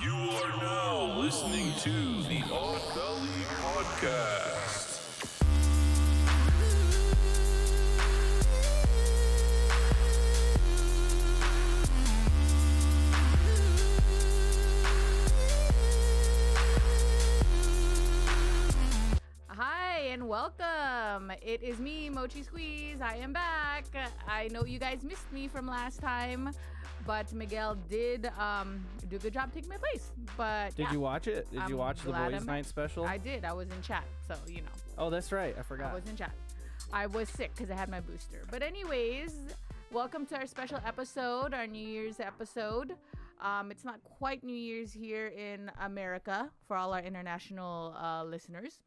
You are now listening to the Odd Valley Podcast. Hi and welcome. It is me, Mochi Squeeze. I am back. I know you guys missed me from last time, but Miguel did do a good job taking my place. But Did you watch it? Did you watch the Boys Night special? I did. I was in chat, so you know. Oh, that's right. I forgot. I was in chat. I was sick because I had my booster. But anyways, welcome to our special episode, our New Year's episode. It's not quite New Year's here in America for all our international listeners.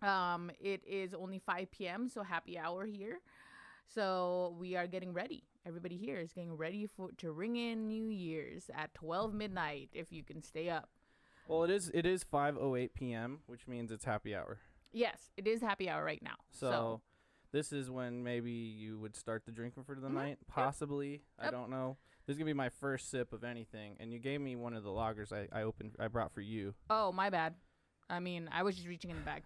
It is only 5 p.m., so happy hour here. So we are getting ready. Everybody here is getting ready to ring in New Year's at 12 midnight if you can stay up. Well, it is 5:08 p.m., which means it's happy hour. Yes, it is happy hour right now. So this is when maybe you would start the drinking for the night, possibly. Yep. I don't know. This is going to be my first sip of anything, and you gave me one of the lagers I brought for you. Oh, my bad. I mean, I was just reaching in the bag.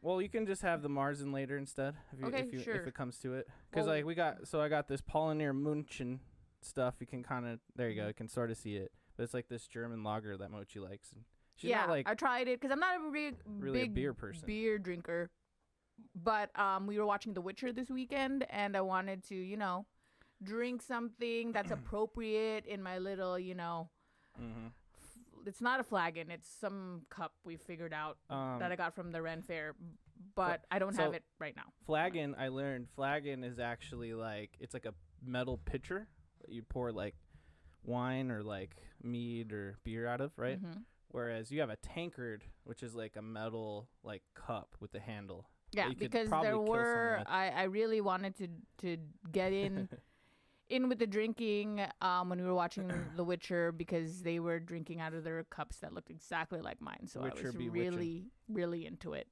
Well, you can just have the Marzen later instead, if it comes to it. Because I got this Paulaner München stuff. You can kind of you go. You can sort of see it, but it's like this German lager that Mochi likes. And she's not like I tried it because I'm not a really big a beer person, beer drinker. But we were watching The Witcher this weekend, and I wanted to, drink something that's appropriate in my little, Mm-hmm. It's not a flagon. It's some cup we figured out that I got from the Ren Fair, but I don't have it right now. Flagon, I learned. Flagon is actually it's like a metal pitcher that you pour like wine or like mead or beer out of, right? Mm-hmm. Whereas you have a tankard, which is like a metal like cup with a handle. Yeah, because there were I really wanted to get in with the drinking when we were watching The Witcher because they were drinking out of their cups that looked exactly like mine. So I was really into it.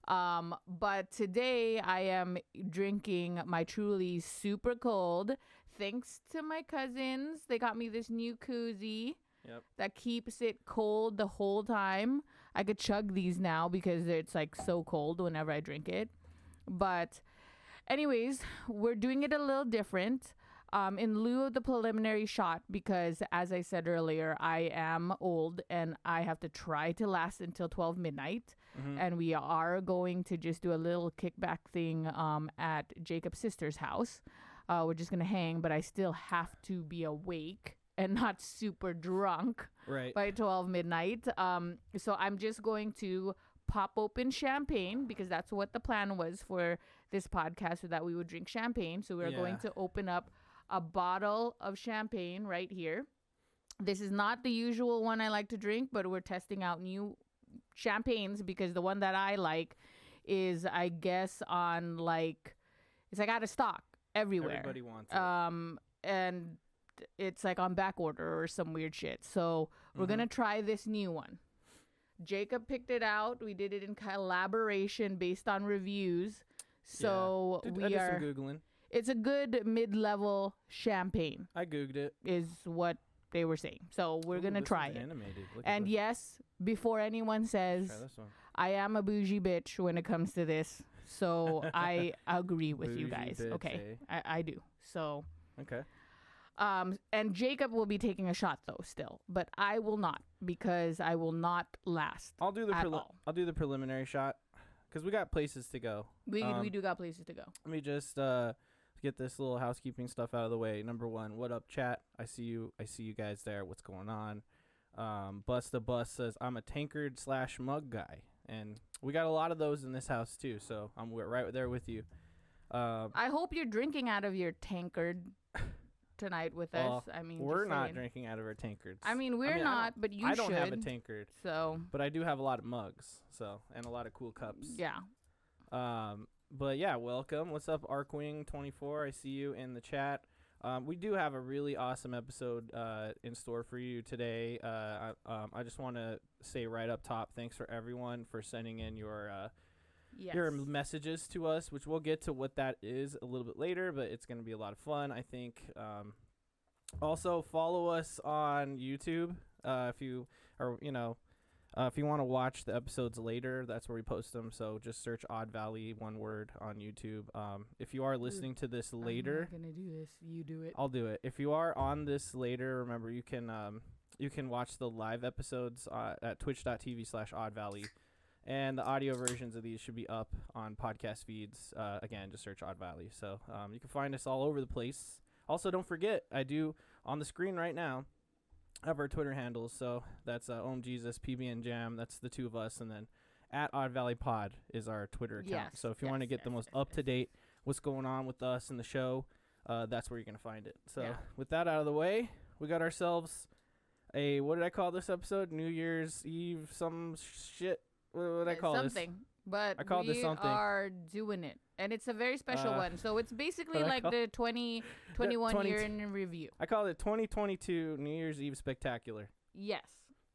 But today I am drinking my Truly super cold. Thanks to my cousins. They got me this new koozie. Yep. That keeps it cold the whole time. I could chug these now because it's like so cold whenever I drink it. But anyways, we're doing it a little different. In lieu of the preliminary shot, because as I said earlier, I am old and I have to try to last until 12 midnight. Mm-hmm. And we are going to just do a little kickback thing at Jacob's sister's house. We're just going to hang, but I still have to be awake and not super drunk by 12 midnight. So I'm just going to pop open champagne because that's what the plan was for this podcast, so that we would drink champagne. So we're going to open up a bottle of champagne right here. This is not the usual one I like to drink, but we're testing out new champagnes because the one that I like is, I guess, on it's like out of stock everywhere. Everybody wants it. And it's like on back order or some weird shit. So we're going to try this new one. Jacob picked it out. We did it in collaboration based on reviews. So I did some Googling. It's a good mid-level champagne. I Googled it. Is what they were saying. So we're going to try it. Animated. And yes, before anyone says, I am a bougie bitch when it comes to this. So I agree with you guys. Bitch, okay. eh? I do. So. Okay. And Jacob will be taking a shot though still, but I will not because I will not last. I'll do the preliminary shot because we got places to go. We do got places to go. Let me just get this little housekeeping stuff out of the way. Number one, what up, chat? I see you guys there. What's going on? Busta Bus says I'm a tankard / mug guy, and we got a lot of those in this house too. So we're right there with you. I hope you're drinking out of your tankard tonight with us. I mean, we're not drinking out of our tankards. I mean, we're not, but you should. I don't have a tankard, so but I do have a lot of mugs, and a lot of cool cups. Yeah. But yeah, welcome. What's up, Arkwing24? I see you in the chat. We do have a really awesome episode in store for you today. I just want to say right up top, thanks for everyone for sending in your messages to us, which we'll get to what that is a little bit later, but it's going to be a lot of fun, I think. Also, follow us on YouTube. If you if you want to watch the episodes later, that's where we post them. So just search Odd Valley, one word, on YouTube. If you are listening to this later, I'm not gonna do this. You do it. I'll do it. If you are on this later, remember you can watch the live episodes at twitch.tv/oddvalley. And the audio versions of these should be up on podcast feeds. Again, just search Odd Valley. So you can find us all over the place. Also, don't forget, I do, on the screen right now, have our Twitter handles. So that's Jesus, PB and Jam. That's the two of us. And then at Odd Valley Pod is our Twitter account. Yes, So if you want to get the most up-to-date what's going on with us and the show, that's where you're going to find it. So with that out of the way, we got ourselves what did I call this episode? New Year's Eve, some shit. What did I call something. this? But I called this something. We are doing it. And it's a very special one. So it's basically like the 2021 year in review. I called it 2022 New Year's Eve Spectacular. Yes.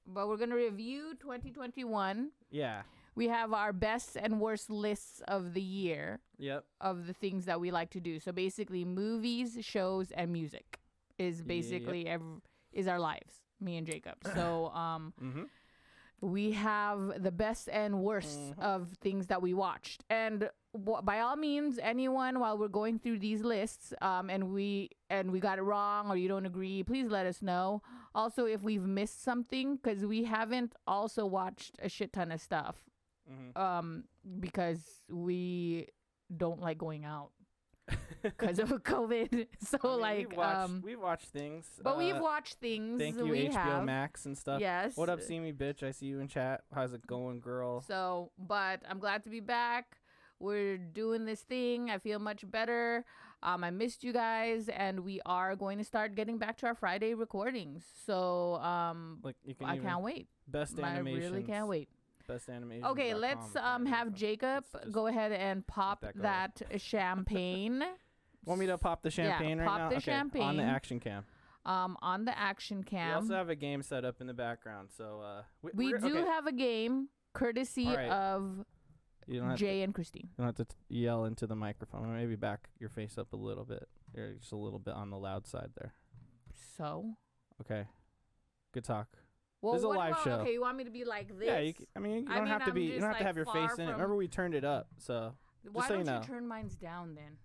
But we're going to review 2021. Yeah. We have our best and worst lists of the year. Yep. Of the things that we like to do. So basically movies, shows, and music is basically is our lives, me and Jacob. So we have the best and worst of things that we watched. And by all means, anyone, while we're going through these lists, and we got it wrong or you don't agree, please let us know. Also, if we've missed something, because we haven't also watched a shit ton of stuff, because we don't like going out because of COVID. So we've watched things. But we've watched things. Thank you, HBO Max and stuff. Yes. What up, see me, bitch? I see you in chat. How's it going, girl? So, but I'm glad to be back. We're doing this thing. I feel much better. I missed you guys, and we are going to start getting back to our Friday recordings. So, I can't wait. Best animations. I really can't wait. Best animation. Okay, let's have Jacob go ahead and pop that champagne. Want me to pop the champagne right now? Pop the champagne. On the action cam. On the action cam. We also have a game set up in the background, so we do have a game courtesy of Jay and Christine. You don't have to yell into the microphone. Maybe back your face up a little bit. You're just a little bit on the loud side there. So. Okay. Good talk. Well, this is a live show. Okay, you want me to be like this? Yeah, you don't have to be. You don't have to have your face in it. Remember, we turned it up, so. Why don't you turn mine down then?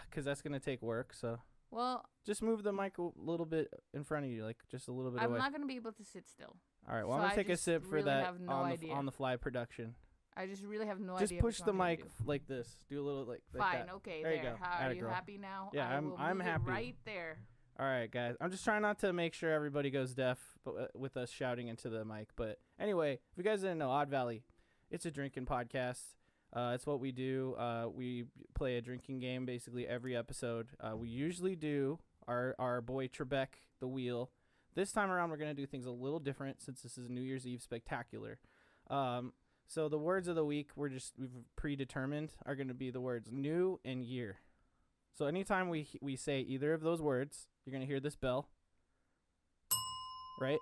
Because that's gonna take work. So. Well. Just move the mic a little bit in front of you, like just a little bit away. I'm not gonna be able to sit still. All right. Well, I'm gonna take a sip for that on the fly production. I just really have no idea. Just push the mic like this. Do a little like Fine. that. Okay. There you go. Are you happy now? Yeah, I'm happy. Right there. All right, guys. I'm just trying not to make sure everybody goes deaf with us shouting into the mic. But anyway, if you guys didn't know, Odd Valley, it's a drinking podcast. It's what we do. We play a drinking game basically every episode. We usually do our boy Trebek, the wheel. This time around, we're going to do things a little different since this is New Year's Eve Spectacular. So the words of the week we've predetermined are going to be the words new and year. So anytime we say either of those words, you're going to hear this bell. Right?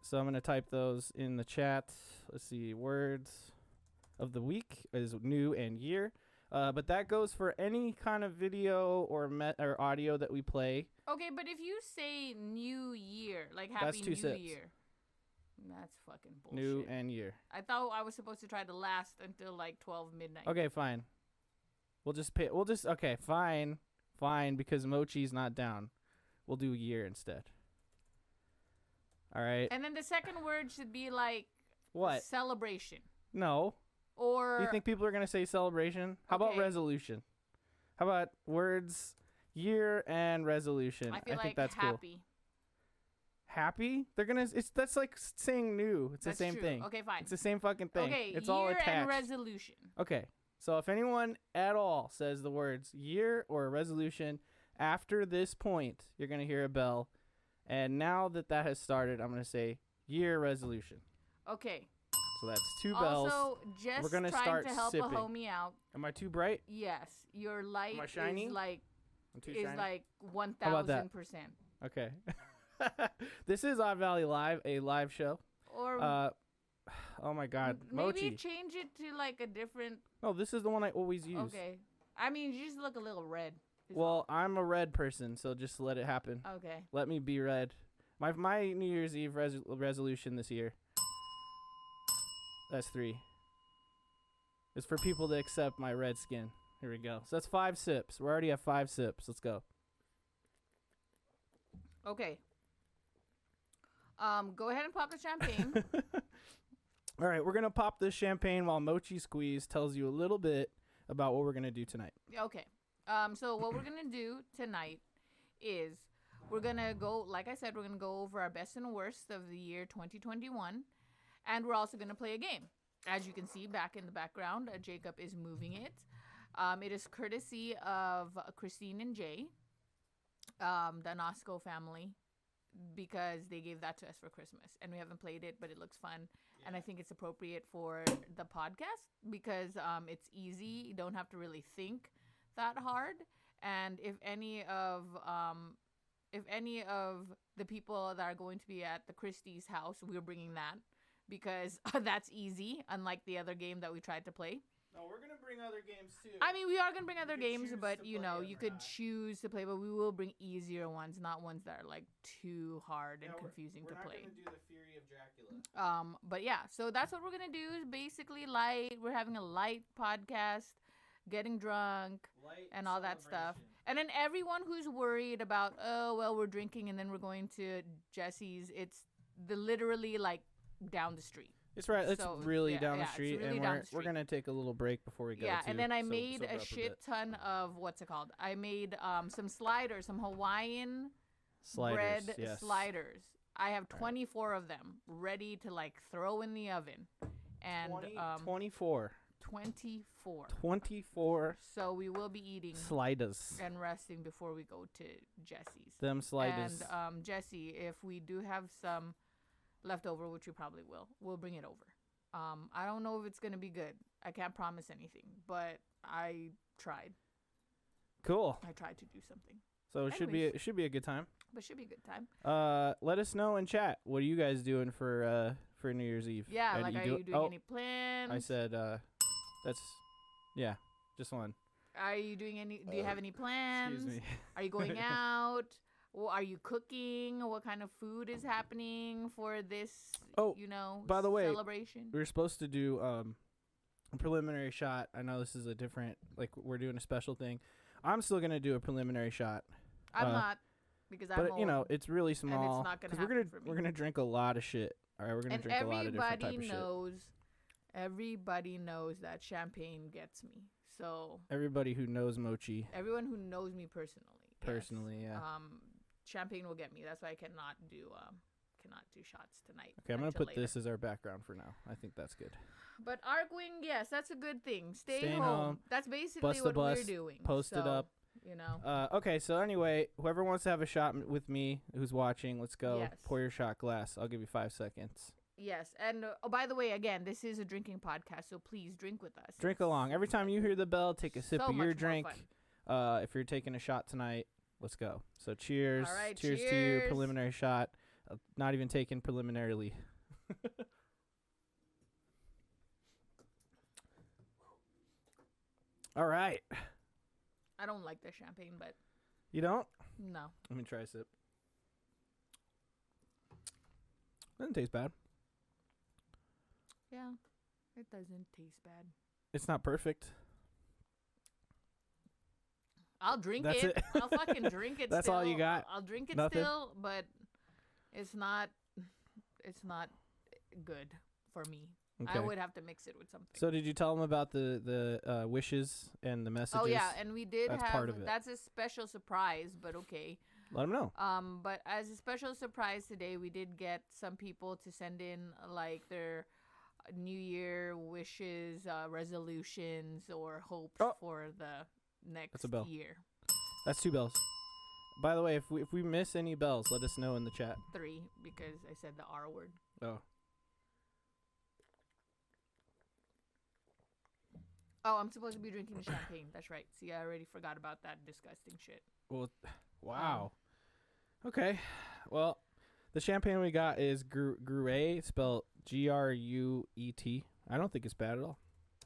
So I'm going to type those in the chat. Let's see. Words of the week is new and year. But that goes for any kind of video or audio that we play. Okay, but if you say new year, like happy new year. That's fucking bullshit. New and year. I thought I was supposed to try to last until like 12 midnight. Okay, fine. Okay, fine, because Mochi's not down. We'll do year instead. All right. And then the second word should be like what? Celebration. No. Or you think people are going to say celebration? How about resolution? How about words, year and resolution? I think that's happy. Cool. Happy? That's like saying new. It's the same thing. Okay, fine. It's the same fucking thing. Okay, it's all attached. Year and resolution. Okay. So if anyone at all says the words year or resolution after this point, you're going to hear a bell. And now that has started, I'm going to say year resolution. Okay. So that's two bells. Also, just we're gonna trying start to help sipping. a homie out. Am I too bright? Yes. Your light Am I shiny? is like I'm too shiny? like 1000%. Okay. This is Odd Valley Live, a live show. Or oh my God, maybe Mochi. change it to like a different. No, this is the one I always use. Okay. I mean, you just look a little red. Well, I'm a red person, so just let it happen. Okay. Let me be red. My New Year's Eve resolution this year. That's 3. It's for people to accept my red skin. Here we go. So that's 5 sips. We're already at 5 sips. Let's go. Okay. Go ahead and pop the champagne. All right, we're going to pop this champagne while Mochi Squeeze tells you a little bit about what we're going to do tonight. Okay. So what we're going to do tonight is we're going to go, like I said, we're going to go over our best and worst of the year 2021. And we're also going to play a game. As you can see back in the background, Jacob is moving it. It is courtesy of Christine and Jay, the Nosco family, because they gave that to us for Christmas. And we haven't played it, but it looks fun. Yeah. And I think it's appropriate for the podcast because it's easy. You don't have to really think that hard. And if any of the people that are going to be at the Christie's house, we're bringing that because that's easy, unlike the other game that we tried to play. No, we're going to bring other games too. I mean, we are going to bring other games, but you know, you could choose to play, but we will bring easier ones, not ones that are like too hard and confusing to play. We're not going to do the Fury of Dracula. But yeah, so that's what we're going to do is basically light. We're having a light podcast, getting drunk, and all that stuff. And then everyone who's worried about, oh, well, we're drinking and then we're going to Jesse's, it's literally like down the street. It's right. It's really down the street, really and we're gonna take a little break before we go. Yeah, and then I made a shit ton of what's it called? I made some sliders, some Hawaiian bread sliders. I have 24 of them ready to like throw in the oven, and 24. 24. So we will be eating sliders and resting before we go to Jesse's. Them sliders. And Jesse, if we do have some leftover, which we probably will, we'll bring it over. I don't know if it's gonna be good. I can't promise anything, but I tried. Cool. I tried to do something. So it should be a good time. But should be a good time. Let us know in chat. What are you guys doing for New Year's Eve? Yeah, like are you doing any plans? I said just one. Are you doing any? Do you have any plans? Excuse me. Are you going out? Well, are you cooking? What kind of food is happening for this, by the way, celebration? We were supposed to do a preliminary shot. I know this is a different, we're doing a special thing. I'm still going to do a preliminary shot. I'm not, because I'm old. But, it's really small. And it's not going to happen for me. We're going to drink a lot of shit. All right, we're going to drink a lot of different type of shit. Everybody knows that champagne gets me. So everybody who knows Mochi. Everyone who knows me personally. Personally, yes. Yeah. Champagne will get me. That's why I cannot do shots tonight. Okay, I'm gonna put this as our background for now. I think that's good. But arguing, yes, that's a good thing. Staying home. That's basically what we're doing. Post it up. Okay, so anyway, whoever wants to have a shot with me, who's watching, let's go. Yes. Pour your shot glass. I'll give you 5 seconds. Yes, and by the way, again, this is a drinking podcast, so please drink with us. Drink along. Every time you hear the bell, take a sip of your drink. If you're taking a shot tonight, let's go. So cheers. All right, cheers to you. Preliminary shot. Not even taken preliminarily. All right. I don't like the champagne, but... You don't? No. Let me try a sip. Doesn't taste bad. Yeah, it doesn't taste bad. It's not perfect. I'll drink it. I'll fucking drink it. That's still. all you got? I'll drink it Nothing? still, but it's not good for me. Okay. I would have to mix it with something. So did you tell them about the wishes and the messages? Oh yeah, and we did that's have part of it. That's a special surprise, but okay. Let them know. But as a special surprise today, we did get some people to send in like their New Year wishes, resolutions, or hopes for the next year. That's 2 bells. By the way, if we miss any bells, let us know in the chat. 3, because I said the R word. Oh. Oh, I'm supposed to be drinking the champagne. That's right. See, I already forgot about that disgusting shit. Well, wow. Okay. Well, the champagne we got is Gruet, spelled Gruet. I don't think it's bad at all.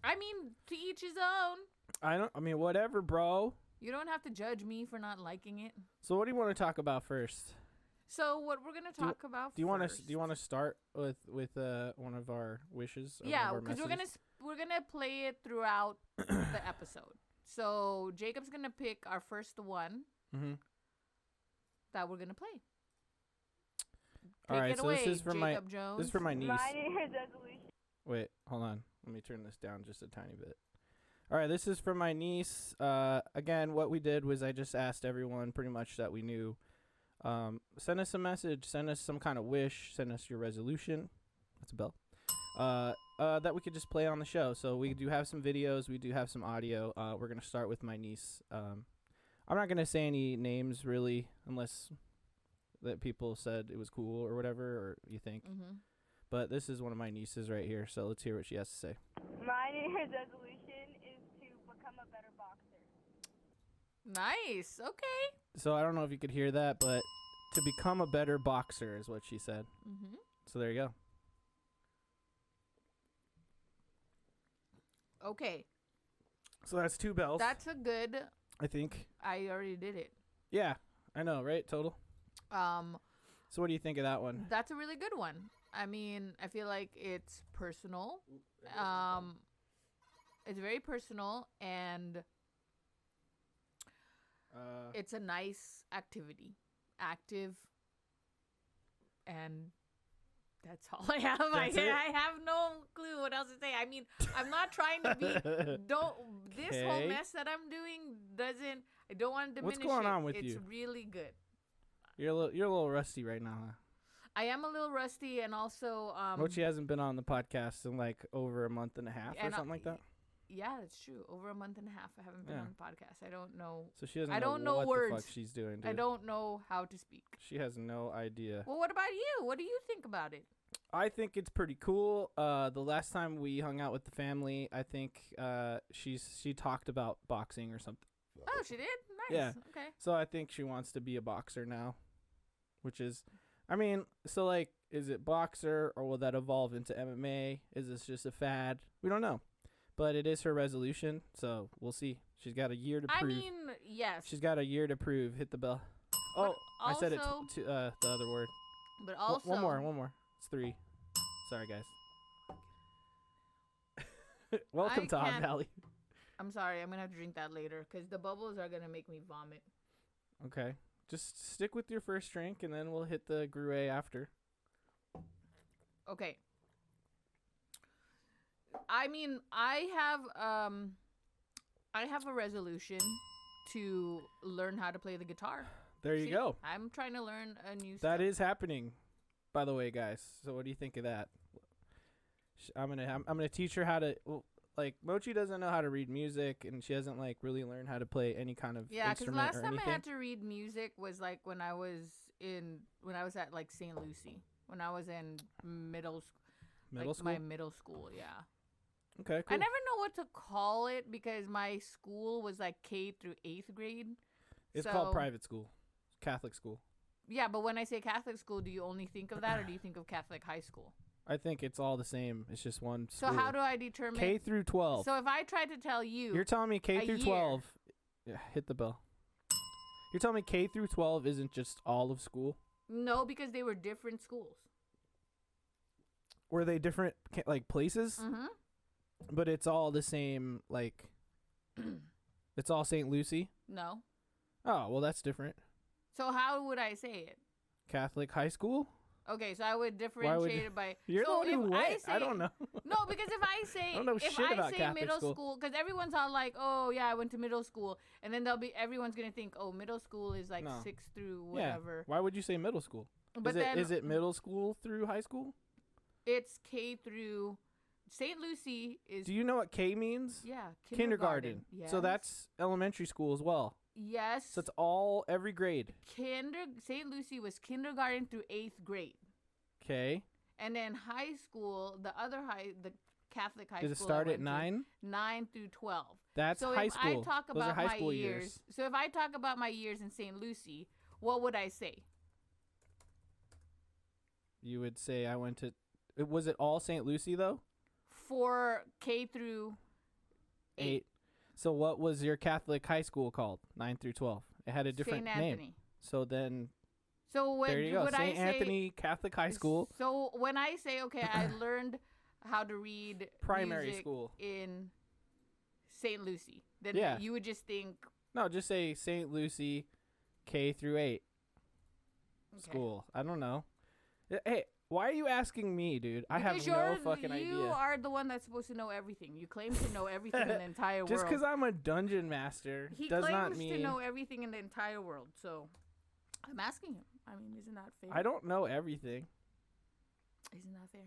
I mean, to each his own. I mean, whatever, bro. You don't have to judge me for not liking it. So what do you want to talk about first? So what we're gonna talk about? Do you want first, to? Do you want to start with one of our wishes? Yeah, because we're gonna play it throughout the episode. So Jacob's gonna pick our first one that we're gonna play. Take All right, it so away, this is from Jacob my Jones. this is for my niece. My New Year's resolution. Wait, hold on. Let me turn this down just a tiny bit. All right, this is from my niece. Again, what we did was I just asked everyone pretty much that we knew. Send us a message. Send us some kind of wish. Send us your resolution. That's a bell. That we could just play on the show. So we do have some videos. We do have some audio. We're gonna start with my niece. I'm not gonna say any names really, unless that people said it was cool or whatever, or you think. But this is one of my nieces right here. So let's hear what she has to say. My New Year's resolution is to become a better boxer. Nice. Okay. So I don't know if you could hear that, but to become a better boxer is what she said. So there you go. Okay. So that's 2 bells. That's a good. I think. I already did it. Yeah, I know, right? Total. So what do you think of that one? That's a really good one. I mean, I feel like it's personal. It's very personal, and it's a nice activity. Active, and that's all I have. I have no clue what else to say. I mean, I'm not trying to be. This whole mess that I'm doing doesn't. I don't want to diminish it. What's going on with you? It's really good. You're a little rusty right now. Huh? I am a little rusty, and also Mochi hasn't been on the podcast in like over a month and a half or something like that. Yeah, that's true. Over a month and a half, I haven't been on the podcast. I don't know. So she doesn't. I don't know what words. the fuck she's doing. Dude. I don't know how to speak. She has no idea. Well, what about you? What do you think about it? I think it's pretty cool. The last time we hung out with the family, I think she talked about boxing or something. Oh, she did? Nice. Yeah. Okay. So I think she wants to be a boxer now, which is, I mean, so like, is it boxer or will that evolve into MMA? Is this just a fad? We don't know. But it is her resolution, so we'll see. She's got a year to prove. I mean, yes. She's got a year to prove. Hit the bell. But I said it also- to the other word. But also... One more. It's 3. Sorry, guys. Welcome to Hot Valley. I'm sorry. I'm going to have to drink that later because the bubbles are going to make me vomit. Okay. Just stick with your first drink, and then we'll hit the Gruet after. Okay. I mean, I have a resolution to learn how to play the guitar. There you go. I'm trying to learn a new That stuff. is happening, by the way, guys. So what do you think of that? I'm gonna teach her how to. Well, like Mochi doesn't know how to read music, and she hasn't like really learned how to play any kind of because instrument last or time anything. I had to read music was like when I was at like St. Lucie, when I was in middle school. My middle school, yeah. Okay, cool. I never know what to call it because my school was like K through 8th grade. It's called private school, Catholic school. Yeah, but when I say Catholic school, do you only think of that, or do you think of Catholic high school? I think it's all the same. It's just one So school. how do I determine K through 12? So if I tried to tell you, You're telling me K a through year. 12. Yeah, hit the bell. You're telling me K through 12 isn't just all of school? No, because they were different schools. Were they different like places? Mm-hmm. But it's all the same, like, it's all St. Lucie? No. Oh, well, that's different. So how would I say it? Catholic high school? Okay, so I would differentiate it by. You're so the one who if went. I don't know. No, because if I say I don't know shit about Catholic middle school. school, because everyone's all like, "Oh yeah, I went to middle school," and then everyone's gonna think, "Oh, middle school is like No. 6 through whatever." Yeah. Why would you say middle school? But is it middle school through high school? It's K through. St. Lucie is. Do you know what K means? Yeah, Kindergarten. Yes. So that's elementary school as well. Yes. So it's every grade. St. Lucie was kindergarten through 8th grade. Okay. And then high school, the Catholic high school. Did it start at 9? 9 through 12. That's so high if school. I talk Those are about high my school years, so if I talk about my years in St. Lucie, what would I say? You would say I went to. Was it all St. Lucie though? For K through 8. So what was your Catholic high school called? 9 through 12. It had a different St. name. Anthony. So then So when There you go. would I St. say, Anthony Catholic High School. So when I say, okay, I learned how to read Primary music school. in St. Lucie, then Yeah. you would just think No, just say St. Lucie K through 8 okay. school. I don't know. Hey, why are you asking me, dude? I have Because no fucking idea. You are the one that's supposed to know everything. You claim to know everything in the entire Just world. because I'm a dungeon master He does claims not mean to know everything in the entire world. So I'm asking him. I mean, isn't that fair? I don't know everything. Isn't that fair?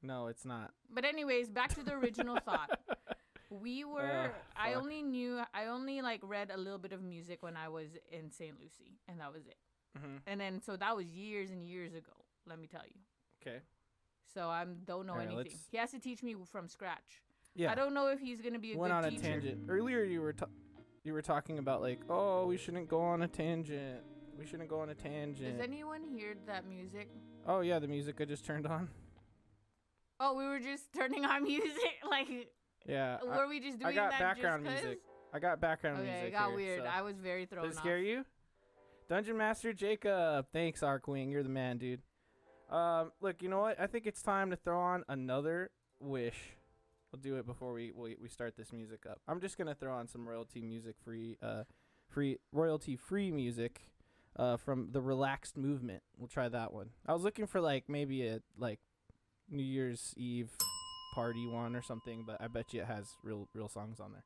No, it's not. But anyways, back to the original thought. We were. I fuck. only like read a little bit of music when I was in St. Lucie, and that was it. Mm-hmm. And then so that was years and years ago. Let me tell you. Okay. So I don't know All right, anything. let's- He has to teach me from scratch. Yeah. I don't know if he's gonna be a Went good on a teacher. tangent. Earlier, you were talking about like, oh, we shouldn't go on a tangent. We shouldn't go on a tangent. Does anyone hear that music? Oh yeah, the music I just turned on. Oh, we were just turning on music. Like, Yeah. were we just doing I got that background just 'cause? music. I got background Okay, music. it got here, weird. so- I was very thrown Did it off. scare you? Dungeon Master Jacob. Thanks, Arkwing. You're the man, dude. Look, you know what? I think it's time to throw on another wish. We'll do it before we start this music up. I'm just gonna throw on some royalty-free music from the Relaxed Movement. We'll try that one. I was looking for like maybe a like New Year's Eve party one or something, but I bet you it has real songs on there.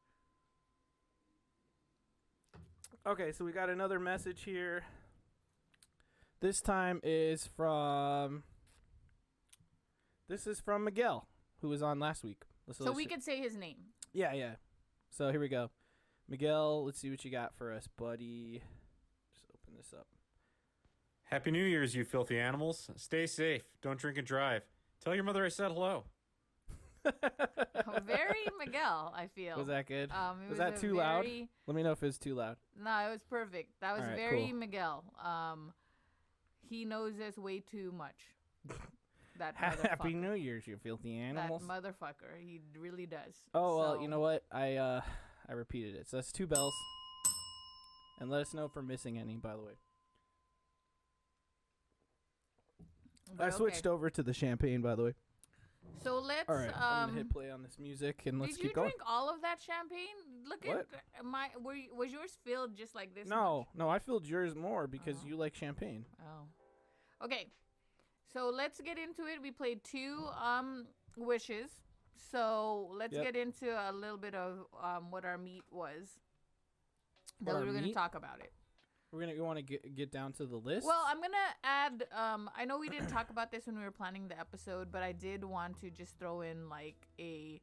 Okay, so we got another message here. This time is from Miguel, who was on last week. So we could say his name. Yeah. So here we go. Miguel, let's see what you got for us, buddy. Just open this up. Happy New Year's, you filthy animals. Stay safe. Don't drink and drive. Tell your mother I said hello. Very Miguel, I feel. Was that good? It was that too loud? Let me know if it was too loud. No, it was perfect. That was All right, very cool. Miguel. He knows us way too much. That motherfucker. Happy New Year's, you filthy animals. That motherfucker. He really does. Oh, well, So- you know what? I repeated it. So that's 2 bells. And let us know if we're missing any, by the way. But I switched over to the champagne, by the way. So let's. All right, I'm gonna hit play on this music and let's did you keep going. drink all of that champagne? Look What? at my. Was yours filled just like this? No, I filled yours more because Oh. you like champagne. Much? Oh. Okay. So let's get into it. We played 2 wishes. So let's Yep. get into a little bit of what our meat was. What That our we were going to meat? talk about it. You want to get down to the list? Well, I'm going to add, I know we didn't talk about this when we were planning the episode, but I did want to just throw in like a,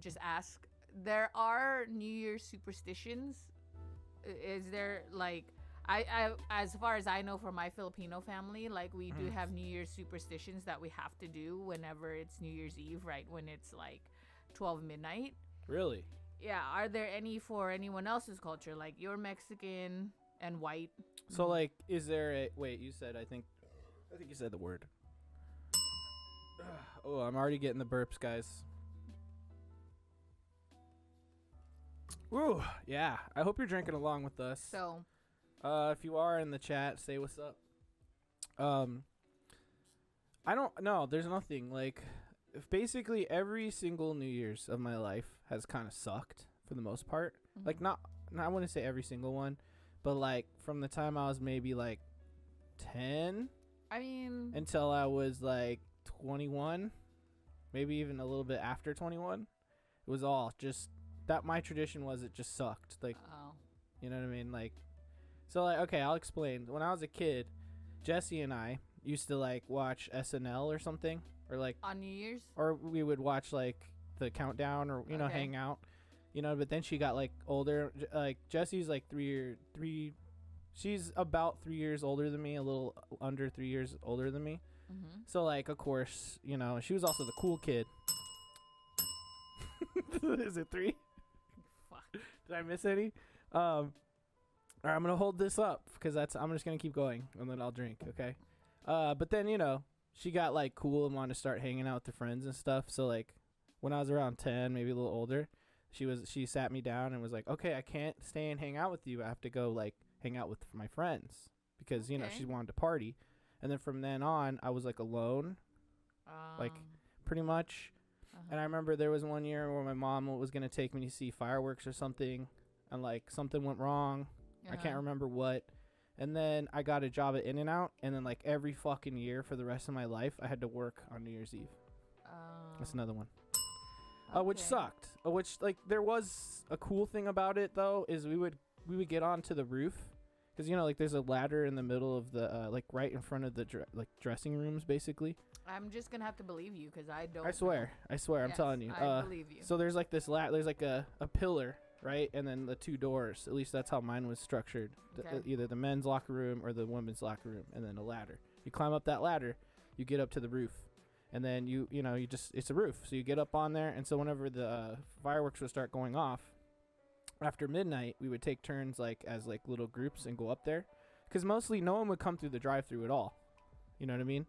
just ask, there are New Year's superstitions. Is there like, I as far as I know from my Filipino family, like we do have New Year's superstitions that we have to do whenever it's New Year's Eve, right? When it's like 12 midnight. Really? Yeah. Are there any for anyone else's culture? Like you're Mexican and white. So like, is there a wait? You said I think you said the word. Oh, I'm already getting the burps, guys. Ooh, yeah. I hope you're drinking along with us. So If you are in the chat, say what's up. I don't know. There's nothing like. If basically every single New Year's of my life has kind of sucked for the most part. Like not I wouldn't say every single one, but like from the time I was maybe like 10 I mean, until I was like 21, maybe even a little bit after 21, it was all just that. My tradition was it just sucked. Like, oh, you know what I mean? Like, so like, okay, I'll explain. When I was a kid, Jesse and I used to like watch SNL or something, or like, on New Year's. or we would watch like the countdown, or Okay. hang out, But then she got like older. Like Jesse's like 3. She's about 3 years older than me, a little under 3 years older than me. Mm-hmm. So like, of course, she was also the cool kid. Is it 3? Fuck. Did I miss any? All right, I'm gonna hold this up because I'm just gonna keep going and then I'll drink. Okay. But then she got like cool and wanted to start hanging out with her friends and stuff. So like, when I was around 10, maybe a little older, she sat me down and was like, "Okay, I can't stay and hang out with you. I have to go like hang out with my friends because, you know, Okay. she wanted to party. And then from then on, I was like alone, like pretty much. And I remember there was one year where my mom was going to take me to see fireworks or something, and like something went wrong. I can't remember what. And then I got a job at In-N-Out, and then like every fucking year for the rest of my life, I had to work on New Year's Eve. That's another one. Which sucked. Which, like, there was a cool thing about it though, is we would get onto the roof, because, you know, like there's a ladder in the middle of the like right in front of the dressing rooms basically. I'm just gonna have to believe you because I don't. I swear, I'm telling you. I believe you. So there's like there's like a pillar, right, and then the two doors. At least that's how mine was structured. Okay. Either the men's locker room or the women's locker room, and then a ladder. You climb up that ladder, you get up to the roof. And then you just, it's a roof. So you get up on there. And so whenever the fireworks would start going off, after midnight, we would take turns like as like little groups and go up there. Because mostly no one would come through the drive-thru at all. You know what I mean?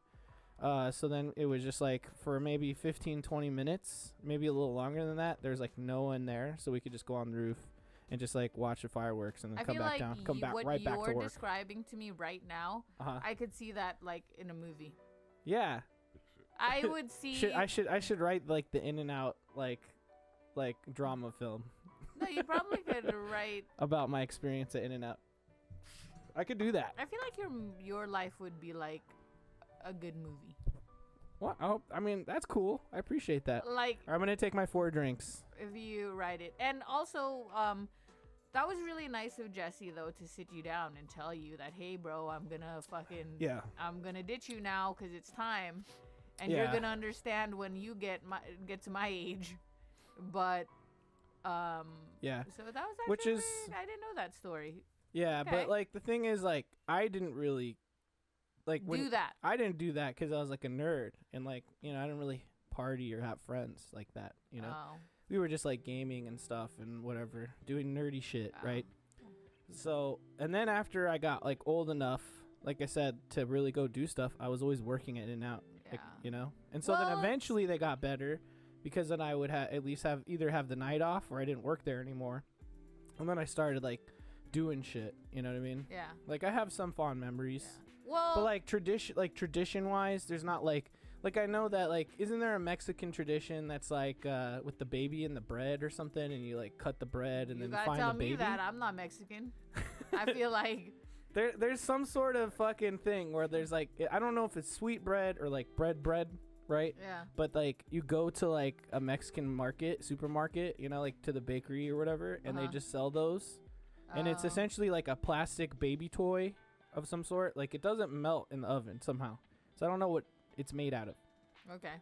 So then it was just like for maybe 15, 20 minutes, maybe a little longer than that. There's like no one there. So we could just go on the roof and just like watch the fireworks and then come back down. Come back right back to work. What you're describing to me right now, I could see that like in a movie. Yeah. I would see. I should write like the In-N-Out like drama film. No, you probably could write about my experience at In-N-Out. I could do that. I feel like your life would be like a good movie. What? Oh, I mean, that's cool. I appreciate that. Like, I'm gonna take my 4 drinks. If you write it, and also, that was really nice of Jesse though to sit you down and tell you that, hey, bro, I'm gonna ditch you now because it's time. And you're gonna understand when you get to my age, but yeah. So that was actually Which is weird. I didn't know that story. Yeah, Okay. but like the thing is, like I didn't really like do that. I didn't do that because I was like a nerd, and like I didn't really party or have friends like that. We were just like gaming and stuff and whatever, doing nerdy shit, right? So, and then after I got like old enough, like I said, to really go do stuff, I was always working at In-N-Out. Like, and so then eventually they got better because then I would at least have the night off or I didn't work there anymore. And then I started like doing shit, you know what I mean? Yeah. Like I have some fond memories. Yeah. Well, but like tradition wise, there's not like I know that like isn't there a Mexican tradition that's like with the baby and the bread or something, and you like cut the bread and then find the baby? You gotta tell me that I'm not Mexican. I feel like there's some sort of fucking thing where there's like I don't know if it's sweet bread or like bread, right? Yeah. But like you go to like a Mexican supermarket, like to the bakery or whatever, and they just sell those, and it's essentially like a plastic baby toy of some sort. Like it doesn't melt in the oven somehow, so I don't know what it's made out of. Okay.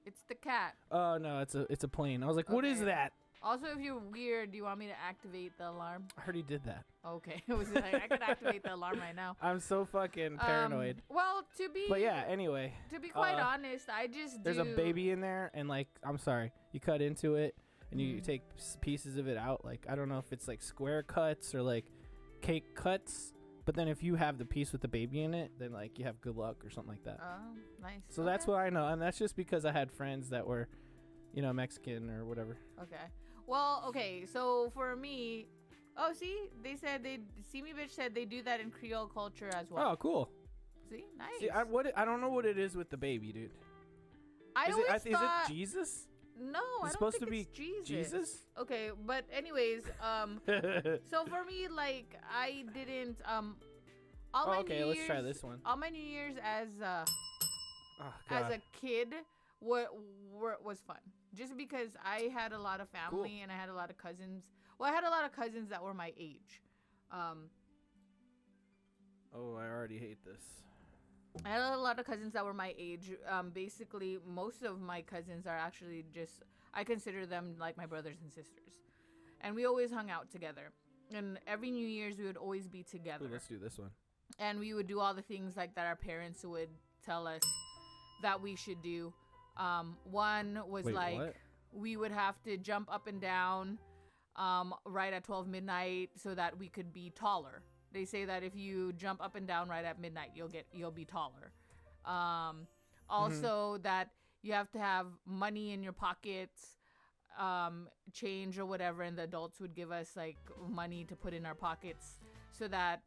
It's the cat. Oh no, it's a plane. I was like, what is that? Also, if you're weird, do you want me to activate the alarm? I already did that. Okay. I was like, I could activate the alarm right now. I'm so fucking paranoid. But yeah, anyway. To be quite honest, there's a baby in there, and like, I'm sorry, you cut into it, and you take pieces of it out. Like, I don't know if it's like square cuts or like cake cuts, but then if you have the piece with the baby in it, then like you have good luck or something like that. Oh, nice. So that's what I know, and that's just because I had friends that were, Mexican or whatever. Okay. Well, okay, so for me, see, Me Bitch said they do that in Creole culture as well. Oh, cool. See, nice. See, I don't know what it is with the baby, dude. Is it Jesus? No, I don't supposed think to be it's Jesus. Okay, but anyways, so for me, like, I didn't, let's try this one. All my New Year's as a kid was fun. Just because I had a lot of family and I had a lot of cousins. Well, I had a lot of cousins that were my age. I already hate this. I had a lot of cousins that were my age. Basically, most of my cousins are actually I consider them like my brothers and sisters. And we always hung out together. And every New Year's, we would always be together. Ooh, let's do this one. And we would do all the things like that our parents would tell us that we should do. One was what? We would have to jump up and down right at 12 midnight so that we could be taller. They say that if you jump up and down right at midnight, you'll be taller. Also that you have to have money in your pockets, change or whatever, and the adults would give us like money to put in our pockets so that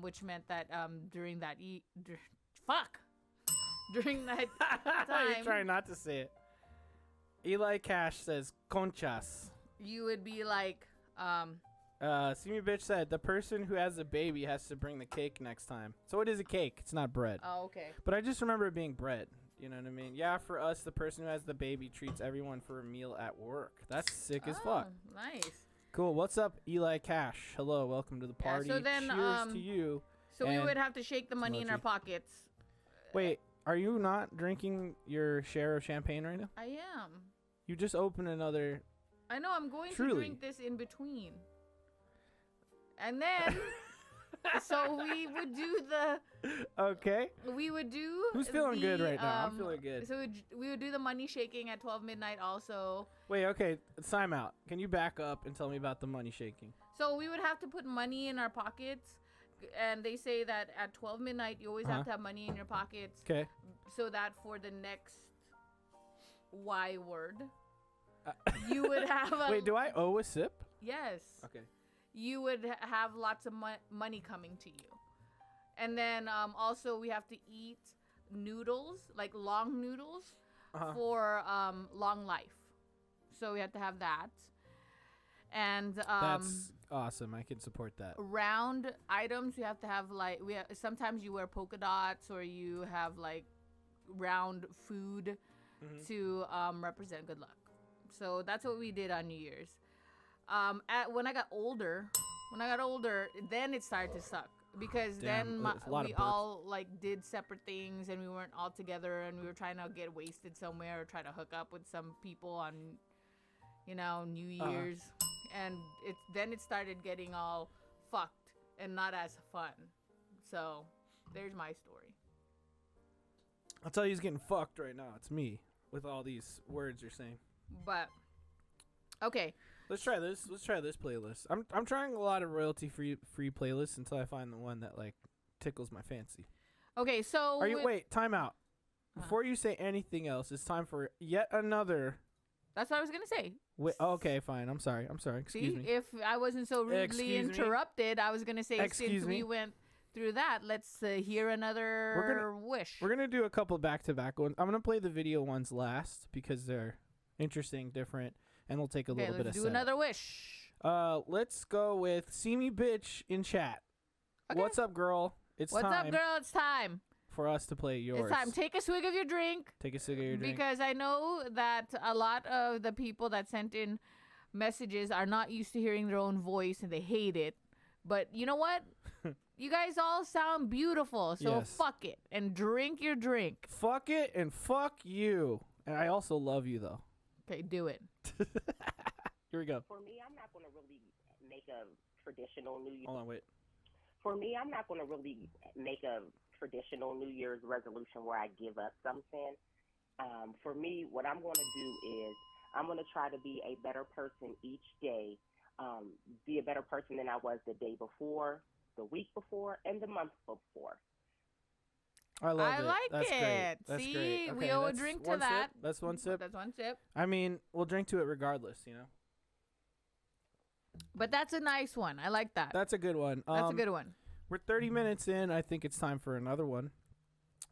which meant that during that during that time, You're trying not to say it. Eli Cash says conchas. you would be like, See Me Bitch said the person who has a baby has to bring the cake next time. So it is a cake. It's not bread. oh, okay. But I just remember it being bread. You know what I mean? Yeah, for us, the person who has the baby treats everyone for a meal at work. That's sick as fuck. Nice. Cool. What's up, Eli Cash? Hello. Welcome to the Yeah, party. so then, Cheers to you. So we And would have to shake the money in our Mochi. pockets. Wait, are you not drinking your share of champagne right now? I am. You just opened another. I know. I'm going to Truly. drink this in between. And then, so we would do Okay. Who's feeling good right now? I'm feeling good. So we would do the money shaking at 12 midnight also. Wait, okay. Time out. Can you back up and tell me about the money shaking? So we would have to put money in our pockets. And they say that at 12 midnight, you always have to have money in your pockets. Okay. So that for the next Y word, you would have a... Wait, do I owe a sip? Yes. Okay. You would have lots of money coming to you. And then also we have to eat noodles, like long noodles, for long life. So we have to have that. And That's awesome. I can support that. round items, you have to have like sometimes you wear polka dots or you have like round food to represent good luck. So that's what we did on New Year's. When I got older, then it started to suck because Damn, then it's a lot of we birth. all like did separate things and we weren't all together and we were trying to get wasted somewhere or try to hook up with some people on, New Year's, and it started getting all fucked and not as fun. So there's my story. I'll tell you who's getting fucked right now. It's me with all these words you're saying. But okay. Let's try this. Let's try this playlist. I'm trying a lot of royalty free playlists until I find the one that like tickles my fancy. Okay, so Wait, time out. Before you say anything else, it's time for yet another. That's what I was gonna say. Okay, fine. I'm sorry. Excuse See, me. if I wasn't so rudely Excuse me. interrupted, I was gonna say Excuse since me. we went through that, let's hear another wish. We're gonna do a couple back-to-back ones. I'm gonna play the video ones last because they're interesting, different, and they'll take a little bit of let's do setup. another wish. Let's go with See Me Bitch in chat. Okay. What's up, girl? It's What's time up, girl? It's time. for us to play yours. It's time. Take a swig of your drink. Take a swig of your drink. Because I know that a lot of the people that sent in messages are not used to hearing their own voice and they hate it. But you know what? You guys all sound beautiful. So Yes. fuck it and drink your drink. Fuck it and fuck you. And I also love you, though. Okay, do it. Here we go. For me, I'm not going to really make a traditional New Year. Hold on, wait. For me, I'm not going to really make a traditional New Year's resolution where I give up something. For me, what I'm going to do is I'm going to try to be a better person each day, be a better person than I was the day before, the week before, and the month before. I love I it. like That's it. Great. That's See, great. we Okay, owe a that's drink to one sip. that. That's one sip. That's one sip. I mean, we'll drink to it regardless, you know? But that's a nice one. I like that. That's a good one. That's a good one. We're 30 minutes in. I think it's time for another one.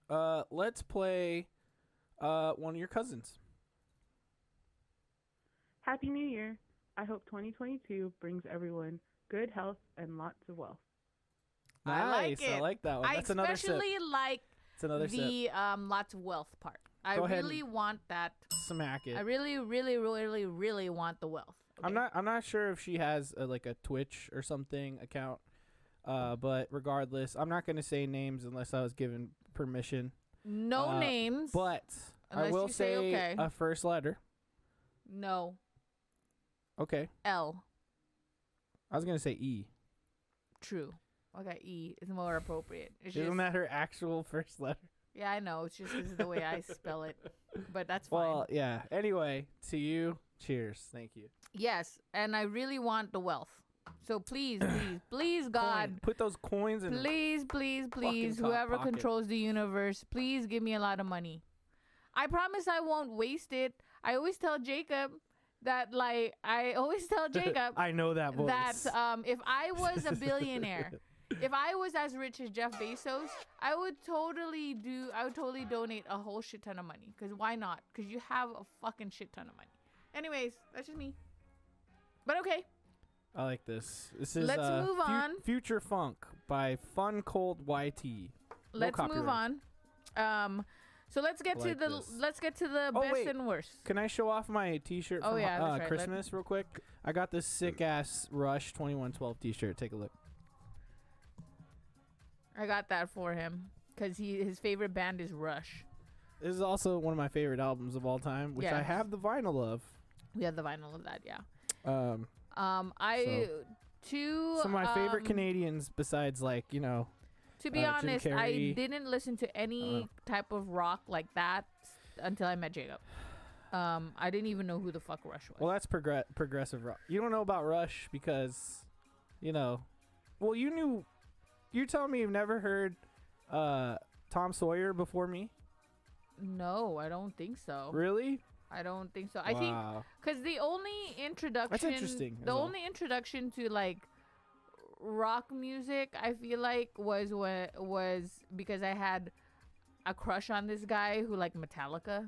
Let's play one of your cousins. Happy New Year. I hope 2022 brings everyone good health and lots of wealth. Nice. I like it. I like that one. I That's another sip. especially like It's another sip. the lots of wealth part. I Go ahead really and- want that. Smack it. I really, really, really, really want the wealth. Okay? I'm not sure if she has like a Twitch or something account. But regardless, I'm not going to say names unless I was given permission. No names. But I Unless will you say okay. a first letter. No. Okay. L. I was going to say E. True. Okay, E is more appropriate. It's Isn't just, that her actual first letter? yeah, I know. It's just 'cause of the way I spell it. But that's fine. Well, yeah. Anyway, to you, cheers. Thank you. Yes, and I really want the wealth. So please, please, please, God, Coin. Put those coins in. please, please, please, top whoever pocket. controls the universe, please give me a lot of money. I promise I won't waste it. I always tell Jacob that, like, I know that voice. that if I was a billionaire If I was as rich as Jeff Bezos, I would totally donate a whole shit ton of money. Because why not? Because you have a fucking shit ton of money. Anyways, that's just me. But okay. I like this. This is Let's move on. Future Funk by Fun Cold YT. Let's move on. So let's get to the best and worst. Can I show off my T-shirt from that's right. Christmas real quick? I got this sick ass Rush 2112 T-shirt. Take a look. I got that for him because his favorite band is Rush. This is also one of my favorite albums of all time, which I Yes. have the vinyl of. We have the vinyl of that, yeah. Some of my favorite Canadians besides to be Jim honest, I Carrey. didn't listen to any type of rock like that until I met Jacob. I didn't even know who the fuck Rush was. Well, that's progressive rock. You don't know about Rush because, well, you're telling me you've never heard Tom Sawyer before me? No, I don't think so. Really? I don't think so. I think because the only introduction, That's interesting. the only introduction to like rock music, I feel like was because I had a crush on this guy who liked Metallica,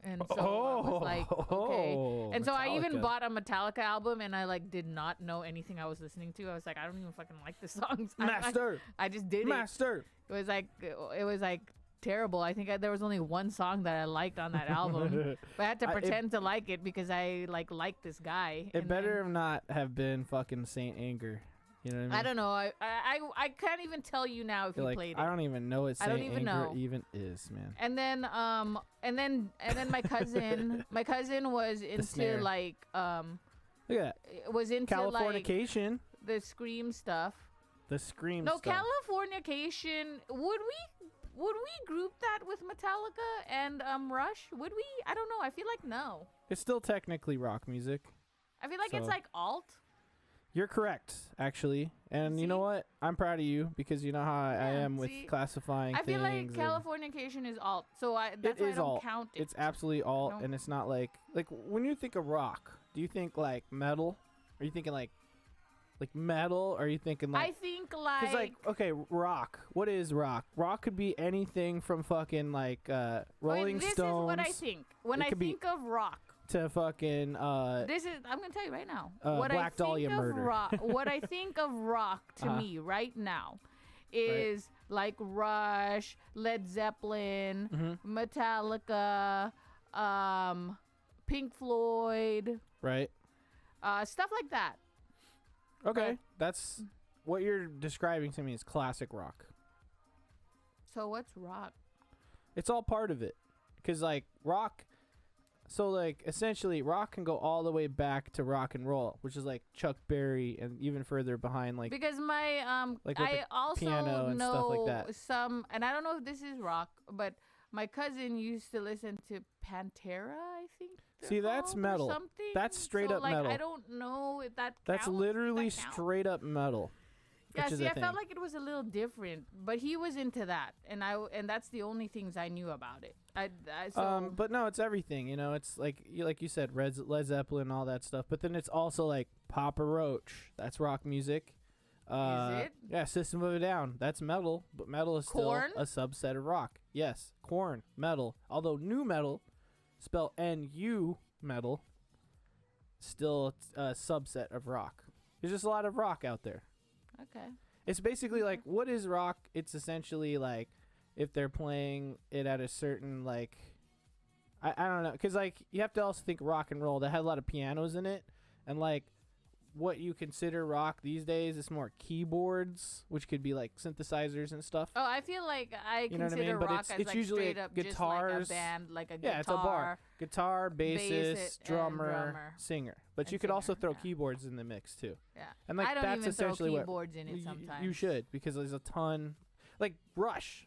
and so I was like, okay. And so I even Metallica. bought a Metallica album, and I like did not know anything I was listening to. I was like, I don't even fucking like the songs. Master. I just did Master. It was like terrible. I think there was only one song that I liked on that album, but I had to pretend to like it because I liked this guy. It better not have been fucking Saint Anger. You know what I mean? I don't know. I can't even tell you now if you played it. I don't even know what I Saint don't even Anger know. even is, man. And then my cousin was into snare. like Look at was into like Californication. the Scream stuff. The Scream No, stuff. Californication. Would we group that with Metallica and Rush? Would we? I don't know. I feel like no. It's still technically rock music. I feel like it's So- like alt. You're correct, actually. And you know See? what? I'm proud of you because you know how I Yeah, am with see? classifying I things. feel like and Californication is alt. So that's it why I is don't alt. count it. It's absolutely alt, don't- and it's not like when you think of rock, do you think like metal? Are you thinking like metal? Or are you thinking I like? think Because okay, rock. What is rock? Rock could be anything from fucking Rolling this Stones. is what I think. When It I could be- think of rock, to fucking I'm gonna tell you right now. What Black I Dahlia think of murder. rock, what I think of rock to me right now is like Rush, Led Zeppelin, Mm-hmm. Metallica, Pink Floyd, right. stuff like that. Okay, that's what you're describing to me is classic rock. So what's rock? It's all part of it, because rock. So essentially, rock can go all the way back to rock and roll, which is like Chuck Berry, and even further behind Because my like with I the also piano and know stuff like that. some, and I don't know if this is rock, but my cousin used to listen to Pantera, I think. they're See, that's called, or metal. something. That's straight So, up like, metal. I don't know if that That's counts. literally That counts? straight up metal. Yeah, which is see, a I felt thing. like it was a little different, but he was into that, and that's the only things I knew about it. So But no, it's everything. It's like you said, Led Zeppelin, all that stuff. But then it's also like Papa Roach. That's rock music. Is it? Yeah, System of a Down. That's metal, but metal is still Korn? a subset of rock. Yes, Korn, metal. Although new metal, spell N-U metal, still a subset of rock. There's just a lot of rock out there. okay. It's basically like, what is rock? It's essentially like if they're playing it at a certain I don't know, because you have to also think rock and roll that had a lot of pianos in it, and what you consider rock these days is more keyboards, which could be like synthesizers and stuff. Oh, I feel like I You know what I consider mean? But rock it's as usually straight up just guitars. like a band, like a Yeah, guitar. it's a bar. Guitar, bassist, and drummer, drummer. singer. But And you could also singer, throw yeah. keyboards in the mix too. Yeah, And I don't that's even throw essentially what keyboards in it sometimes. you should, because there's a ton. Like Rush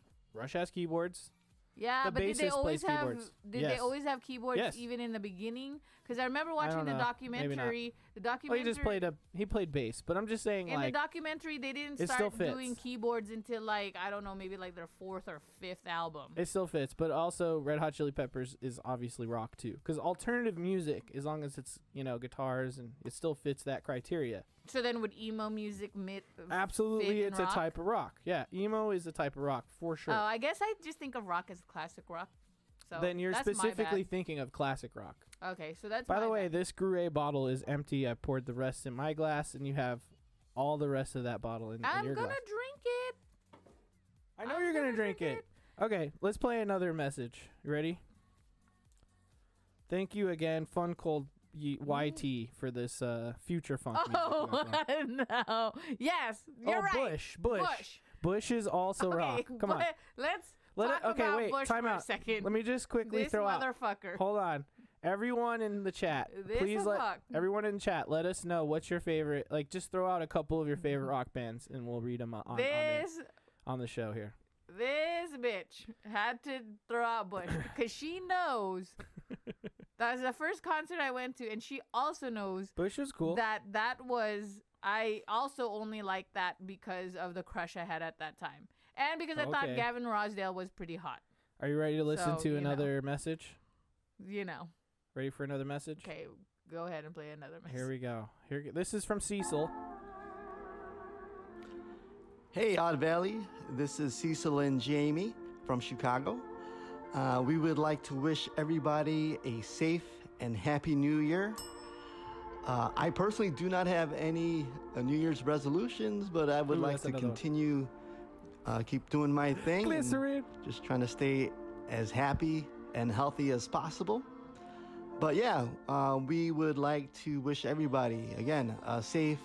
has keyboards. Yeah, The but did they bassist always plays have? keyboards. Did they Yes. always have keyboards Yes. even in the beginning? Because I remember watching the know. Maybe not. documentary. The Well, documentary. he played bass, but I'm just saying, In the like, documentary, they didn't it still start doing fits. keyboards until like I don't know, maybe like their 4th or 5th album. it still fits. But also, Red Hot Chili Peppers is obviously rock too. Because alternative music, as long as it's guitars and it still fits that criteria. So then, would emo music Absolutely, fit in it's rock? a type of rock. Yeah, emo is a type of rock for sure. Oh, I guess I just think of rock as classic rock. So then you're that's my specifically bad. thinking of classic rock. Okay, so that's. By my the way, bad. this Gruyere bottle is empty. I poured the rest in my glass, and you have all the rest of that bottle in I'm your gonna glass. drink it. I know I'm you're gonna gonna drink drink it. Okay, let's play another message. You ready? Thank you again, Fun Cold YT, for this future funk music. Oh no! Yes, you're right. Bush is also Okay, rock. Come on. but let's Let talk it. Okay, about wait. Bush Time for out. a second. Let me just quickly This throw out. motherfucker. Hold on. Everyone in the chat, This please let fuck. everyone in the chat let us know what's your favorite. Like, just throw out a couple of your favorite rock bands, and we'll read them on the show here. This bitch had to throw out Bush because she knows that was the first concert I went to, and she also knows Bush was cool. that was. I also only liked that because of the crush I had at that time, and because I thought Okay. Gavin Rosdale was pretty hot. Are you ready to listen So, to you know. another message? You know. Ready for another message? Okay, go ahead and play another message. Here we go. This is from Cecil. Hey, Odd Valley. This is Cecil and Jamie from Chicago. We would like to wish everybody a safe and happy New Year. I personally do not have any New Year's resolutions, but I would Ooh, like that's to another one. continue, keep doing my thing. and Glycerin. Just trying to stay as happy and healthy as possible. But yeah, we would like to wish everybody, again, a safe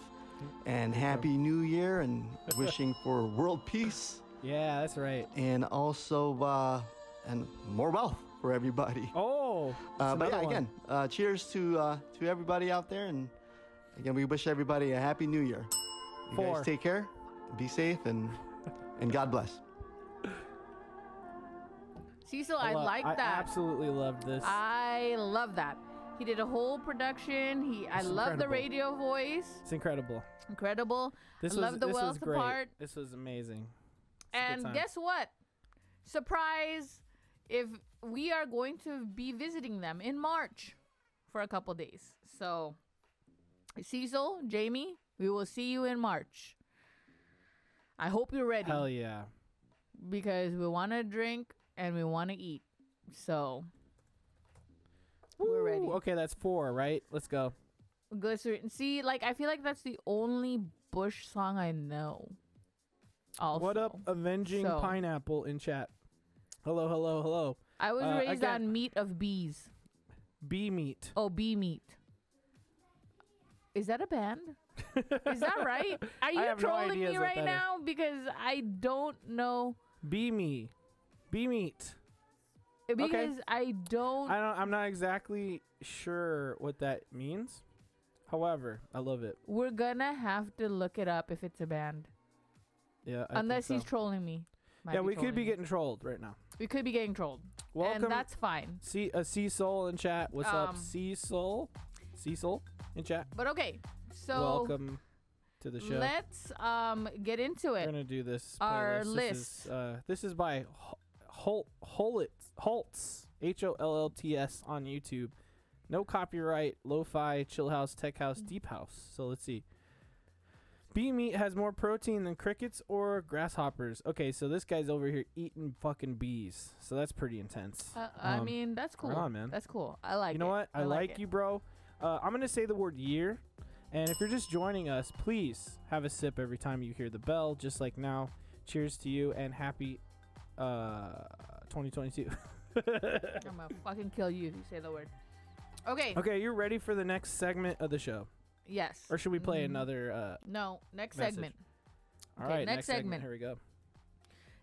and happy New Year, and wishing for world peace, Yeah, that's right. and also and more wealth for everybody. Oh, But another yeah, one. again, cheers to everybody out there, and again, we wish everybody a happy New Year. You 4. guys take care, be safe, and God bless. Cecil, I like I that. absolutely loved this. I love that. He did a whole production. I It's love the incredible. radio voice. It's incredible. Incredible. This I was love the this was wealth great. part. This was amazing. It's a good And time. guess what? Surprise! If we are going to be visiting them in March for a couple days. So, Cecil, Jamie, we will see you in March. I hope you're ready Hell yeah. because we want to drink and we want to eat. So, we're ready. Woo, okay, that's 4, right? Let's go. Glycerin. See, like I feel like that's the only Bush song I know. Also, What up, Avenging So- Pineapple in chat? Hello, hello, hello. I was raised again- on meat of bees. Bee meat. Oh, bee meat. Is that a band? Is that right? Are you have no trolling ideas me what right that is. now? Because I don't know. Bee me. Bee meat. Because I don't. I'm not exactly sure what that means. However, I love it. We're gonna have to look it up if it's a band. Yeah. I Unless think he's so. trolling me. Might Yeah, we could trolling be me. getting trolled right now. We could be getting trolled. Welcome. And that's fine. Cecil in chat. What's up, Um, Cecil? Cecil in chat. But okay. So Welcome to the show. let's get into We're it. gonna do this. Our playlist. This is by Holtz, HOLLTS on YouTube. No copyright. Lo-fi, chill house, tech house, deep house. So let's see. Bee meat has more protein than crickets or grasshoppers. Okay, so this guy's over here eating fucking bees. So that's pretty intense. I mean, that's cool. right on, man. That's cool. I like it. You know what? I like it. you, bro. I'm going to say the word year. And if you're just joining us, please have a sip every time you hear the bell, just like now. Cheers to you and happy 2022. I'm gonna fucking kill you if you say the word. Okay. Okay, you're ready for the next segment of the show? Yes. Or should we play Mm, another? No. Next message? segment. All okay, right, next segment. Here we go.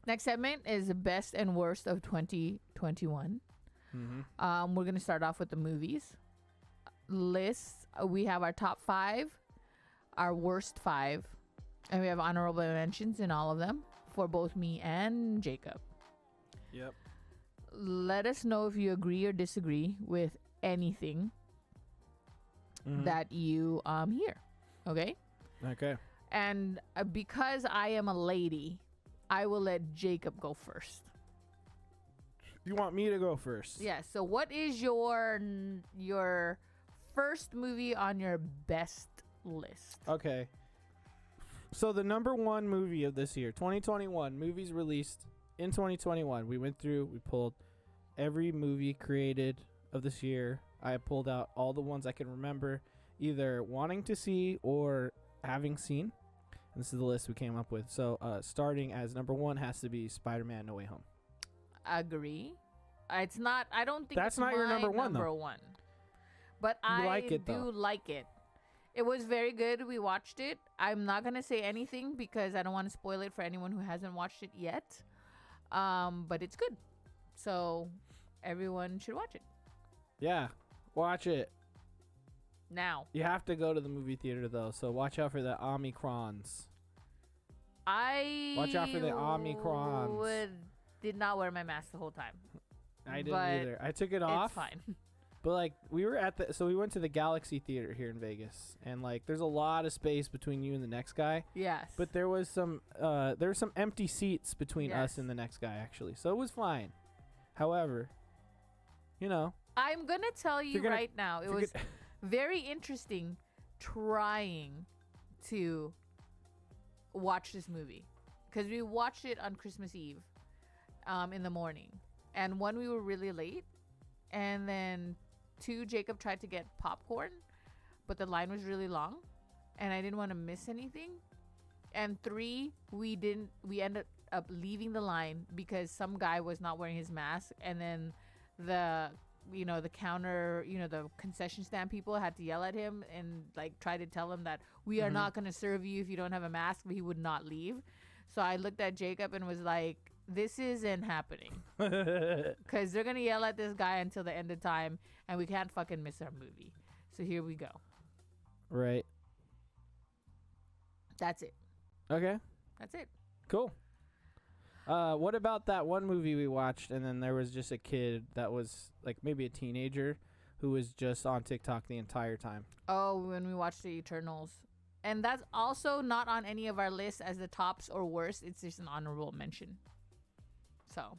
Next segment is the best and worst of 2021. Mm-hmm. We're gonna start off with the movies list. We have our top 5, our worst 5, and we have honorable mentions in all of them for both me and Jacob. Yep. Let us know if you agree or disagree with anything Mhm. that you hear. Okay? Okay. And because I am a lady, I will let Jacob go first. You want me to go first? Yeah. So what is your first movie on your best list? Okay. So the number one movie of this year, 2021, movies released in 2021. We went through, we pulled every movie created of this year. I pulled out all the ones I can remember, either wanting to see or having seen. And this is the list we came up with. So starting as number one has to be Spider-Man No Way Home. Agree. It's not. I don't think That's it's not your my number one, though. number one. But You I like it, do though. like it. It was very good. We watched it. I'm not gonna say anything because I don't want to spoil it for anyone who hasn't watched it yet. But it's good. So everyone should watch it Yeah, watch it. now. You have to go to the movie theater, though, so watch out for the Omicrons. Watch out for the Omicrons. Did not wear my mask the whole time. I didn't But either. I took it off. It's fine. But like we went to the Galaxy Theater here in Vegas, and like there's a lot of space between you and the next guy. Yes. But there were some empty seats between us Yes. and the next guy actually, so it was fine. However, you know, I'm gonna tell you you're gonna- right now, it you're was gonna- very interesting trying to watch this movie because we watched it on Christmas Eve in the morning, and one, we were really late, and then two, Jacob tried to get popcorn, but the line was really long and I didn't want to miss anything, and three, we ended up leaving the line because some guy was not wearing his mask, and then the counter, the concession stand people had to yell at him and like try to tell him that we are not going to serve you if you don't have a mask, but he would not leave. So I looked at Jacob and was like, this isn't happening because they're going to yell at this guy until the end of time and we can't fucking miss our movie. So here we go. right? That's it. Okay, That's it. cool. What about that one movie we watched, and then there was just a kid that was like maybe a teenager who was just on TikTok the entire time? Oh, when we watched the Eternals. And that's also not on any of our lists as the tops or worst. It's just an honorable mention. So.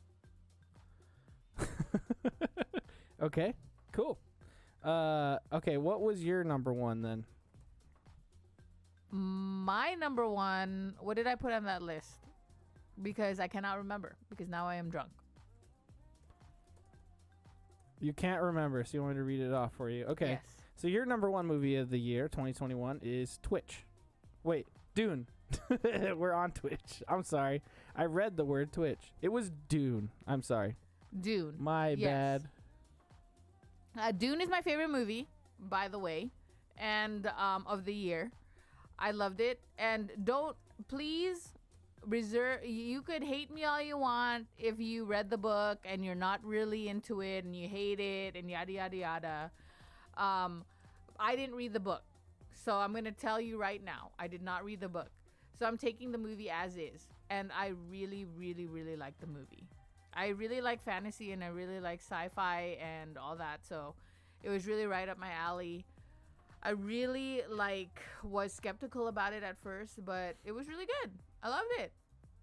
Okay, cool. Okay, what was your number one then? My number one, what did I put on that list? Because I cannot remember. Because now I am drunk. You can't remember, so you want me to read it off for you? Okay. Yes. So your number one movie of the year, 2021, is Twitch. Wait, Dune. We're on Twitch. I'm sorry. I read the word Twitch. It was Dune. I'm sorry. Dune. My Yes. bad. Dune is my favorite movie, by the way, and of the year. I loved it. And don't, please reserve, you could hate me all you want if you read the book and you're not really into it and you hate it and yada yada yada. I didn't read the book, so I'm gonna tell you right now, I did not read the book, so I'm taking the movie as is, and I really really really like the movie. I really like fantasy and I really like sci-fi and all that, so it was really right up my alley. I really was skeptical about it at first, but it was really good. I loved it.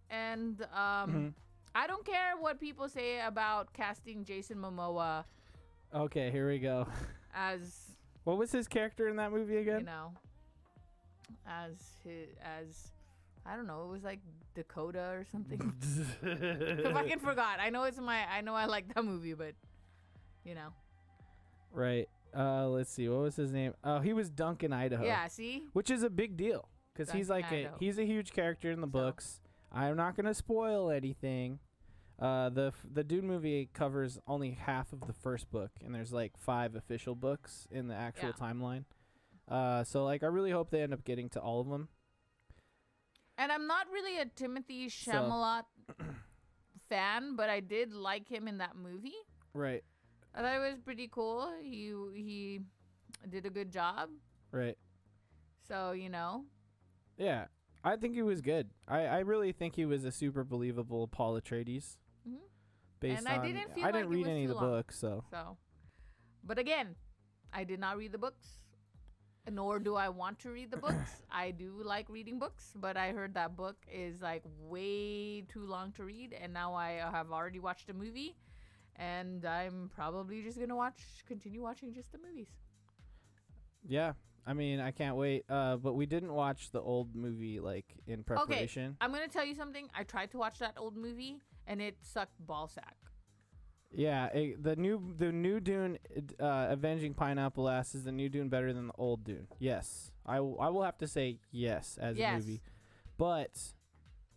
And I don't care what people say about casting Jason Momoa Okay, here we go. as, What was his character in that movie you again? know, as I don't know, it was like Dakota or something. I fucking forgot. I know I like that movie, but you know. Right. Let's see. What was his name? Oh, he was Duncan Idaho. Yeah, see? Which is a big deal because he's Duncan like Idaho. he's a huge character in the books. I'm not gonna spoil anything. The Dune movie covers only half of the first book, and there's like 5 official books in the actual timeline. So like I really hope they end up getting to all of them. And I'm not really a Timothy Chalamet fan, but I did like him in that movie. Right. I thought it was pretty cool. He did a good job. Right. So, you know. Yeah. I think he was good. I really think he was a super believable Paul Atreides. Mhm. Based And on I didn't feel I didn't like it read was any of too the long. books, so But again, I did not read the books. Nor do I want to read the books. I do like reading books, but I heard that book is like way too long to read, and now I have already watched a movie, and I'm probably just gonna continue watching just the movies. Yeah, I mean, I can't wait. But we didn't watch the old movie like in preparation. Okay, I'm gonna tell you something. I tried to watch that old movie, and it sucked ballsack. Yeah, the new Dune, Avenging Pineapple asks, is the new Dune better than the old Dune? Yes, I will have to say yes as a movie, but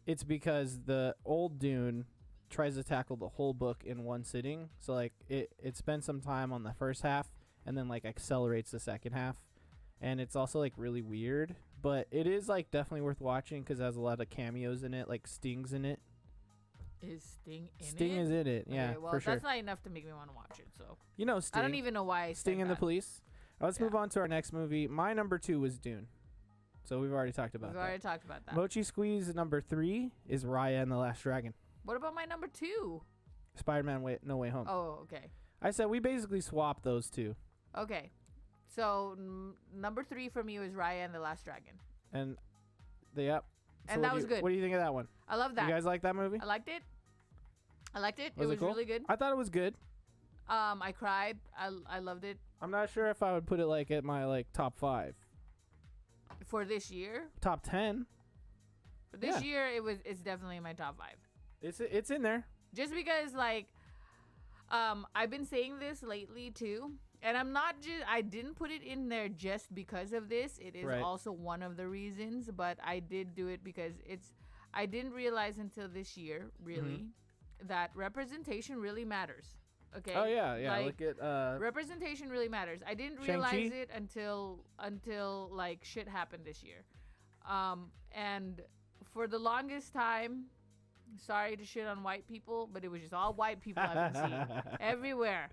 it's because the old Dune tries to tackle the whole book in one sitting. So like it spends some time on the first half and then like accelerates the second half, and it's also like really weird. But it is like definitely worth watching because it has a lot of cameos in it, like Sting's in it. Is Sting in it? Sting is in it, yeah, Okay, well, for sure. that's not enough to make me want to watch it. So You know Sting. I don't even know why I Sting said and the that. Police. Let's move on to our next movie. My number 2 was Dune. So we've already talked about We've that. already talked about that. Mochi Squeeze number 3 is Raya and the Last Dragon. What about my number 2? Spider-Man No Way Home. Oh, okay. I said we basically swapped those two. Okay. So number 3 for me was Raya and the Last Dragon. And yep. And that was good. What do you think of that one? I love that. You guys like that movie? I liked it. It Was was cool? really good. I thought it was good. I cried. I loved it. I'm not sure if I would put it like at my like top 5. For this year. Top 10. For this year, it's definitely in my top 5. It's in there. Just because like I've been saying this lately too. And I didn't put it in there just because of this. It is also one of the reasons, but I did do it because I didn't realize until this year, really, that representation really matters. Okay? Oh yeah. Like, Look at representation really matters. I didn't Shang-Chi? realize it until like shit happened this year. And for the longest time, sorry to shit on white people, but it was just all white people I've been seeing everywhere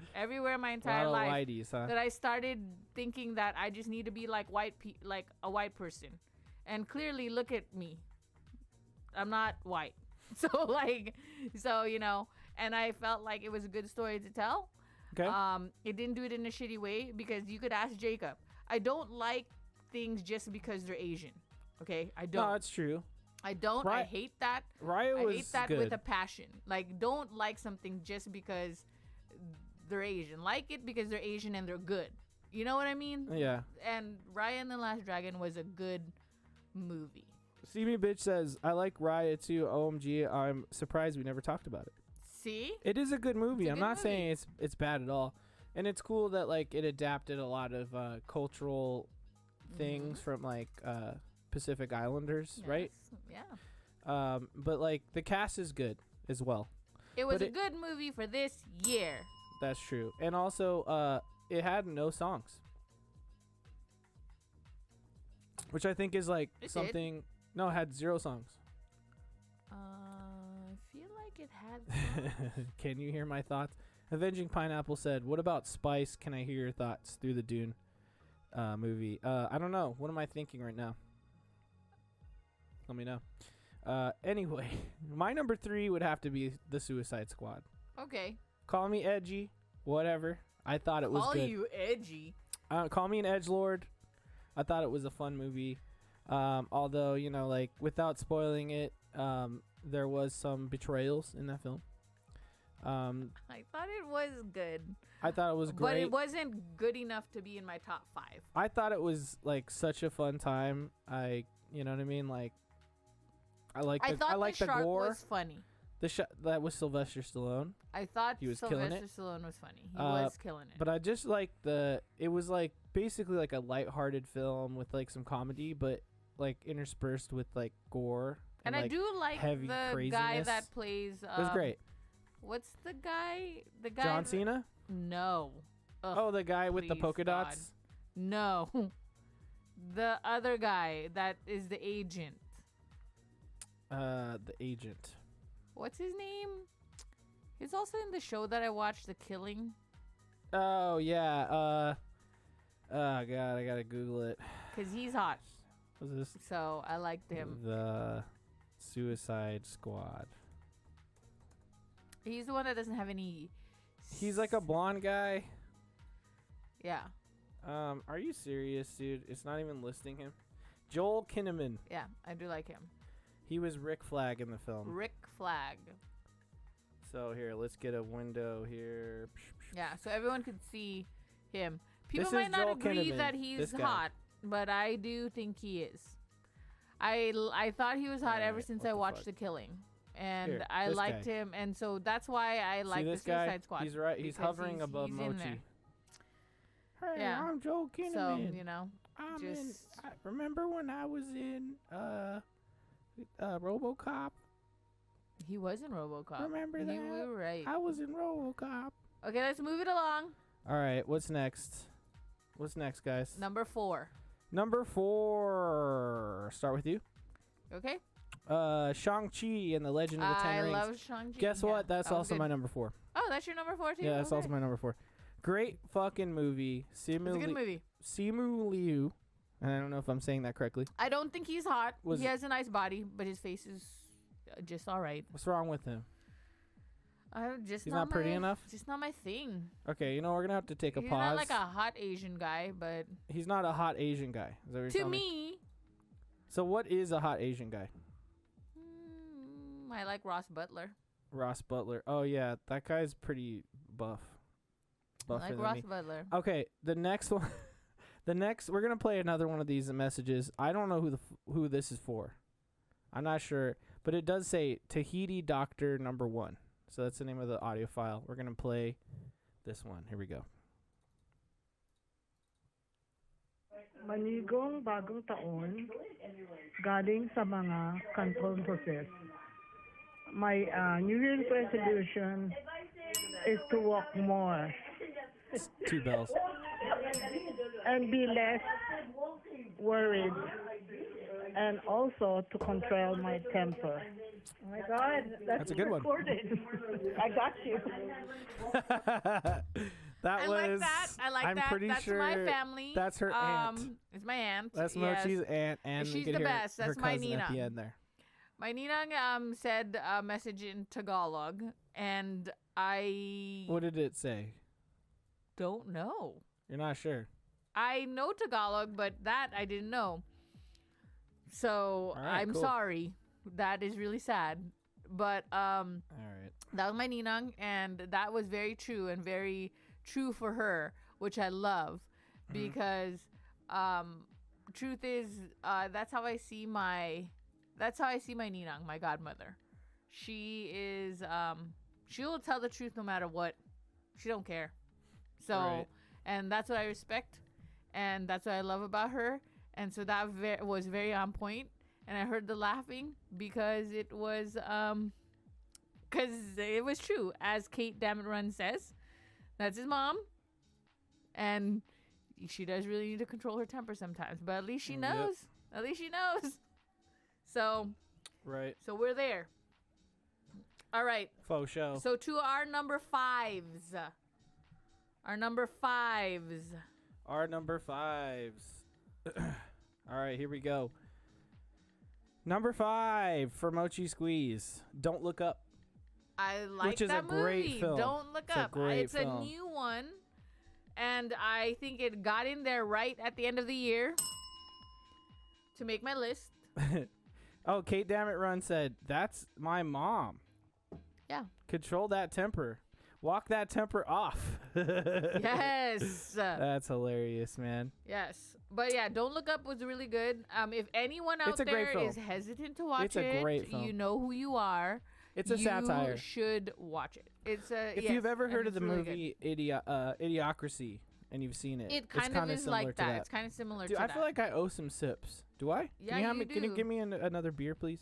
my entire life. Whiteys, huh? That I started thinking that I just need to be like like a white person, and clearly look at me, I'm not white. So you know, and I felt like it was a good story to tell. Okay. It didn't do it in a shitty way because you could ask Jacob. I don't like things just because they're Asian. Okay, I don't. No, that's true. I don't. I hate that. Raya I was hate that good. with a passion. Like, don't like something just because they're Asian. Like it because they're Asian and they're good. You know what I mean? Yeah. And Raya and the Last Dragon was a good movie. See Me Bitch says, I like Raya too. OMG, I'm surprised we never talked about it. See? It is a good movie. It's a I'm good not saying movie. it's bad at all. And it's cool that like it adapted a lot of cultural things from like Pacific Islanders, right? Yeah. But like the cast is good as well. It was But a good movie for this year. That's true. And also it had no songs. Which I think is like It something did. No, it had 0 songs. I feel like it had Can you hear my thoughts? Avenging Pineapple said, what about Spice? Can I hear your thoughts through the Dune movie? I don't know. What am I thinking right now? Let me know. Anyway, my number 3 would have to be The Suicide Squad. Okay. Call me edgy, whatever. I thought it was Call good. you edgy. Call me an edgelord. I thought it was a fun movie. Although, you know, like without spoiling it, there was some betrayals in that film. I thought it was good. I thought it was great. But it wasn't good enough to be in my top 5. I thought it was like such a fun time. You know what I mean? Like, I like the shark gore. was funny. That was Sylvester Stallone. I thought He was killing Sylvester it. Stallone was funny. He was killing it. But I just like it was like basically like a lighthearted film with like some comedy, but like interspersed with like gore. And like, I do like heavy the guy craziness. that plays. It was great. What's the guy? The guy. John Cena? No. Ugh, Oh, the guy with the please, polka God. dots? No. The other guy that is the agent. The agent. What's his name? He's also in the show that I watched, The Killing. Oh, yeah. Oh, God, I gotta Google it. Because he's hot. Was this So I liked him. The Suicide Squad? He's the one that doesn't have any. He's like a blonde guy. Yeah. Are you serious, dude? It's not even listing him. Joel Kinnaman. Yeah, I do like him. He was Rick Flag in the film. Rick Flag. So here, let's get a window here. Yeah, so everyone could see him. People This might is not Joel agree Kinnaman, that he's this guy. hot, but I do think he is. I thought he was hot ever Alright, since what I the watched fuck? The Killing, and Here, I this liked guy. him, and so that's why I like See the this guy? Suicide Squad. He's right. He's because hovering above he's in Mochi. there. Hey, Yeah. I'm Joel Kinnaman. So you know, I'm just- remember when I was in RoboCop? he was in RoboCop. Remember You that? were right. I was in RoboCop. Okay, let's move it along. All right, what's next? What's next, guys? Number 4. Number 4. Start with you. Okay. Shang-Chi and the Legend of the Ten I Rings. love Shang-Chi. Guess Yeah, what? That's that was also good. my number 4. Oh, that's your number 4 too. Yeah, that's Okay. also my number 4. Great fucking movie. It's a good movie. Simu Liu, and I don't know if I'm saying that correctly. I don't think he's hot. Was- He has a nice body, but his face is just all right. What's wrong with him? Just He's not pretty enough? Just not my thing. Okay, you know, we're going to have to take a He's pause. not like a hot Asian guy, but He's not a hot Asian guy. Is that what you're to telling me, So what is a hot Asian guy? I like Ross Butler. Ross Butler. Oh, yeah, that guy's pretty buff. I Buffer like than Ross me. Butler. Okay, the next one. We're going to play another one of these messages. I don't know who this is for. I'm not sure, but it does say Tahiti Doctor Number 1. So that's the name of the audio file. We're going to play this one. Here we go. Manigong bagong taon galing sa mga controlled process. My New Year's resolution is to walk more It's 2 bells. and be less worried, and also to control my temper. Oh my God, That's a good one. recorded. I got you. That I was. like that. I like I'm that. pretty That's sure my family. That's her aunt. It's my aunt. That's yes. Mochi's aunt, and we She's could the hear best. her That's my cousin at the Nina. end there. My Ninang said a message in Tagalog, and I What did it say? don't know. You're not sure. I know Tagalog, but that I didn't know. So All right, I'm cool. sorry. That is really sad. But All right. that was my Ninang, and that was very true and very true for her, which I love because truth is that's how I see my Ninang, my godmother. She is she will tell the truth no matter what. She don't care. So Right. and that's what I respect, and that's what I love about her. And so that was very on point. And I heard the laughing because it was true, as Kate Dammit Run says. That's his mom, and she does really need to control her temper sometimes. But at least she Yep. knows. At least she knows. So Right. we're there. All right. Faux show. So to our number 5s. Our number 5s. Our number 5s. All right, here we go. Number 5 for Mochi Squeeze. Don't Look Up. I like Which is a that great movie. film. Don't Look It's a Up. great It's film. a new one, and I think it got in there right at the end of the year to make my list. Oh, Kate Dammit Run said, "That's my mom. Yeah. Control that temper. Walk that temper off." Yes. That's hilarious, man. Yes. But yeah, Don't Look Up was really good. If anyone out It's a great there film. is hesitant to watch It's a great film. you know who you are. It's a satire. You should watch it. It's a. If yes, you've ever and heard of it's the really movie Idiocracy and you've seen it, good. It it's kind of kinda is similar like to that. It's kind of similar Dude, to I that. feel like I owe some sips. Do I? Yeah, can you, you can you do. give me another beer, please?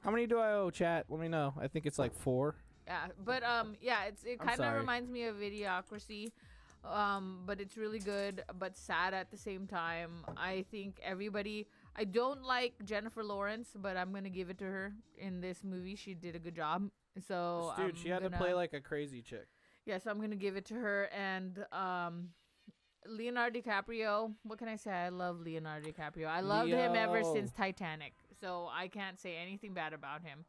How many do I owe, chat? Let me know. I think it's like 4. Yeah, but yeah, it I'm kind of sorry. reminds me of Idiocracy, but it's really good, but sad at the same time. I think everybody. I don't like Jennifer Lawrence, but I'm gonna give it to her in this movie. She did a good job. So Dude, she had to play like a crazy chick. Yeah, so I'm gonna give it to her. And Leonardo DiCaprio. What can I say? I love Leonardo DiCaprio. I loved him ever Leo. since Titanic. So I can't say anything bad about him.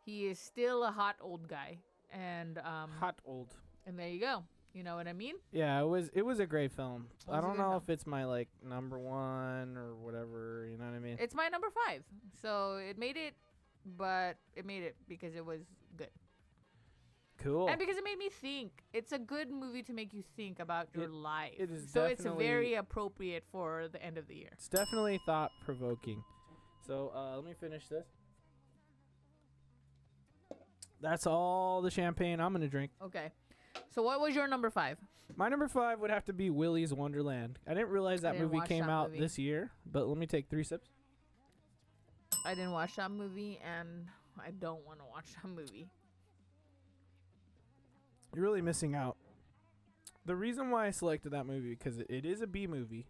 He is still a hot old guy. And Hot old. and there you go. You know what I mean? Yeah, it was a great film. It I was a don't good know film. if it's my like number one or whatever. You know what I mean? It's my number 5. So it made it, but it made it because it was good. Cool. And because it made me think. It's a good movie to make you think about your life. it is so it's definitely- very appropriate for the end of the year. It's definitely thought provoking. So let me finish this. That's all the champagne I'm gonna drink. Okay. So what was your number 5? My number 5 would have to be Willy's Wonderland. I didn't realize I that didn't movie watch came that out movie. this year, but let me take 3 sips. I didn't watch that movie, and I don't want to watch that movie. You're really missing out. The reason why I selected that movie because it is a B movie.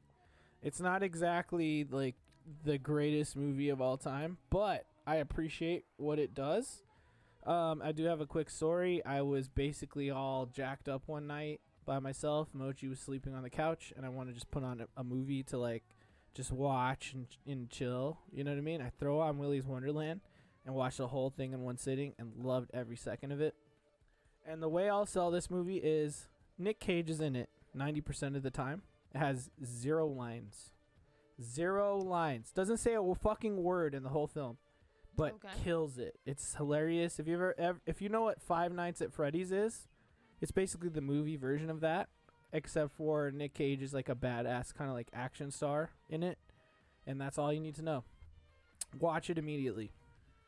It's not exactly like the greatest movie of all time, but I appreciate what it does. I do have a quick story. I was basically all jacked up one night by myself. Mochi was sleeping on the couch, and I wanted to just put on a movie to like just watch and chill. You know what I mean? I throw on Willy's Wonderland and watch the whole thing in one sitting and loved every second of it. And the way I'll sell this movie is Nick Cage is in it 90% of the time. It has 0 lines. 0 lines. Doesn't say a fucking word in the whole film, but Okay. kills it. It's hilarious. If you if you know what Five Nights at Freddy's is, it's basically the movie version of that, except for Nick Cage is like a badass kind of like action star in it, and that's all you need to know. Watch it immediately.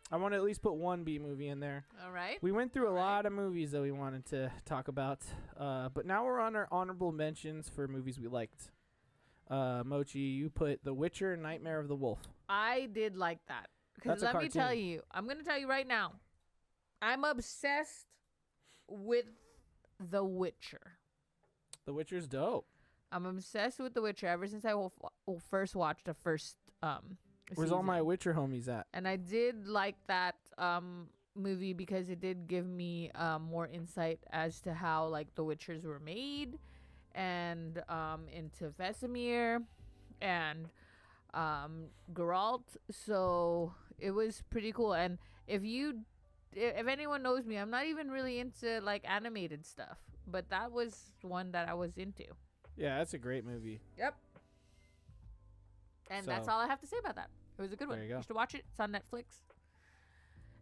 I want to at least put one B movie in there. All right. We went through a All right. lot of movies that we wanted to talk about, but now we're on our honorable mentions for movies we liked. Mochi, you put The Witcher and Nightmare of the Wolf. I did like that. Because That's a let me tell cartoon. you, I'm going to tell you right now, I'm obsessed with The Witcher. The Witcher's dope. I'm obsessed with The Witcher ever since I first watched the first Where's all season. my Witcher homies at? And I did like that movie because it did give me more insight as to how like the Witchers were made, and into Vesemir and Geralt. So it was pretty cool. And if anyone knows me, I'm not even really into like animated stuff, but that was one that I was into. Yeah, that's a great movie. Yep. And that's So- all I have to say about that. It was a good one. There you go. should watch it. It's on Netflix.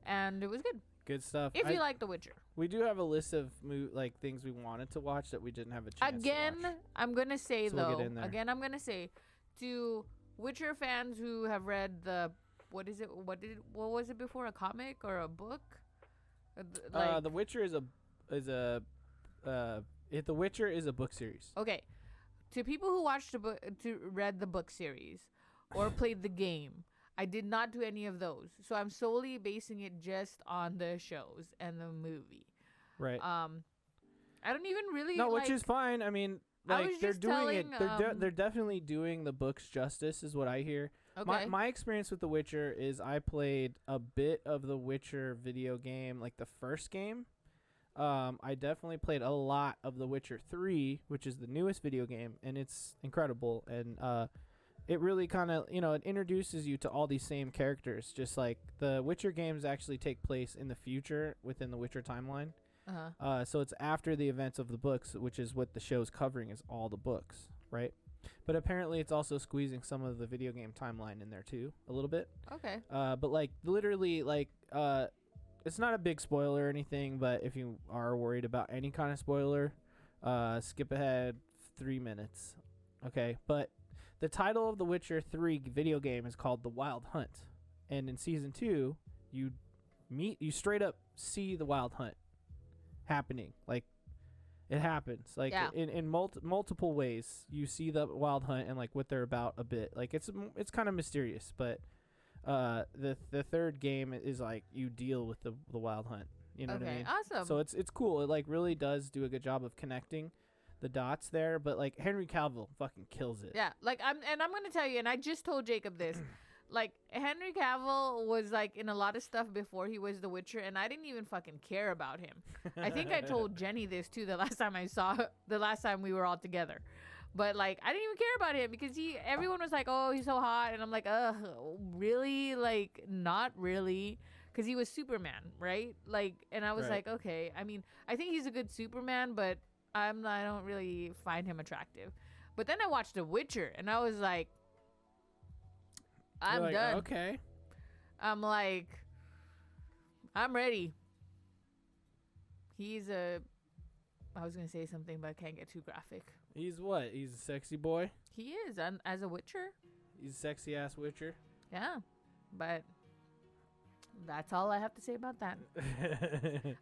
And it was good. Good stuff. If you like The Witcher. We do have a list of like things we wanted to watch that we didn't have a chance Again, to watch. I'm going to say, So we'll though, get in there. I'm going to say to Witcher fans who have read what is it? What was it before? A comic or a book? The Witcher is The Witcher is a book series. Okay. To people who watched read the book series or played the game, I did not do any of those. So I'm solely basing it just on the shows and the movie. Right. I don't even really No, which is fine. I mean, I like was they're just doing it. telling, They're definitely doing the books justice, is what I hear. okay. My experience with The Witcher is I played a bit of the Witcher video game, like the first game. I definitely played a lot of The Witcher 3, which is the newest video game, and it's incredible. And it really kind of, it introduces you to all these same characters. Just like the Witcher games actually take place in the future within the Witcher timeline. So it's after the events of the books, which is what the show's covering, is all the books, right? But apparently it's also squeezing some of the video game timeline in there too, a little bit. Okay. But like literally, like it's not a big spoiler or anything, but if you are worried about any kind of spoiler, skip ahead 3 minutes. Okay, but the title of the Witcher 3 video game is called The Wild Hunt, and in season 2, you straight up see the Wild Hunt happening. Like, it happens. Like, Yeah. in multiple ways, you see the Wild Hunt and like what they're about a bit. Like, it's kind of mysterious, but the third game is like you deal with the Wild Hunt. You know what I Okay. mean? Awesome. So it's cool. It like really does do a good job of connecting the dots there. But like Henry Cavill fucking kills it. Yeah, like I'm gonna tell you, and I just told Jacob this. Like Henry Cavill was like in a lot of stuff before he was The Witcher, and I didn't even fucking care about him. I think I told Jenny this too the last time we were all together. But like I didn't even care about him because everyone was like, "Oh, he's so hot," and I'm like, really? Like not really." Because he was Superman, right? Like, and I was Right. like, okay. I mean, I think he's a good Superman, but I don't really find him attractive. But then I watched The Witcher, and I was like, I'm You're like, done. Okay. I'm like, I'm ready. I was going to say something, but I can't get too graphic. He's what? He's a sexy boy? He is, and as a Witcher. He's a sexy-ass Witcher? Yeah, but that's all I have to say about that.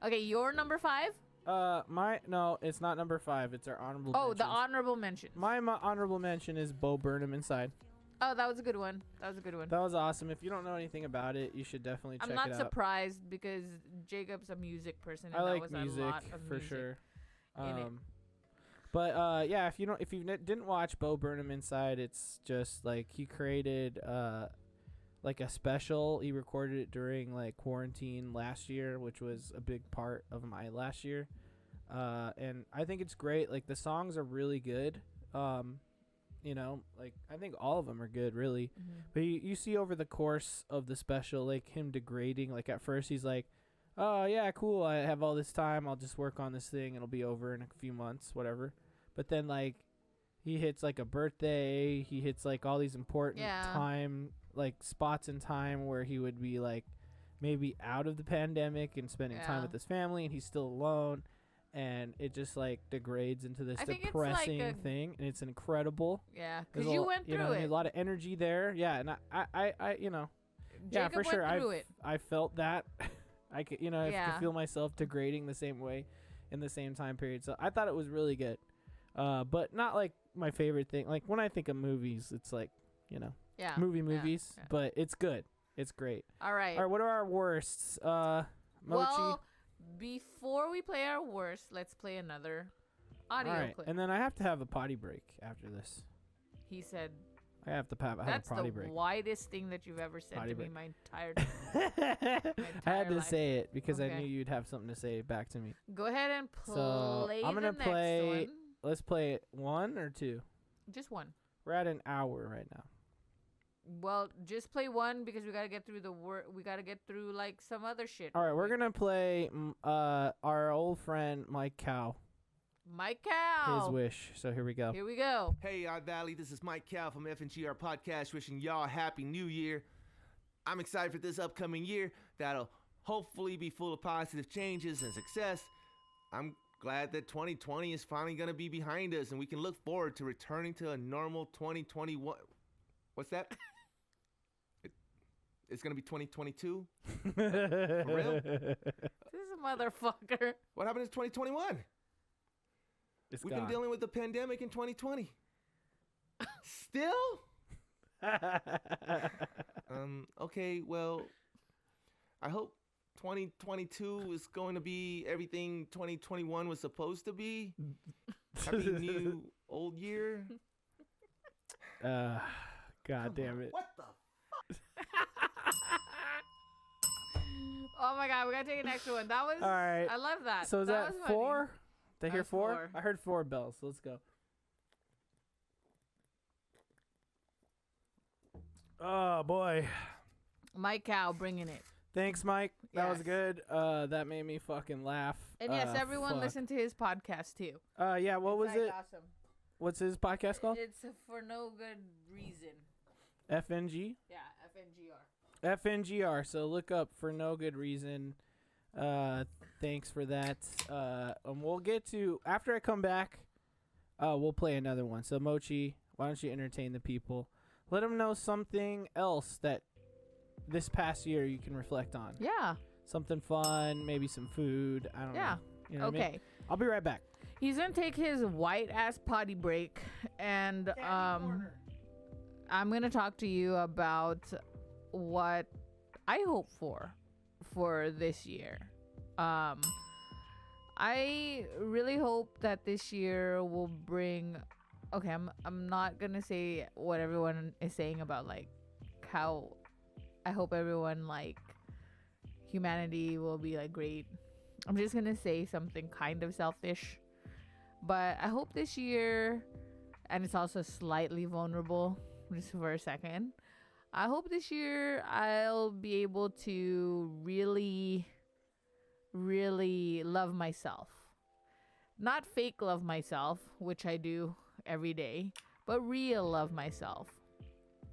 Okay, your number 5? No, it's not number 5. It's our honorable Oh, the mentions. honorable mention. My honorable mention is Bo Burnham Inside. Oh, that was a good one. That was awesome. If you don't know anything about it, you should definitely check it out. I'm not surprised because Jacob's a music person, and I like that was music a lot of for music sure. in it. But yeah, if you didn't watch Bo Burnham Inside, it's just like he created like a special. He recorded it during like quarantine last year, which was a big part of my last year. And I think it's great. Like the songs are really good. Like I think all of them are good, really. Mm-hmm. But you see over the course of the special, like him degrading. Like at first he's like, "Oh yeah, cool. I have all this time. I'll just work on this thing. It'll be over in a few months, whatever." But then like he hits like a birthday. He hits like all these important time, like spots in time where he would be like maybe out of the pandemic and spending time with his family, and he's still alone. And it just like degrades into this depressing thing, and it's incredible. Yeah, because you went through it. A lot of energy there. Yeah, and I Jacob yeah, for sure. went through it. I felt that. I could, I could feel myself degrading the same way in the same time period. So I thought it was really good, but not like my favorite thing. Like when I think of movies, it's like movies. Yeah. But it's good. It's great. All right. What are our worsts? Mochi. Well, before we play our worst, let's play another audio clip. And then I have to have a potty break after this. He said, I have to have a potty break. That's the widest thing that you've ever said to me my entire I had to life. say it because I Okay. knew you'd have something to say back to me. Go ahead and So play I'm gonna the play. next one. Let's play it 1 or 2. Just one. We're at an hour right now. Well, just play one because we gotta get through we gotta get through like some other shit. All right, we're gonna play our old friend Mike Cow. Mike Cow. His wish. So here we go. Here we go. Hey, Odd Valley, this is Mike Cow from FNGR Podcast, wishing y'all a happy new year. I'm excited for this upcoming year that'll hopefully be full of positive changes and success. I'm glad that 2020 is finally going to be behind us and we can look forward to returning to a normal 2021. What's that? It's going to be 2022? For real? This motherfucker. What happened in 2021? We've been dealing with the pandemic in 2020. Still? Okay, well, I hope 2022 is going to be everything 2021 was supposed to be. Happy new old year. God damn it. What the Oh my god, we gotta take an extra one. That was All right. I love that. So is that was 4? funny. Did I hear That's 4? 4. I heard 4 bells. So let's go. Oh boy. Mike Cow bringing it. Thanks, Mike. That was Yes. good. That made me fucking laugh. And yes, everyone fuck. listen to his podcast too. Yeah, what was it? Awesome. What's his podcast called? It's for no good reason. FNG? Yeah, FNGR. FNGR. So look up for no good reason. Thanks for that. We'll get to after I come back. We'll play another one. So Mochi, why don't you entertain the people? Let them know something else that this past year you can reflect on. Yeah. Something fun, maybe some food. I don't know. You know what I mean? Okay. I'll be right back. He's gonna take his white ass potty break, and I'm gonna talk to you about what I hope for this year. I really hope that this year will bring. Okay, I'm not gonna say what everyone is saying about like how I hope everyone like humanity will be like great. I'm just gonna say something kind of selfish, but I hope this year, and it's also slightly vulnerable just for a second, I hope this year I'll be able to really love myself. not fake love myself, which I do every day, but real love myself,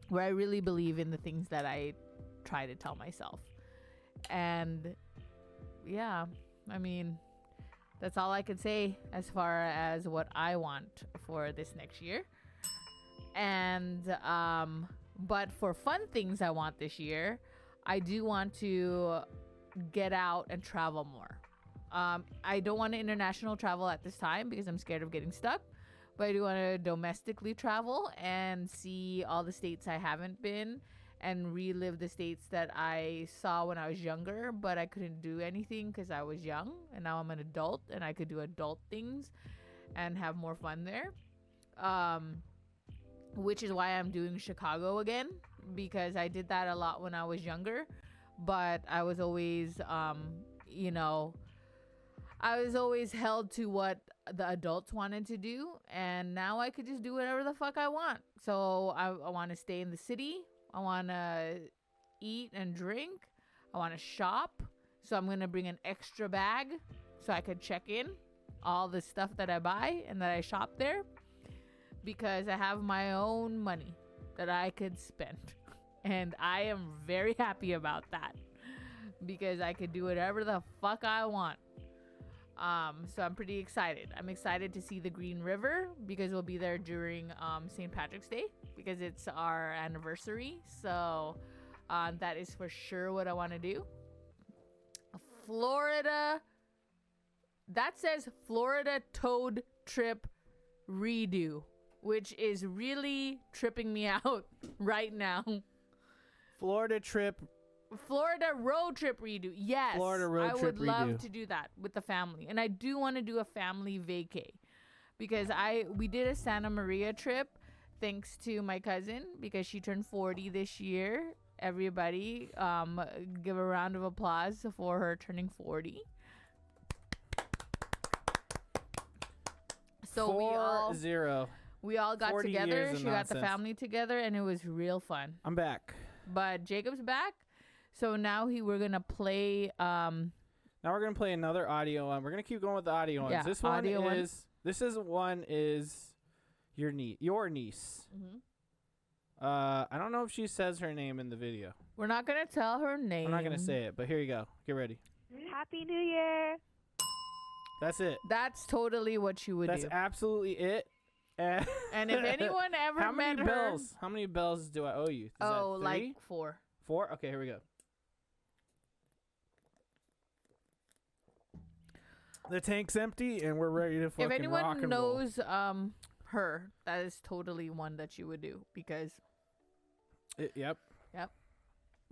where I really believe in the things that I try to tell myself. And yeah, I mean, that's all I can say as far as what I want for this next year. And but for fun things I want this year, I do want to get out and travel more. I don't want to international travel at this time because I'm scared of getting stuck, but I do want to domestically travel and see all the states I haven't been and relive the states that I saw when I was younger, but I couldn't do anything because I was young, and now I'm an adult and I could do adult things and have more fun there. Which is why I'm doing Chicago again, because I did that a lot when I was younger, but I was always, I was always held to what the adults wanted to do, and now I could just do whatever the fuck I want. So I want to stay in the city. I want to eat and drink. I want to shop. So I'm going to bring an extra bag so I could check in all the stuff that I buy and that I shop there, because I have my own money that I could spend. And I am very happy about that, because I could do whatever the fuck I want. So I'm pretty excited. I'm excited to see the Green River because we'll be there during St. Patrick's Day, because it's our anniversary. So that is for sure what I want to do. Florida. That says Florida Toad Trip Redo, which is really tripping me out right now. Florida road trip redo. Yes. Florida road I trip would love redo. to do that with the family. And I do want to do a family vacay, because we did a Santa Maria trip thanks to my cousin, because she turned 40 this year. Everybody give a round of applause for her turning 40. So we all got 40 together. years of She got the nonsense. family together, and it was real fun. I'm back. But Jacob's back, so now we're gonna play. Now we're gonna play another audio one. We're gonna keep going with the audio ones. Yeah, This one audio one. is your niece. Mm-hmm. I don't know if she says her name in the video. We're not gonna tell her name. I'm not gonna say it, but here you go. Get ready. Happy New Year. That's it. That's totally what she would That's do. absolutely it. And if anyone ever how many met her- bells? How many bells do I owe you? Is that like 3? 4. 4? Okay, here we go. The tank's empty, and we're ready to fucking If rock anyone and roll. knows her, that is totally one that she would do, because Yep.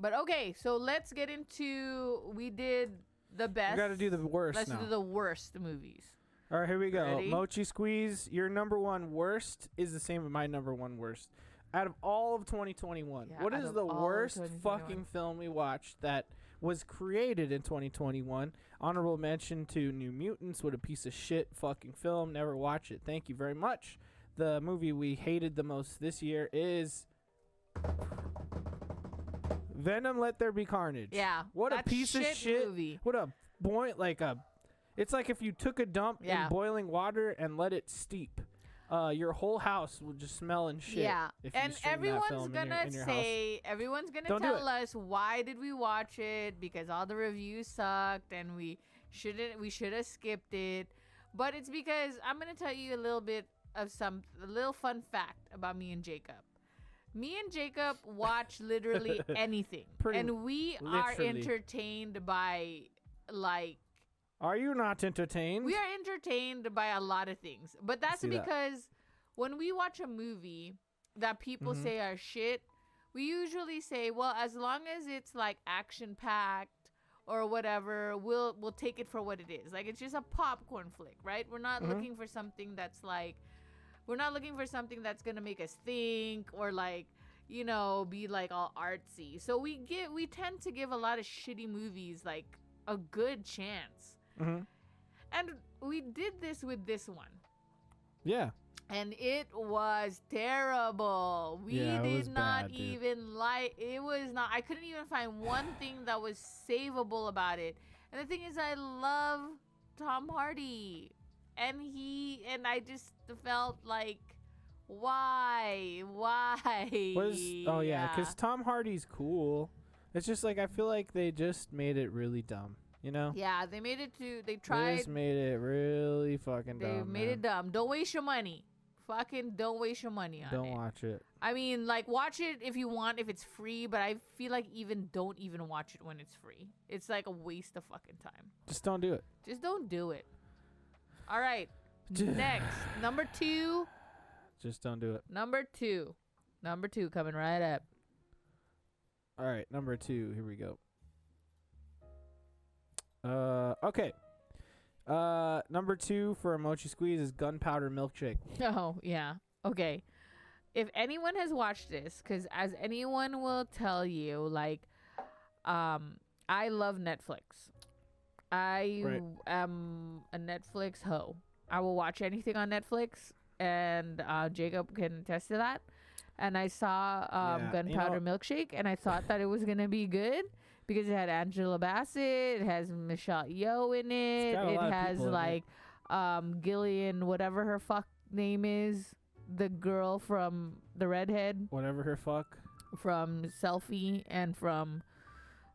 But okay, so let's get into. We did the best. We got to do the worst Let's now. do the worst movies. All right, here we go. Ready? Mochi Squeeze, your number one worst is the same as my number one worst. Out of all of 2021, Yeah, what out is of the all of worst 2021. fucking film we watched that was created in 2021? Honorable mention to New Mutants. What a piece of shit fucking film. Never watch it. Thank you very much. The movie we hated the most this year is Venom Let There Be Carnage. Yeah. What a that piece of shit. movie. What a it's like if you took a dump Yeah. in boiling water and let it steep. Your whole house will just smell and shit. Yeah, if you and stream that everyone's film gonna in your say, everyone's gonna Don't do tell us why did we watch it, because all the reviews sucked and we should have skipped it. But it's because I'm gonna tell you a little bit of a little fun fact about me and Jacob. Me and Jacob watch literally anything, and we are literally. entertained by Are you not entertained? We are entertained by a lot of things, but that's see that. because when we watch a movie that people Mhm. say are shit, we usually say, well, as long as it's like action packed or whatever, we'll take it for what it is. Like, it's just a popcorn flick, right? We're not Mhm. looking for something that's gonna make us think or be like all artsy. So we tend to give a lot of shitty movies like a good chance. Mm-hmm. And we did this with this one. Yeah. And it was terrible. We Yeah, it was did not bad, dude. even like it. Was not. I couldn't even find one thing that was savable about it. And the thing is, I love Tom Hardy. and I just felt like, why? Oh yeah, because Tom Hardy's cool. It's just like I feel like they just made it really dumb. You know? Yeah, they made it to. They They tried. just made it really fucking dumb. They made it dumb. Don't waste your money. Fucking don't waste your money on it. Don't watch it. I mean, like, watch it if you want, if it's free, but I feel like don't even watch it when it's free. It's like a waste of fucking time. Just don't do it. Just don't do it. All right. Next. Number 2. Just don't do it. Number two coming right up. All right, number 2. Here we go. Okay. Number 2 for a Mochi Squeeze is Gunpowder Milkshake. Oh, yeah. Okay. If anyone has watched this, because as anyone will tell you, like, I love Netflix. I am a Netflix hoe. I will watch anything on Netflix, and Jacob can attest to that. And I saw Gunpowder Milkshake, and I thought that it was going to be good because it had Angela Bassett, it has Michelle Yeoh in it, it has like Gillian, whatever her fuck name is, the girl from the redhead, whatever her fuck, from Selfie, and from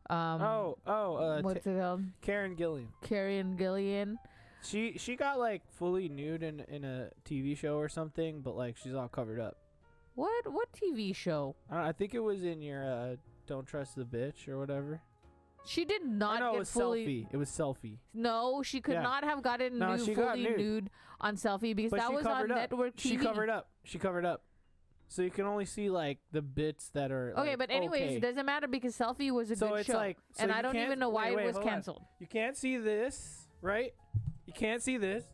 what's it called? Karen Gillian. Karen Gillian. She got like fully nude in a TV show or something, but like she's all covered up. What TV show? I think it was in your Don't Trust the Bitch or whatever. She did not it get was fully. Selfie. It was Selfie. No, she could not have gotten she fully got nude on Selfie because But that she was on covered up. network TV. She covered up. So you can only see like the bits that are. Okay, like, but anyways, it doesn't matter because Selfie was a good it's show, like, and I don't even know why it was hold on. canceled. You can't see this, right? You can't see this.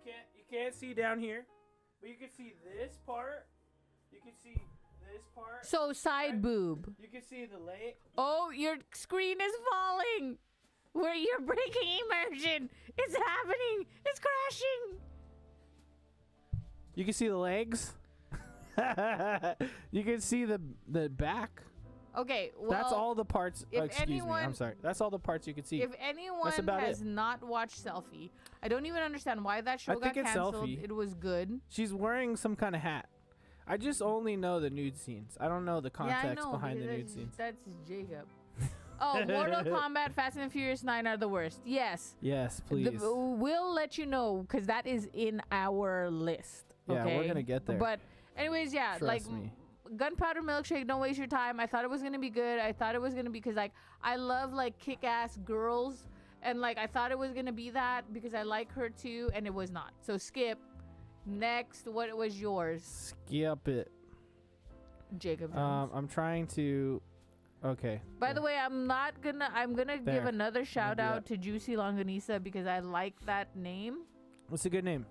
You can't see down here, but you can see this part. You can see this part. So side boob. You can see the leg. Oh, your screen is falling. Where you're breaking immersion. It's happening. It's crashing. You can see the legs. You can see the back. Okay, well, that's all the parts. Excuse me. I'm sorry. That's all the parts you can see. If anyone has not watched Selfie, I don't even understand why that show got canceled. Selfie. It was good. She's wearing some kind of hat. I just only know the nude scenes. I don't know the context behind the nude scenes. That's Jacob. Oh, Mortal Kombat, Fast and Furious 9 are the worst. Yes. Yes, please. We'll let you know because that is in our list. Yeah, okay? we're gonna get there. But anyways, yeah, Trust me. Gunpowder Milkshake, don't waste your time. I thought it was gonna be good. I thought it was gonna be because like I love like kick-ass girls, and like I thought it was gonna be that because I like her too, and it was not. So skip. Next, what was yours? Skip it. Jacob Jones. I'm trying to. Okay. By the way, I'm gonna give another shout out to Juicy Longanisa because I like that name. What's a good name?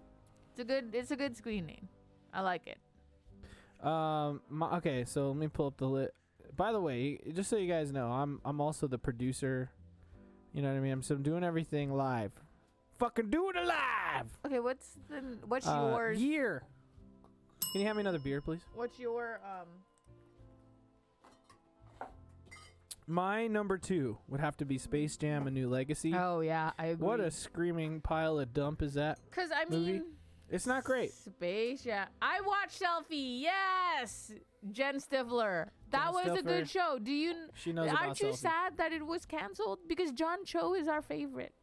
It's a good screen name. I like it. Okay, so let me pull up the lit. By the way, just so you guys know, I'm also the producer. You know what I mean? So I'm doing everything live. Fucking do it live. Okay, what's yours? Year. Can you hand me another beer, please? What's your My number 2 would have to be Space Jam: A New Legacy. Oh yeah, I agree. What a screaming pile of dump is that? Because I movie? mean, it's not great. Space Jam. I watched Selfie. Yes, Jen Stifler. That was a good show. She knows about Aren't you Selfie. sad that it was canceled? Because John Cho is our favorite.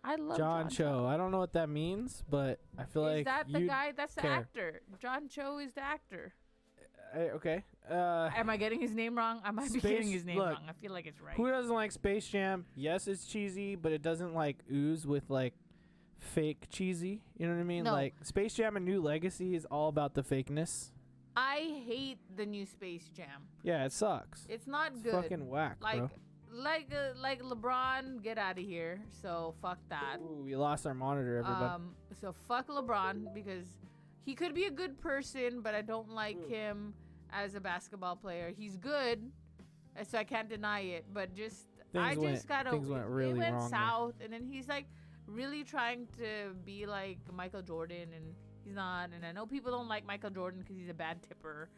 I love John Cho. I don't know what that means, but I feel like is that the you'd guy? That's the care. actor. John Cho is the actor. Okay. Am I getting his name wrong? I might be getting his name look, wrong. I feel like it's right. Who doesn't like Space Jam? Yes, it's cheesy, but it doesn't like ooze with like fake cheesy. You know what I mean? No. Like Space Jam: A New Legacy is all about the fakeness. I hate the new Space Jam. Yeah, it sucks. It's not It's good. fucking whack, bro. Like LeBron, get out of here. So fuck that. Ooh, we lost our monitor, everybody. So fuck LeBron because he could be a good person, but I don't like him as a basketball player. He's good, so I can't deny it. But just things went really it went wrong south, and then he's like really trying to be like Michael Jordan, and he's not. And I know people don't like Michael Jordan because he's a bad tipper,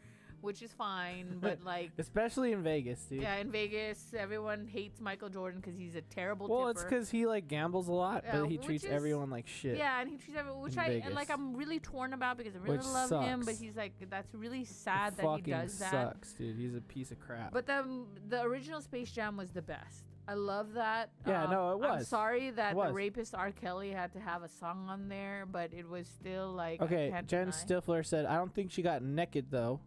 which is fine, but like, especially in Vegas, dude. yeah, in Vegas, everyone hates Michael Jordan because he's a terrible Well, tipper. it's because he like gambles a lot, Yeah, but he which treats is- everyone like shit. Yeah, and he treats everyone, which in I Vegas. like. I'm really torn about because I really Which love him, but sucks. he's like, that's really It sad that he fucking does that. sucks, dude. He's a piece of crap. But the original Space Jam was the best. I love that. Yeah, no, it I'm was. sorry that It the was. rapist R. Kelly had to have a song on there, but it was still like, I Okay, can't Jen deny. Stifler said, I don't think she got naked though.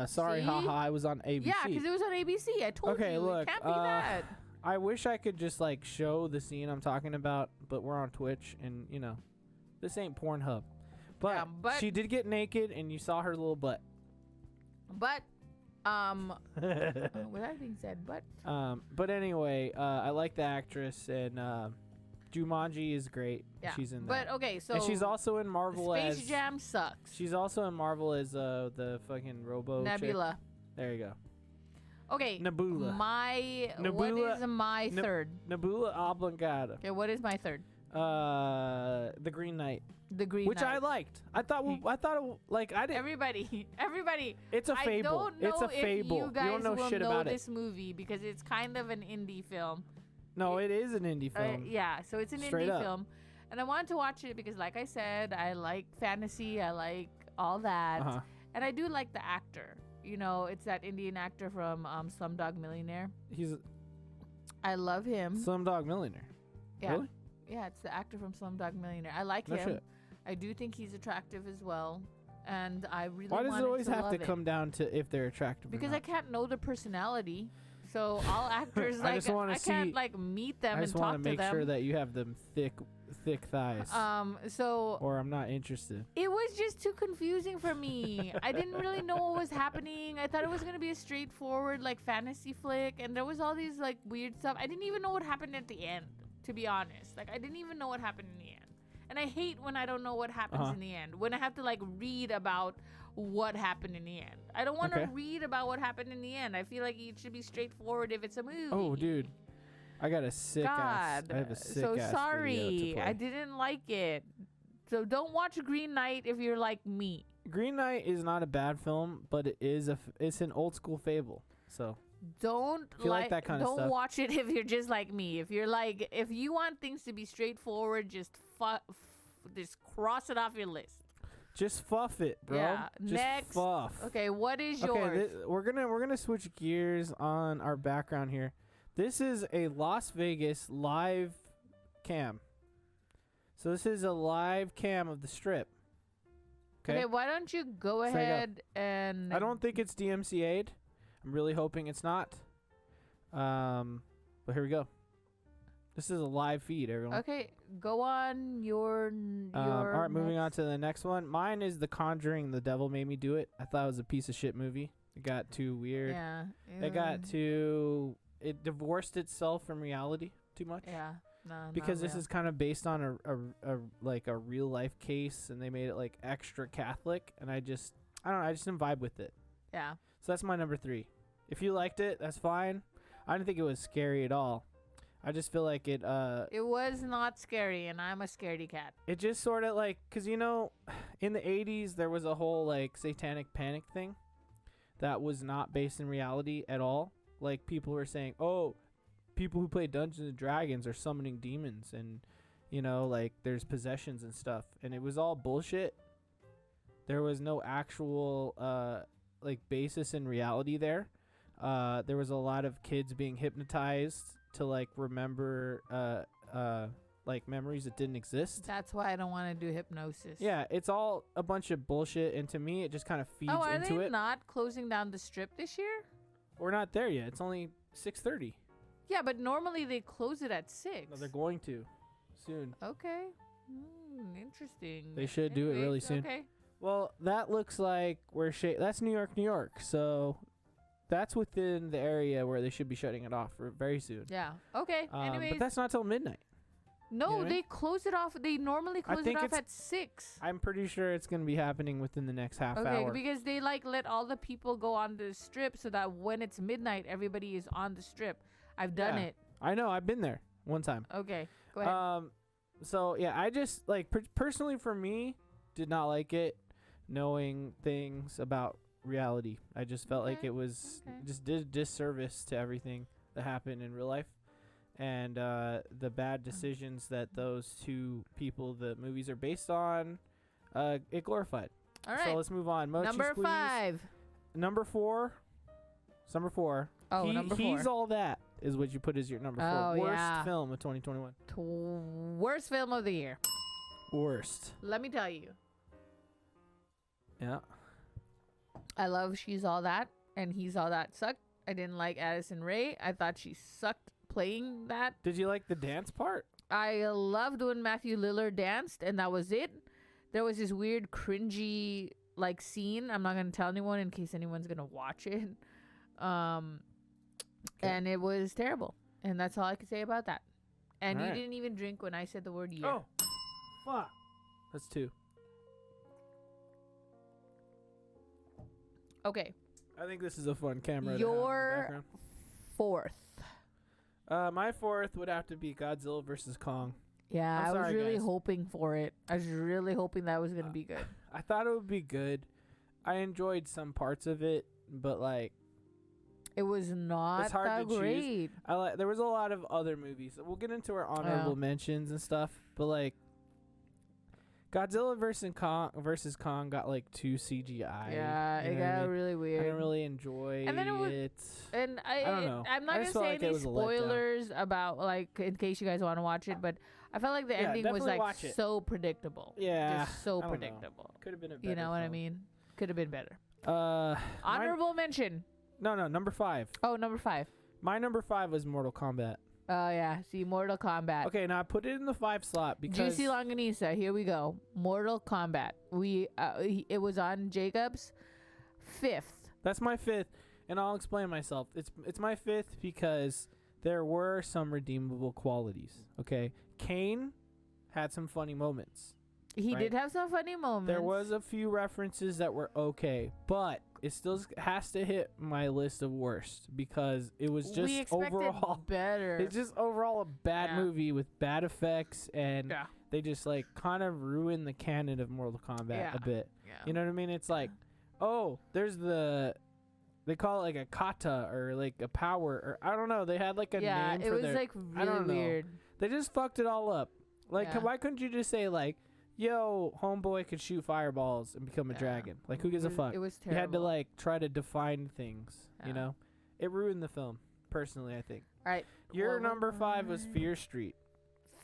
Sorry, See? haha, I was on ABC. Yeah, because it was on ABC. I told Okay, you. look, It can't be that. I wish I could just like show the scene I'm talking about, but we're on Twitch and you know, this ain't Pornhub. But, Yeah, but- she did get naked and you saw her little butt. But, with that being said, But anyway, I like the actress and Jumanji is great. yeah. She's in But that. okay, so And she's also in Marvel Space as Jam sucks. She's also in Marvel as the fucking Robo chick. Nebula. There you go. Okay. Nebula. What Nebula- is my Neb- third? Nebula Oblongata. Okay, what is my third? The Green Knight. The Green Which I Knight. liked. I thought like I didn't. Everybody. It's a fable. I don't know It's a fable. if you guys don't know will shit know about this movie because it's kind of an indie film. No, it is an indie film. Yeah, so it's an Straight indie up. film. And I wanted to watch it because, like I said, I like fantasy. I like all that. Uh-huh. And I do like the actor. You know, it's that Indian actor from Slumdog Millionaire. He's I love him. Slumdog Millionaire. Yeah. Really? Yeah, it's the actor from Slumdog Millionaire. I like No him. shit. I do think he's attractive as well. And I really Why does wanted it always have love to it. come down to if they're attractive Because or I not? can't know their personality. So all actors, I like, just wanna I can't, see- like, meet them I and just talk want to to make them. sure that you have them thick thighs. So or I'm not interested. it was just too confusing for me. I didn't really know what was happening. I thought it was going to be a straightforward, like, fantasy flick. And there was all these, like, weird stuff. I didn't even know what happened at the end, to be honest. Like, I didn't even know what happened in the end. And I hate when I don't know what happens in the end. When I have to, like, read about what happened in the end. I don't want to read about what happened in the end. I feel like it should be straightforward if it's a movie. Oh, dude. I got a sick ass. I have a sick so ass sorry. video to play. I didn't like it. So don't watch Green Knight if you're like me. Green Knight is not a bad film, but it is it's an old school fable. So Don't if you like that kind of don't stuff. watch it if you're just like me. If you're like, if you want things to be straightforward, just cross it off your list. Just fuff it, bro. Yeah. Just Next. fuff. Okay, what is yours? Okay, we're gonna switch gears on our background here. This is a Las Vegas live cam. So this is a live cam of the Strip. Okay, why don't you go So I go. ahead and I don't think it's DMCA'd. I'm really hoping it's not. But here we go. This is a live feed, everyone. Okay, go on your All right, moving on next- to the next one. Mine is The Conjuring, The Devil Made Me Do It. I thought it was a piece of shit movie. It got too weird. Yeah. It divorced itself from reality too much. Yeah. No, Because not this real. is kind of based on a real life case, and they made it like extra Catholic, and I don't know, I just didn't vibe with it. Yeah. So that's my number 3. If you liked it, that's fine. I didn't think it was scary at all. I just feel like it was not scary, and I'm a scaredy cat. it just sort of like, cause you know, in the 80s there was a whole like satanic panic thing that was not based in reality at all. Like people were saying, oh, people who play Dungeons and Dragons are summoning demons, and you know, like there's possessions and stuff, and it was all bullshit. There was no actual like basis in reality there. There was a lot of kids being hypnotized to like remember like memories that didn't exist. That's why I don't want to do hypnosis. Yeah, it's all a bunch of bullshit, and to me, it just kind of feeds Oh, are into they it. not closing down the Strip this year? We're not there yet. It's only 6:30. Yeah, but normally they close it at 6. No, they're going to soon. Okay. Interesting. They should do it really Anyways, soon. Okay. Well, that looks like that's New York, New York. So that's within the area where they should be shutting it off very soon. Yeah. Okay. Anyways. But that's not till midnight. No, You know what I they mean? close it off. They normally close it think off it's- at 6. I'm pretty sure it's going to be happening within the next half Okay, hour. because they like let all the people go on the Strip so that when it's midnight, everybody is on the Strip. I've done Yeah. it. I know. I've been there one time. Okay, go ahead. So yeah, I just like personally for me did not like it, knowing things about reality. I just felt like Okay, it was okay. just did a disservice to everything that happened in real life, and the bad decisions that those two people the movies are based on. It glorified. All right. So let's move on. Mochi Number Squeeze. 5. Number 4. Number 4. Oh, number 4. He's All That is what you put as your number 4. Oh, Worst yeah. film of 2021. Worst film of the year. Worst. Let me tell you. Yeah. I love She's All That, and He's All That sucked. I didn't like Addison Rae. I thought she sucked playing that. Did you like the dance part? I loved when Matthew Lillard danced, and that was it. There was this weird, cringy, like, scene. I'm not going to tell anyone in case anyone's going to watch it. And it was terrible. And that's all I could say about that. And All you right. didn't even drink when I said the word year. Oh, fuck. That's 2. Okay. I think this is a fun camera. Your 4th. My 4th would have to be Godzilla versus Kong. Yeah, I'm I was sorry, really guys. hoping for it. I was really hoping that was going to be good. I thought it would be good. I enjoyed some parts of it, but like It was not it's hard that to choose. great. There was a lot of other movies. We'll get into our honorable mentions and stuff, but like Godzilla versus Kong got like too CGI. Yeah, you it know what I got mean? really I weird. didn't really enjoy And then it was- it. And I don't know. I'm not I gonna just felt say like it any was a letdown. spoilers about, like, in case you guys want to watch it, but I felt like the Yeah, ending was definitely like watch it. so predictable. Yeah, Just so I don't know. predictable. Could have been a better You know what I film. mean? Could have been better. Mine- Honorable mention. No, number 5. Oh, number 5. My number 5 was Mortal Kombat. Oh yeah, see, Mortal Kombat. Okay, now I put it in the 5 slot because Juicy Longanisa. Here we go. Mortal Kombat. It was on Jacob's 5th. that's my 5th, and I'll explain myself. It's my 5th because there were some redeemable qualities. Okay, Kane had some funny moments. He Right. did have some funny moments. There was a few references that were okay, but it still has to hit my list of worst because it was just we expected overall better. it's just overall a bad Yeah. movie with bad effects, and Yeah. they just like kind of ruined the canon of Mortal Kombat Yeah. a bit. Yeah. You know what I mean? It's like, oh, there's they call it like a kata or like a power, or I don't know. They had like a yeah, name it for was their. like I don't really know. weird. They just fucked it all up. Like, Yeah. why couldn't you just say like, yo, homeboy could shoot fireballs and become a Yeah. dragon? Like, who gives a fuck? It was You had to terrible. like try to define things. Yeah. You know, it ruined the film. Personally, I think. All right. Your What number was 5 was mine? Fear Street,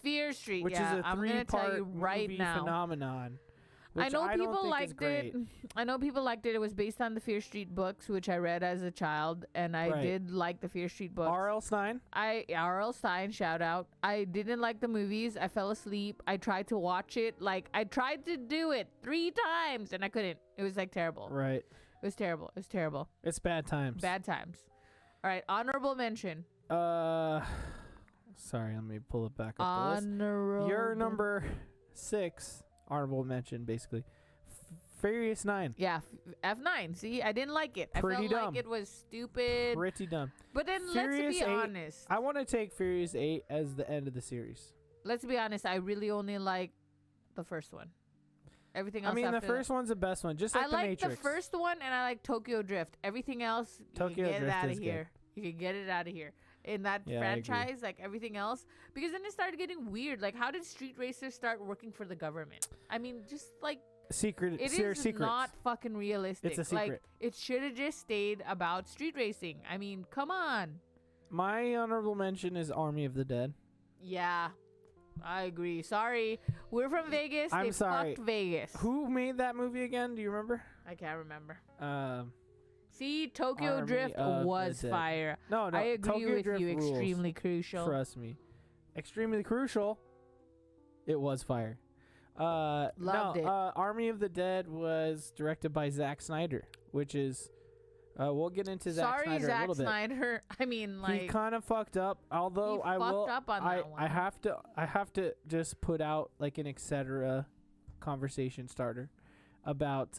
Fear Street. which yeah, is a I'm gonna tell 3-part you right movie now. phenomenon. I Which know don't people think is liked great. it. I know people liked it. It was based on the Fear Street books, which I read as a child, and I Right. did like the Fear Street books. R.L. Stein. R.L. Stein, shout out. I didn't like the movies. I fell asleep. I tried to watch it. Like, I tried to do it 3 times, and I couldn't. It was, like, terrible. Right. It was terrible. It was terrible. It's bad times. Bad times. All right, honorable mention. Sorry, let me pull it back up the list. Honorable. Your number 6, honorable mention, basically. Furious 9. Yeah, F9. See, I didn't like it. Pretty I felt dumb. like it was stupid. Pretty dumb. But then Furious let's be 8, honest. I want to take Furious 8 as the end of the series. Let's be honest. I really only like the first one. Everything else. I mean, the after that- first one's the best one, just like I the like Matrix. the first one, and I like Tokyo Drift. Everything else, Tokyo you can get it Drift out of is good. here. You can get it out of here. In that Yeah, I agree. franchise, like everything else, because then it started getting weird. Like, how did street racers start working for the government? I mean, just like Secret. it Secrets. is not fucking realistic. It's a Like, secret. it should have just stayed about street racing. I mean, come on. My honorable mention is Army of the Dead. Yeah, I agree. Sorry, we're from Vegas. I'm They sorry. fucked Vegas. Who made that movie again? Do you remember? I can't remember. Um, See, Tokyo Army Drift of the was Dead. fire. no. I agree Tokyo with Drift you. rules. Extremely crucial. Trust me. Extremely crucial. It was fire. Loved it. Army of the Dead was directed by Zack Snyder, which is we'll get into Zack Sorry, Snyder a Zack little bit. Snyder. I mean, like, He kind of fucked up. Although he I will, fucked up on that one. I have to just put out like an etc. conversation starter about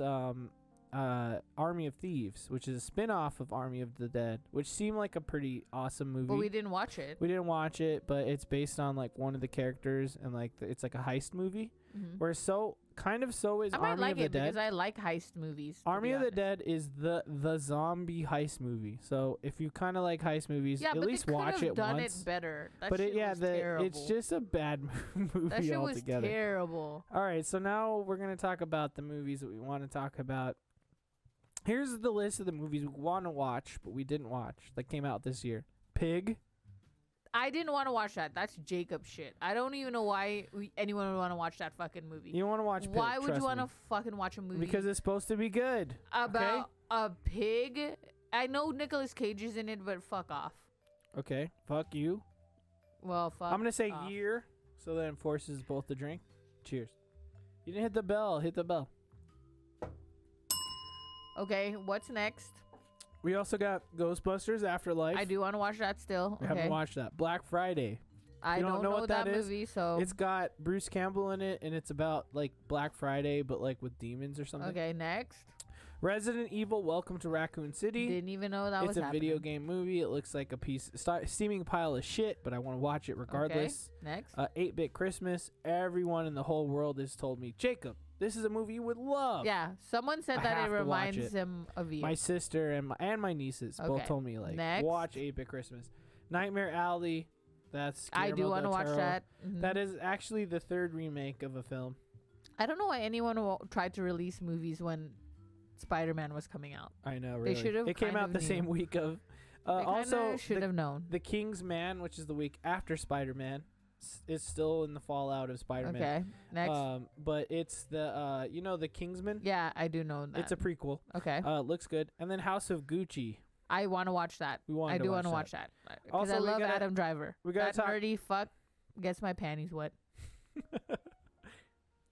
Army of Thieves, which is a spin-off of Army of the Dead, which seemed like a pretty awesome movie. but we didn't watch it. We didn't watch it, but it's based on like one of the characters, and like it's like a heist movie. Mhm. Where it's so kind of so is I might Army like of the it Dead. because I like heist movies. to Army be of the honest. Dead is the zombie heist movie. So if you kind of like heist movies, Yeah, at but least they could watch have it done once. it better. That But shit was terrible. it's just a bad movie that shit was altogether. terrible. All right, so now we're going to talk about the movies that we want to talk about. Here's the list of the movies we want to watch, but we didn't watch that came out this year. Pig. I didn't want to watch that. That's Jacob shit. I don't even know why anyone would want to watch that fucking movie. You want to watch Pig? Why would trust you want me. to fucking watch a movie Because it's supposed to be good. about a pig? I know Nicolas Cage is in it, but fuck off. Okay, fuck you. Well, fuck. I'm going to say off. year, so that enforces both the drink. Cheers. You didn't hit the bell. Hit the bell. Okay, what's next? We also got Ghostbusters Afterlife. I do want to watch that still. We Okay. haven't watched that. Black Friday. I you don't know what that is? movie, so It's got Bruce Campbell in it, and it's about like Black Friday, but like with demons or something. okay. Next, Resident Evil: Welcome to Raccoon City. didn't even know that It's was a happening. video game movie. It looks like a steaming pile of shit, but I want to watch it regardless. Okay. Next, 8-Bit Christmas. Everyone in the whole world has told me, Jacob, this is a movie you would love. yeah. Someone said I that have it to watch reminds it. him of you. My sister and my nieces both Okay. told me like, Next. watch 8-Bit Christmas. Nightmare Alley. That's I do Guillermo want to del watch Toro. that. Mhm. That is actually the third remake of a film. I don't know why anyone tried to release movies when Spider-Man was coming out. I know, They really. should've It came kind out of the knew. same week of. They Also, should have known. The King's Man, which is the week after Spider-Man, is still in the fallout of Spider-Man. Okay. Next. But it's the the Kingsman. Yeah, I do know that. It's a prequel. Okay. Looks good. And then House of Gucci. I want to watch that. We wanted I to do watch want to that. watch that. Because Also, I we love gotta- Adam Driver. we gotta that talk- nerdy fuck gets my panties wet.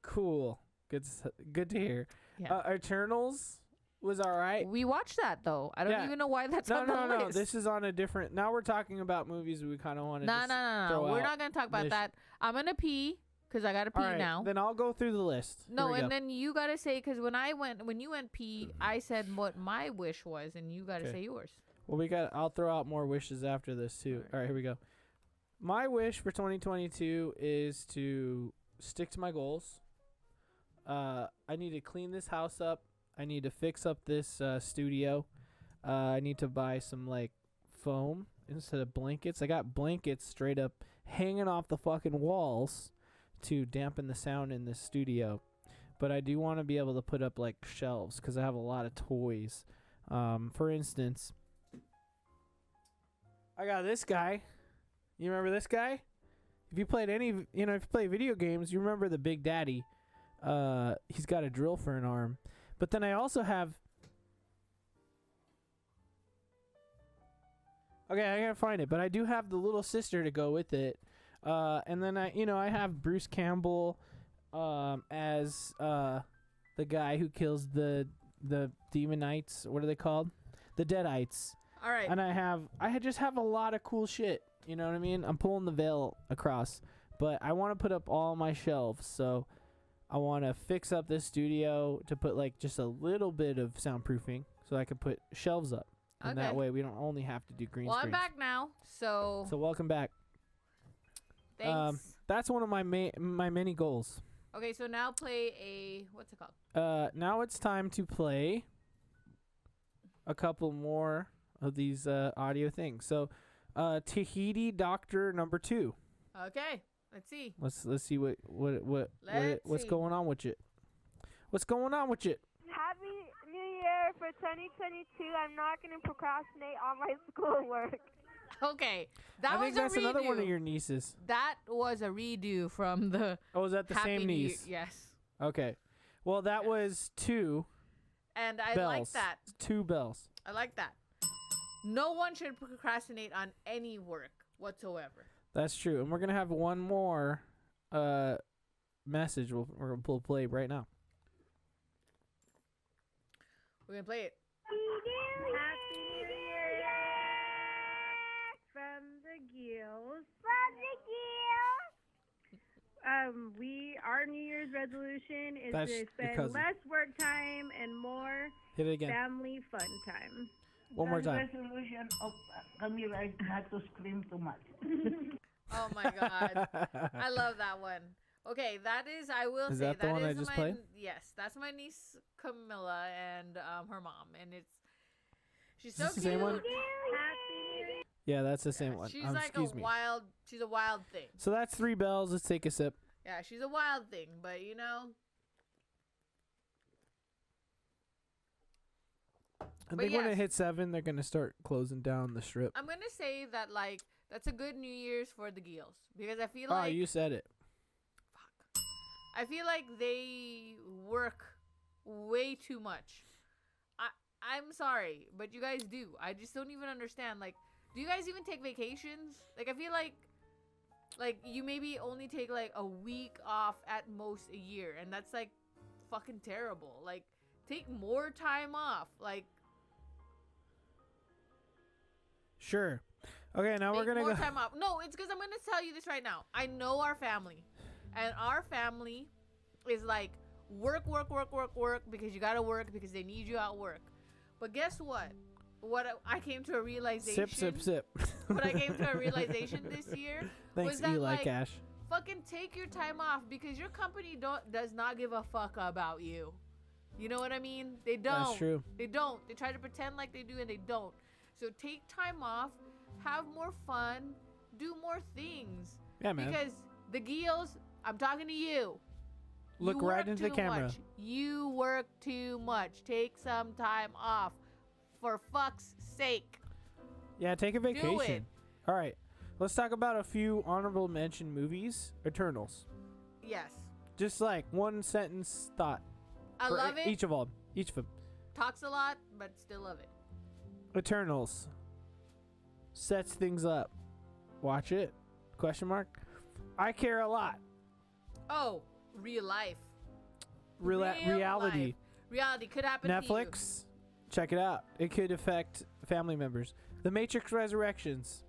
Cool. Good to hear. Yeah. Eternals was all right. We watched that though. I don't Yeah. even know why that's No, on the no, no. list. This is on a different. Now we're talking about movies we kind of want to. No. We're not gonna talk about this- that. I'm gonna pee because I gotta pee All right, now. then I'll go through the list. Here No, we and go. then you gotta say because when you went pee, I said what my wish was, and you gotta Okay. say yours. Well, I'll throw out more wishes after this too. All right, here we go. My wish for 2022 is to stick to my goals. I need to clean this house up. I need to fix up this studio. I need to buy some like foam instead of blankets. I got blankets straight up hanging off the fucking walls to dampen the sound in this studio. But I do want to be able to put up like shelves because I have a lot of toys. For instance, I got this guy. You remember this guy? If you played if you play video games, you remember the Big Daddy. He's got a drill for an arm. But then I also have. Okay, I gotta find it. But I do have the little sister to go with it. And then I have Bruce Campbell, as the guy who kills the Demonites. What are they called? The Deadites. All right. And I just have a lot of cool shit. You know what I mean? I'm pulling the veil across, but I want to put up all my shelves. So I want to fix up this studio to put like just a little bit of soundproofing, so I can put shelves up, and that Okay. way we don't only have to do green Well, screens. I'm back now, so So welcome back. thanks. That's one of my many goals. Okay, so now play what's it called? Now it's time to play a couple more of these audio things. So, Tahiti Doctor number 2. Okay, let's see. Let's see what's Let's see. going on with it. What's going on with it? Happy New Year for 2022. I'm not going to procrastinate on my schoolwork. Okay, that I was think that's a redo. another one of your nieces. That was a redo from the. Oh, is that the Happy same New Year- niece? Yes, Okay. Well, that Yes. was 2 and I bells. like that. 2 bells. I like that. No one should procrastinate on any work whatsoever. That's true. And we're going to have one more message we'll play right now. We're gonna play it. Happy New Year! From the Gills. From the Gills! Our New Year's resolution is That's to your spend cousin. less work time and more Hit it again. family fun time. One more time. Resolution of kami right not to scream too much. Oh my god, I love that one. Okay, that is. I will Is say that the one I is just my played? yes. That's my niece Camilla and her mom, and she's Is so this the cute. same one? Yeah, that's the same one. She's Excuse me. She's a wild thing. So that's 3 bells. Let's take a sip. Yeah, she's a wild thing, but you know. I But think when yes. it hits 7, they're gonna start closing down the strip. I'm gonna say that like that's a good New Year's for the Gills because I feel Oh, like you said it. I feel like they work way too much. I'm sorry, but you guys do. I just don't even understand. Like, do you guys even take vacations? Like, I feel like you maybe only take like a week off at most a year, and that's like fucking terrible. Like, take more time off. Like, Sure. Okay, now we're take gonna more go. time off. No, it's because I'm gonna tell you this right now. I know our family, and our family is like work because you gotta work because they need you at work. But guess what? I came to a realization. Sip. What I came to a realization this year Thanks, was that Eli like Cash. fucking take your time off because your company does not give a fuck about you. You know what I mean? They don't. That's true. They don't. They try to pretend like they do and they don't. So take time off, have more fun, do more things. Yeah, man. Because the Gills, I'm talking to you. Look You right work into the too camera. much. You work too much. Take some time off. For fuck's sake. Yeah, take a vacation. it. All right. Let's talk about a few honorable mention movies. Eternals. Yes. Just like one sentence thought. I for love it. Each of them. Each of them. Talks a lot, but still love it. Eternals. Sets things up. Watch it. Question mark. I care a lot. Oh, real life. Reality. Life. Reality could happen to you. Netflix. Check it out. It could affect family members. The Matrix Resurrections.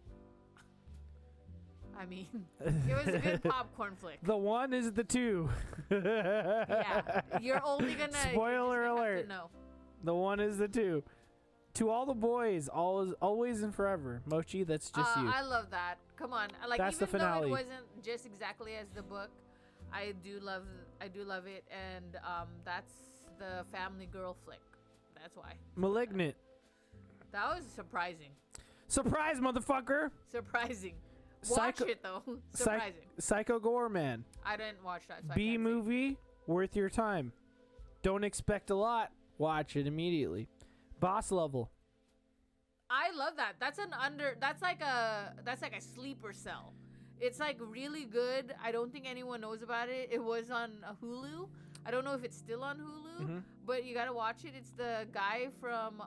I mean, it was a good popcorn flick. The 1 is the 2. Yeah, you're only gonna. Spoiler alert. No. The 1 is the 2. To all the boys, always and forever. Mochi, that's just you. I love that. Come on, like That's the even though finale. it wasn't just exactly as the book, I do love it, and that's the family girl flick. That's why. Malignant. That was surprising. Surprise, motherfucker. Surprising. Watch it though. Surprising. Psycho Gore Man. I didn't watch that. So I B can't say. movie, worth your time. Don't expect a lot. Watch it immediately. Boss Level. I love that. That's like a sleeper cell. It's like really good. I don't think anyone knows about it. It was on Hulu. I don't know if it's still on Hulu, but you gotta watch it. It's the guy from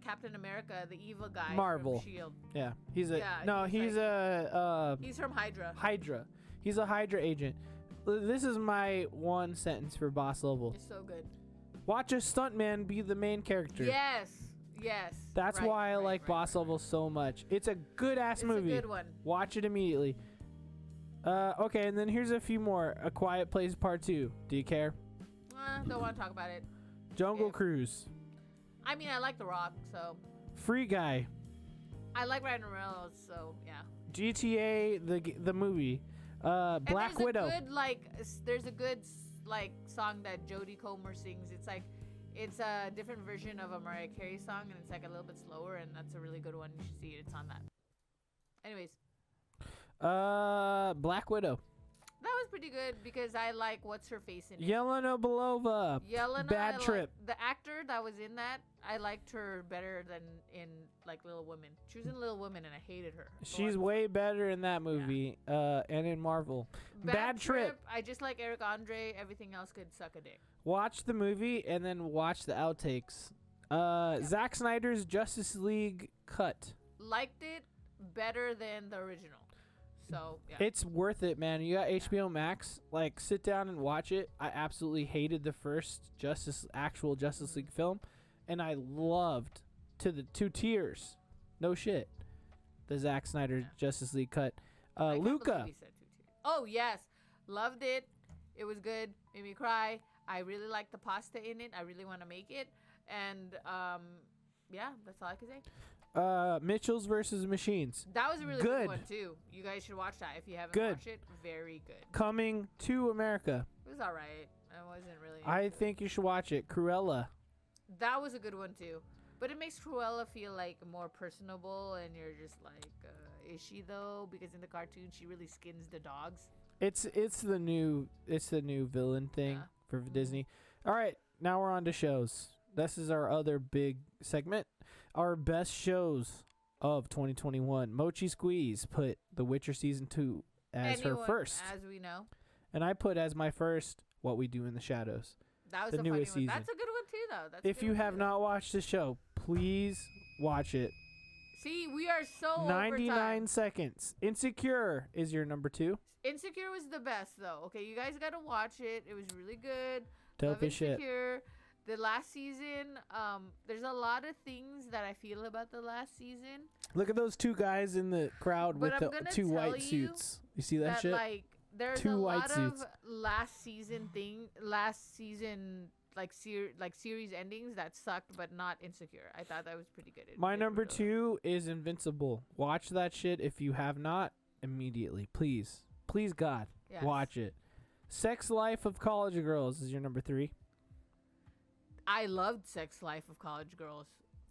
Captain America, the evil guy. Marvel. From Shield. Yeah, he's a He's from Hydra. Hydra. He's a Hydra agent. This is my one sentence for Boss Level. It's so good. Watch a stuntman be the main character. Yes. That's why I like Boss Level so much. It's a good ass movie. It's a good one. Watch it immediately. Okay, and then here's a few more. A Quiet Place Part 2. Do you care? Don't want to talk about it. Jungle Cruise. I mean, I like The Rock, so. Free Guy. I like Ryan Reynolds, so yeah. GTA the movie. Black Widow. There's a good song that Jodie Comer sings. It's a different version of a Mariah Carey song, and it's like a little bit slower, and that's a really good one. You should see it. It's on that. Anyways. Black Widow. That was pretty good because I like what's her face in it. Yelena Belova. Bad Trip. The actor that was in that, I liked her better than in like Little Women. She was in Little Women and I hated her. She's way better in that movie, and in Marvel. Bad Trip. I just like Eric Andre. Everything else could suck a dick. Watch the movie and then watch the outtakes. Zack Snyder's Justice League cut. Liked it better than the original. So yeah. It's worth it, man. You got HBO Max. Like, sit down and watch it. I absolutely hated the first actual Justice League film, and I loved to tears. No shit. The Zack Snyder Justice League cut. Luca. Oh yes, loved it. It was good. Made me cry. I really like the pasta in it. I really want to make it. And yeah, that's all I can say. Mitchell's versus Machines. That was a really Good. good one too. You guys should watch that if you haven't Good. watched it. Very good. Coming to America. It was alright. I wasn't really. I think you should watch it. Cruella. That was a good one too. But it makes Cruella feel like more personable, and you're just like, is she though? Because in the cartoon, she really skins the dogs. It's the new villain thing for Disney. All right, now we're on to shows. This is our other big segment. Our best shows of 2021. Mochi Squeeze put The Witcher season 2 as her first, as we know. And I put as my first What We Do in the Shadows. That was the a funny newest one. season. That's a good one too, though. That's If you have not watched the show, please watch it. See, we are so 99 overtime. seconds. Insecure is your number 2. Insecure was the best, though. Okay, you guys got to watch it. It was really good. Dope Love as shit. Insecure. The last season, there's a lot of things that I feel about the last season. Look at those two guys in the crowd But with I'm the gonna two tell white you suits. You see that shit? Like, there's Two a white lot suits. of last season like series endings that sucked, but not Insecure. I thought that was pretty good. My number 2 is Invincible. Watch that shit if you have not immediately. Please. Please, God. Yes. Watch it. Sex Life of College Girls is your number 3. I loved Sex Life of College Girls.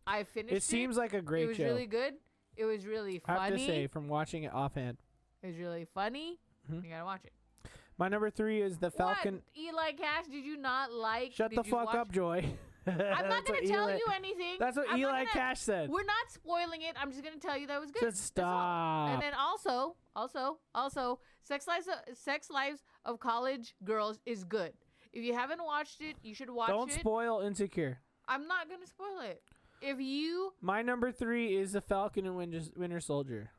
I finished it. It seems like a great It was show. really good. It was really funny. I have to say, from watching it offhand. It was really funny. Mhm. You gotta watch it. My number 3 is The Falcon. What? Eli Cash, did you not like? Shut the did you fuck watch- up, Joy. I'm not That's gonna what tell Eli- you anything. That's what I'm not Eli gonna- Cash said. We're not spoiling it. I'm just gonna tell you that was good. Just That's all. stop. And then also, Sex Lives of College Girls is good. If you haven't watched it, you should watch Don't it. spoil Insecure. I'm not gonna spoil it. If you, My number 3 is The Falcon and Winter Soldier.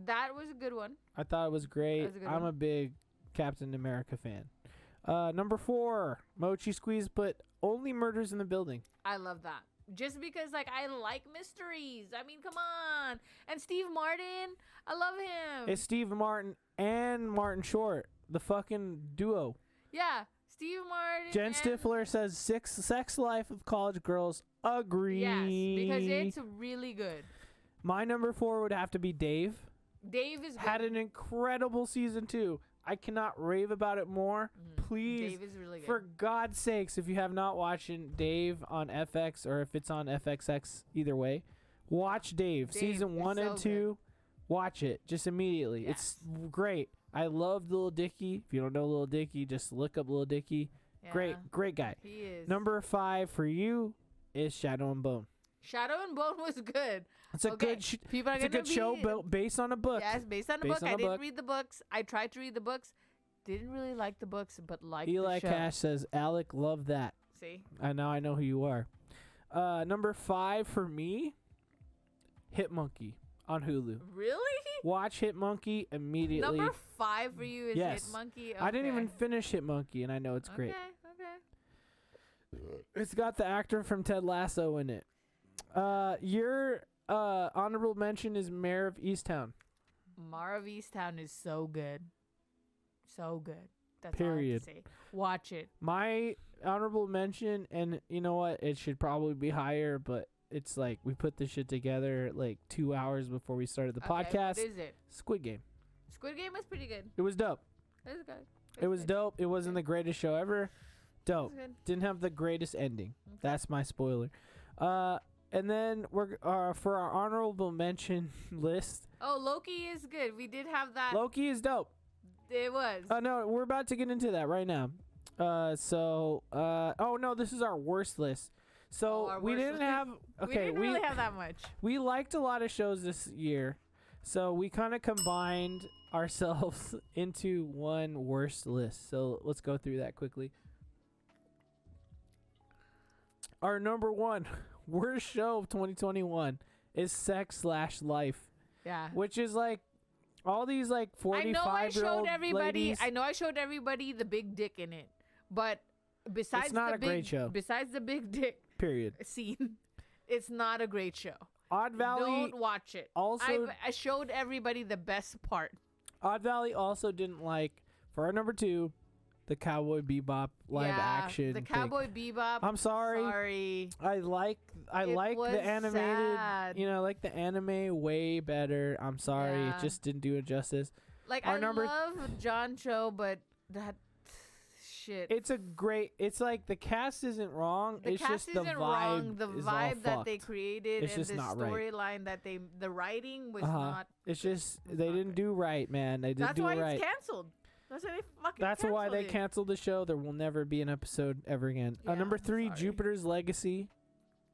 that was a good one. I thought it was great. That was a good I'm one. a big Captain America fan. Number 4, Mochi Squeeze put Only Murders in the Building. I love that. Just because, like, I like mysteries. I mean, come on. And Steve Martin, I love him. It's Steve Martin and Martin Short, the fucking duo. Yeah, Steve Martin. Jen and- Stifler says Sex Life of College Girls. Agree. Yes, because it's really good. My number 4 would have to be Dave. Dave is good. Had an incredible season 2. I cannot rave about it more. Please, Dave is really good. for God's sakes, if you have not watched Dave on FX or if it's on FXX, either way, watch Dave. Dave Season is 1 so and 2. Watch it just immediately. It's great. I loved Lil Dicky. If you don't know Lil Dicky, just look up Lil Dicky. Yeah, Great guy. He is. Number 5 for you is Shadow and Bone. Shadow and Bone was good. It's a Okay, good people are it's a gonna good show be- based on a book. Yes, based on a Based book. on I a didn't book. read the books. I tried to read the books. Didn't really like the books, but liked Eli the show. Cash says, Alec, love that. See? Now I know who you are. Number 5 for me, Hit Monkey on Hulu. Really? Watch Hit Monkey immediately. Number 5 for you is Yes. Hit Monkey? I didn't Okay. even finish Hit Monkey, and I know it's great. Okay. It's got the actor from Ted Lasso in it. Your honorable mention is Mayor of Easttown. Mara of Easttown is so good. So good. That's Period. all I have to say. Watch it. My honorable mention, and you know what? It should probably be higher, but it's like we put this shit together like 2 hours before we started the Okay, podcast. what is it? Squid Game. Squid Game was pretty good. It was dope. It was good. It was dope. It wasn't the greatest show ever. Dope. good. Didn't have the greatest ending. That's my spoiler. And then we're for our honorable mention list. Oh, Loki is good. We did have that. Loki is dope. It was. No, we're about to get into that right now. Oh no, this is our worst list. So our we worst didn't list. have. We Okay, didn't really have that much. We liked a lot of shows this year, so we kind of combined ourselves into one worst list. So let's go through that quickly. Our number 1 worst show of 2021 is Sex/Life. Yeah. Which is like all these like 45-year-old ladies. I know I showed everybody the big dick in it, but besides It's not the a big, great show. Besides the big dick Period. scene, it's not a great show. Odd Valley. Don't watch it. also- I showed everybody the best part. Odd Valley also didn't like, for our number 2, the Cowboy Bebop live action. The thing. Cowboy Bebop. I'm sorry. Sorry. I like was the animated. sad. You know, I like the anime way better. I'm sorry, Yeah. it just didn't do it justice. Like Our I love John Cho, but that shit. It's a great. It's like the cast isn't wrong. The it's cast just the isn't vibe. wrong. The is all vibe that they fucked. created It's and just the not right. storyline that the writing was Uh-huh. not. It's just was they not didn't great. do right, man. They didn't That's do why it right. it's canceled. That's why they fucking. That's why they canceled it. canceled the show. There will never be an episode ever again. Yeah, Number I'm 3, sorry. Jupiter's Legacy.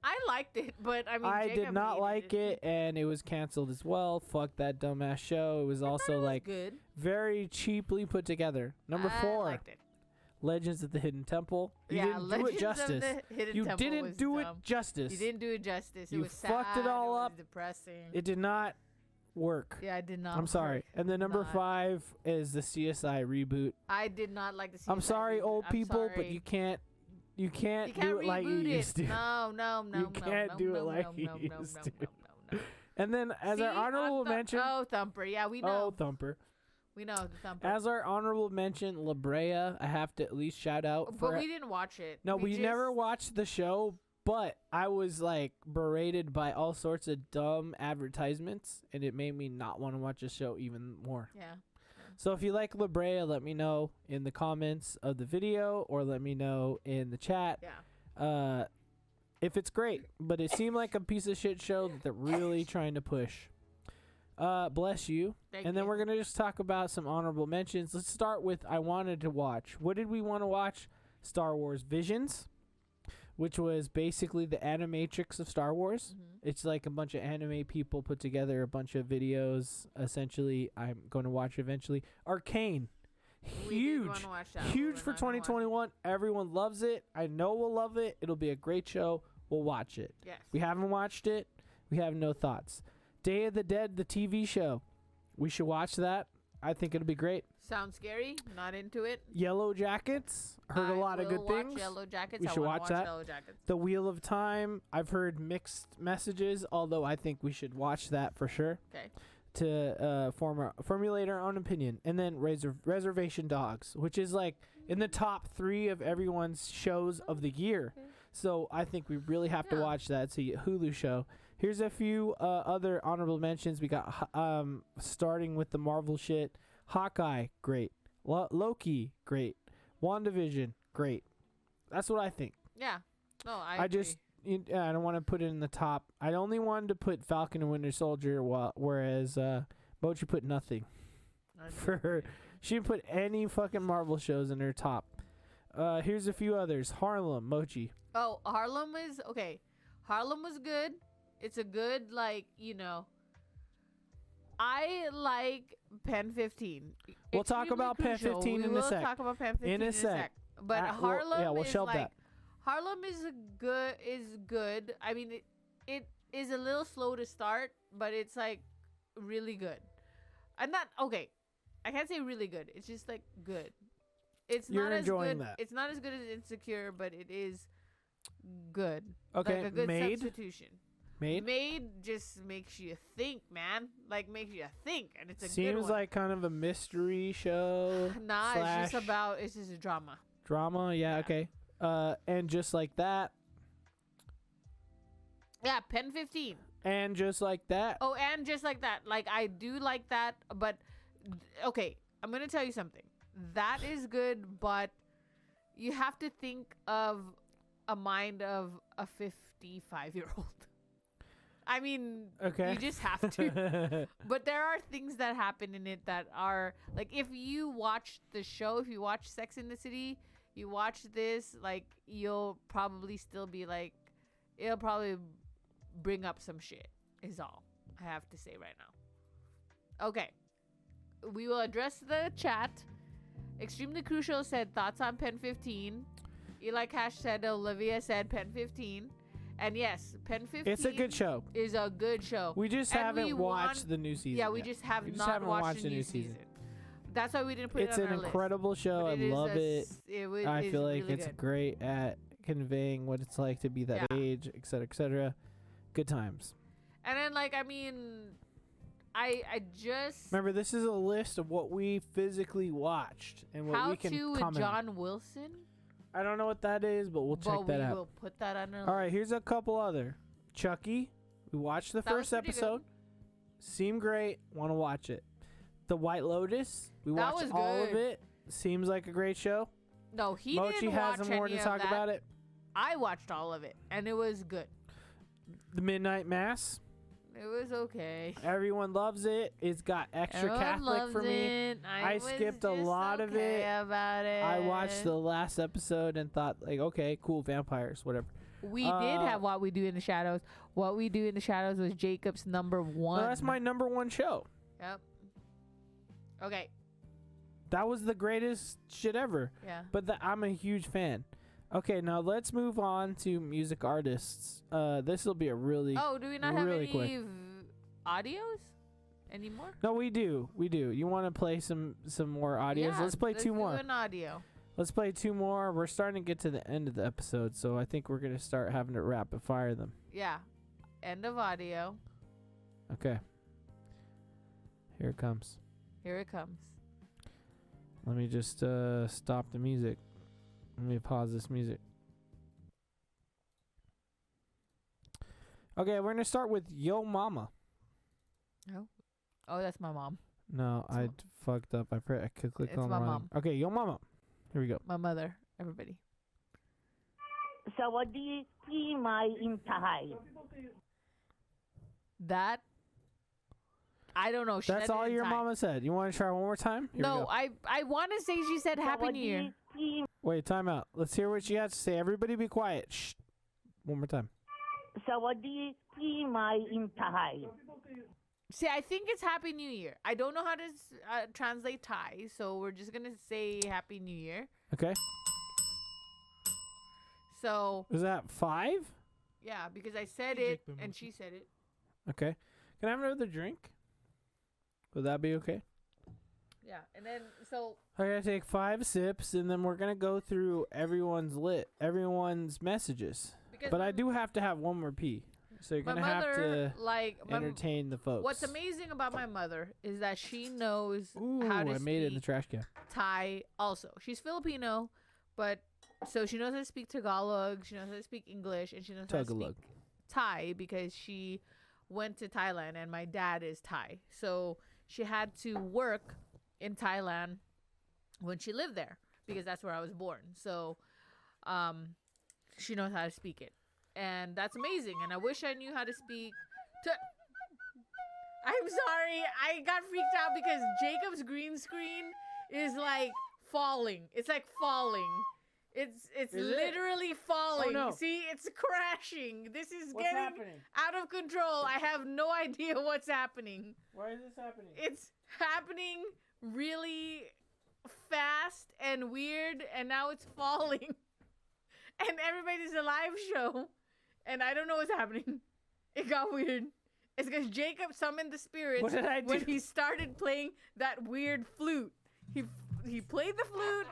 I liked it, but I mean, I Jacob did not hated like it, and it was canceled as well. Fuck that dumbass show. It was also it was like good. very cheaply put together. Number I 4, liked it. Legends of the Hidden Temple. You Yeah, didn't do it Legends of justice. the Hidden You Temple didn't was do dumb. it justice. You didn't do it justice. It You was fucked it sad, all was up. Depressing. It did not work. Yeah, I did not. I'm sorry. work. And then number Not. 5 is the CSI reboot. I did not like the. I'm CSI sorry, reboot. old I'm people, but sorry. you can't You can't do it like you reboot used to. No, You can't do it like you used to. And then as our honorable mention, Oh, Thumper. Yeah, we know. oh Thumper. We know the Thumper. As our honorable mention, La Brea, I have to at least shout out. But we didn't watch it. No, we just, never watched the show, but I was like berated by all sorts of dumb advertisements, and it made me not want to watch the show even more. Yeah. So if you like La Brea, let me know in the comments of the video, or let me know in the chat. Yeah. If it's great, but it seemed like a piece of shit show that they're really trying to push. Bless you. Thank And then you. we're gonna just talk about some honorable mentions. Let's start with I wanted to watch. What did we want to watch? Star Wars Visions, which was basically the animatrix of Star Wars. Mm-hmm. It's like a bunch of anime people put together a bunch of videos. Essentially, I'm going to watch eventually. Arcane. We did wanna watch that, but Huge we're for not gonna watch it. 2021. Everyone loves it. I know we'll love it. It'll be a great show. We'll watch it. Yes. We haven't watched it. We have no thoughts. Day of the Dead, the TV show. We should watch that. I think it'll be great. Sounds scary. Not into it. Yellow Jackets. Heard a lot of good watch things. Yellow Jackets. We I should wanna watch that. Yellow Jackets. The Wheel of Time. I've heard mixed messages, although I think we should watch that for sure Okay. to formulate our own opinion. And then Reservation Dogs, which is like in the top 3 of everyone's shows of the year. So I think we really have to watch that. It's a Hulu show. Here's a few other honorable mentions. We got starting with the Marvel shit. Hawkeye, great. Loki, great. WandaVision, great. That's what I think. Yeah. No, I I agree. just I don't want to put it in the top. I only wanted to put Falcon and Winter Soldier, whereas Mochi put nothing. I do For her, agree. she didn't put any fucking Marvel shows in her top. Here's a few others. Harlem, Mochi. Oh, Harlem is okay. Harlem was good. It's a good I like Pen 15. We'll talk Extremely about Pen crucial. 15 We in a will sec. talk about Pen 15 In a sec. But Harlem we'll is shelve like that. Harlem is good. I mean, it is a little slow to start, but it's like really good. I'm not okay. I can't say really good. It's just like good. It's You're not as enjoying good. that. It's not as good as Insecure, but it is good. Okay, like a good Made? substitution. Made? Made just makes you think, man. Like makes you think, and it's a good Seems one. like kind of a mystery show. Nah, slash it's just a drama. drama. Yeah, okay. And just like that. Yeah, Pen 15. And just like that. Oh, and just like that. Like, I do like that, but okay, I'm going to tell you something. That is good, but you have to think of a mind of a 55-year-old. I mean, Okay. you just have to. But there are things that happen in it that are, like, if you watch the show, if you watch Sex in the City, you watch this, like, you'll probably still be like, it'll probably bring up some shit, is all I have to say right now. Okay. We will address the chat. Extremely Crucial said thoughts on Pen 15. Eli Cash said Olivia said Pen 15. And yes, Pen 15 It's a good show. is a good show. We just And haven't we watched want- the new season. Yeah, we yet. just have We just not haven't watched the new season. That's why we didn't put It's it on an our list. incredible show. But I it is love it. I is feel like really it's good. great at conveying what it's like to be that Yeah. age, et cetera, et cetera. Good times. And then, like, I mean, I I just Remember, this is a list of what we physically watched and what How we can to with comment. John Wilson. I don't know what that is, but we'll check that we out. will put that under. All right, here's a couple other. Chucky. We watched the That was first pretty episode. Seemed great. Want to watch it. The White Lotus. We That watched was all of good. it. Seems like a great show. No, he Mochi didn't has watch more any to of talk that. about it. I watched all of it, and it was good. The Midnight Mass. It was okay. Everyone loves it. It's got extra Everyone Catholic loves for me. it. I was skipped a just lot of it. okay about it. I watched the last episode and thought, like, okay, cool, vampires, whatever. We did have What We Do in the Shadows. What We Do in the Shadows was Jacob's number one. No, that's my number one show. Yep. Okay. That was the greatest shit ever. Yeah. But I'm a huge fan. Okay, now let's move on to music artists. This will be a really Oh, do we not have really any quick. audios anymore? No, we do. We do. You want to play some more audios? Yeah, Let's play two do more. an audio. Let's play two more. We're starting to get to the end of the episode, so I think we're going to start having to rapid fire them. Yeah. End of audio. Okay. Here it comes. Here it comes. Let me just stop the music. Let me pause this music. Okay, we're going to start with Yo Mama. Oh, that's my mom. No, I fucked up. I clicked It's on my the wrong. mom. Okay, Yo Mama. Here we go. My mother. Everybody. Sawadee my intahay. That I don't know. She That's said it all in your Thai. mama said. You want to try one more time? Here we No, go. I want to say she said Happy New Year. Wait, time out. Let's hear what she has to say. Everybody be quiet. Shh. One more time. Sawadee my intahay. See, I think it's Happy New Year. I don't know how to translate Thai, so we're just gonna say Happy New Year. Okay. So Is that 5? yeah, because I said it and she said it. Okay. Can I have another drink? Would that be okay? Yeah, and then so I gotta take 5 sips, and then we're gonna go through everyone's messages. Because But I do have to have one more pee, so you're my gonna have mother, to like, entertain the folks. what's amazing about my mother is that she knows Ooh, how to I made it in the speak trash can. Thai. Also, she's Filipino, but so she knows how to speak Tagalog. She knows how to speak English, and she knows how to Tagalog. speak Thai because she went to Thailand, and my dad is Thai. So she had to work in Thailand when she lived there because that's where I was born. So, she knows how to speak it, and that's amazing. And I wish I knew how to speak. I'm sorry, I got freaked out because Jacob's green screen is like falling. It's like falling. It's Is it? literally falling. Oh, no. See, it's crashing. This is What's getting happening? out of control. I have no idea what's happening. Why is this happening? It's happening really fast and weird, and now it's falling. And everybody's a live show, and I don't know what's happening. It got weird. It's because Jacob summoned the spirits What did I do? when he started playing that weird flute. He played the flute,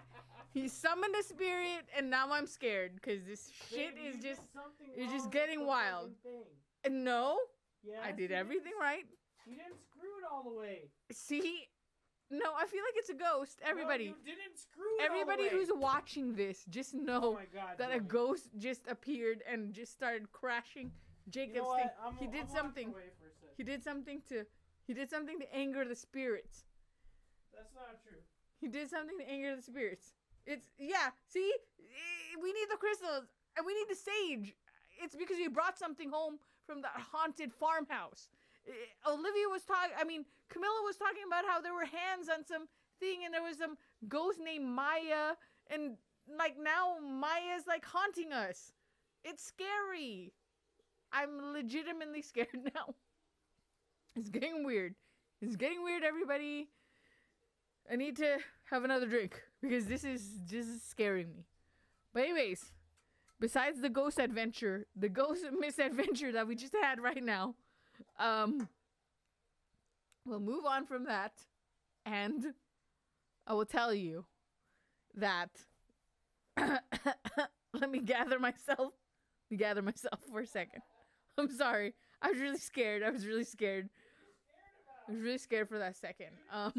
he summoned a spirit, and now I'm scared because this shit is just getting wild. And no, I did everything right. You didn't screw it all the way. See? No, I feel like it's a ghost. Everybody. No, you didn't screw it Everybody all the way. who's watching this, just know Oh my God, that a Joey. ghost just appeared and just started crashing Jacob's You know thing. what? I'm He did walking something. away for a second. He did something to anger the spirits. That's not true. He did something to anger the spirits. See? We need the crystals and we need the sage. It's because we brought something home from that haunted farmhouse. Camilla was talking about how there were hands on some thing and there was some ghost named Maya, and like now Maya's like haunting us. It's scary. I'm legitimately scared now. It's getting weird. Everybody. I need to have another drink because this is just scaring me. But anyways, besides the ghost misadventure that we just had right now, we'll move on from that, and I will tell you that let me gather myself for a second. I'm sorry. I was really scared. was really scared for that second. I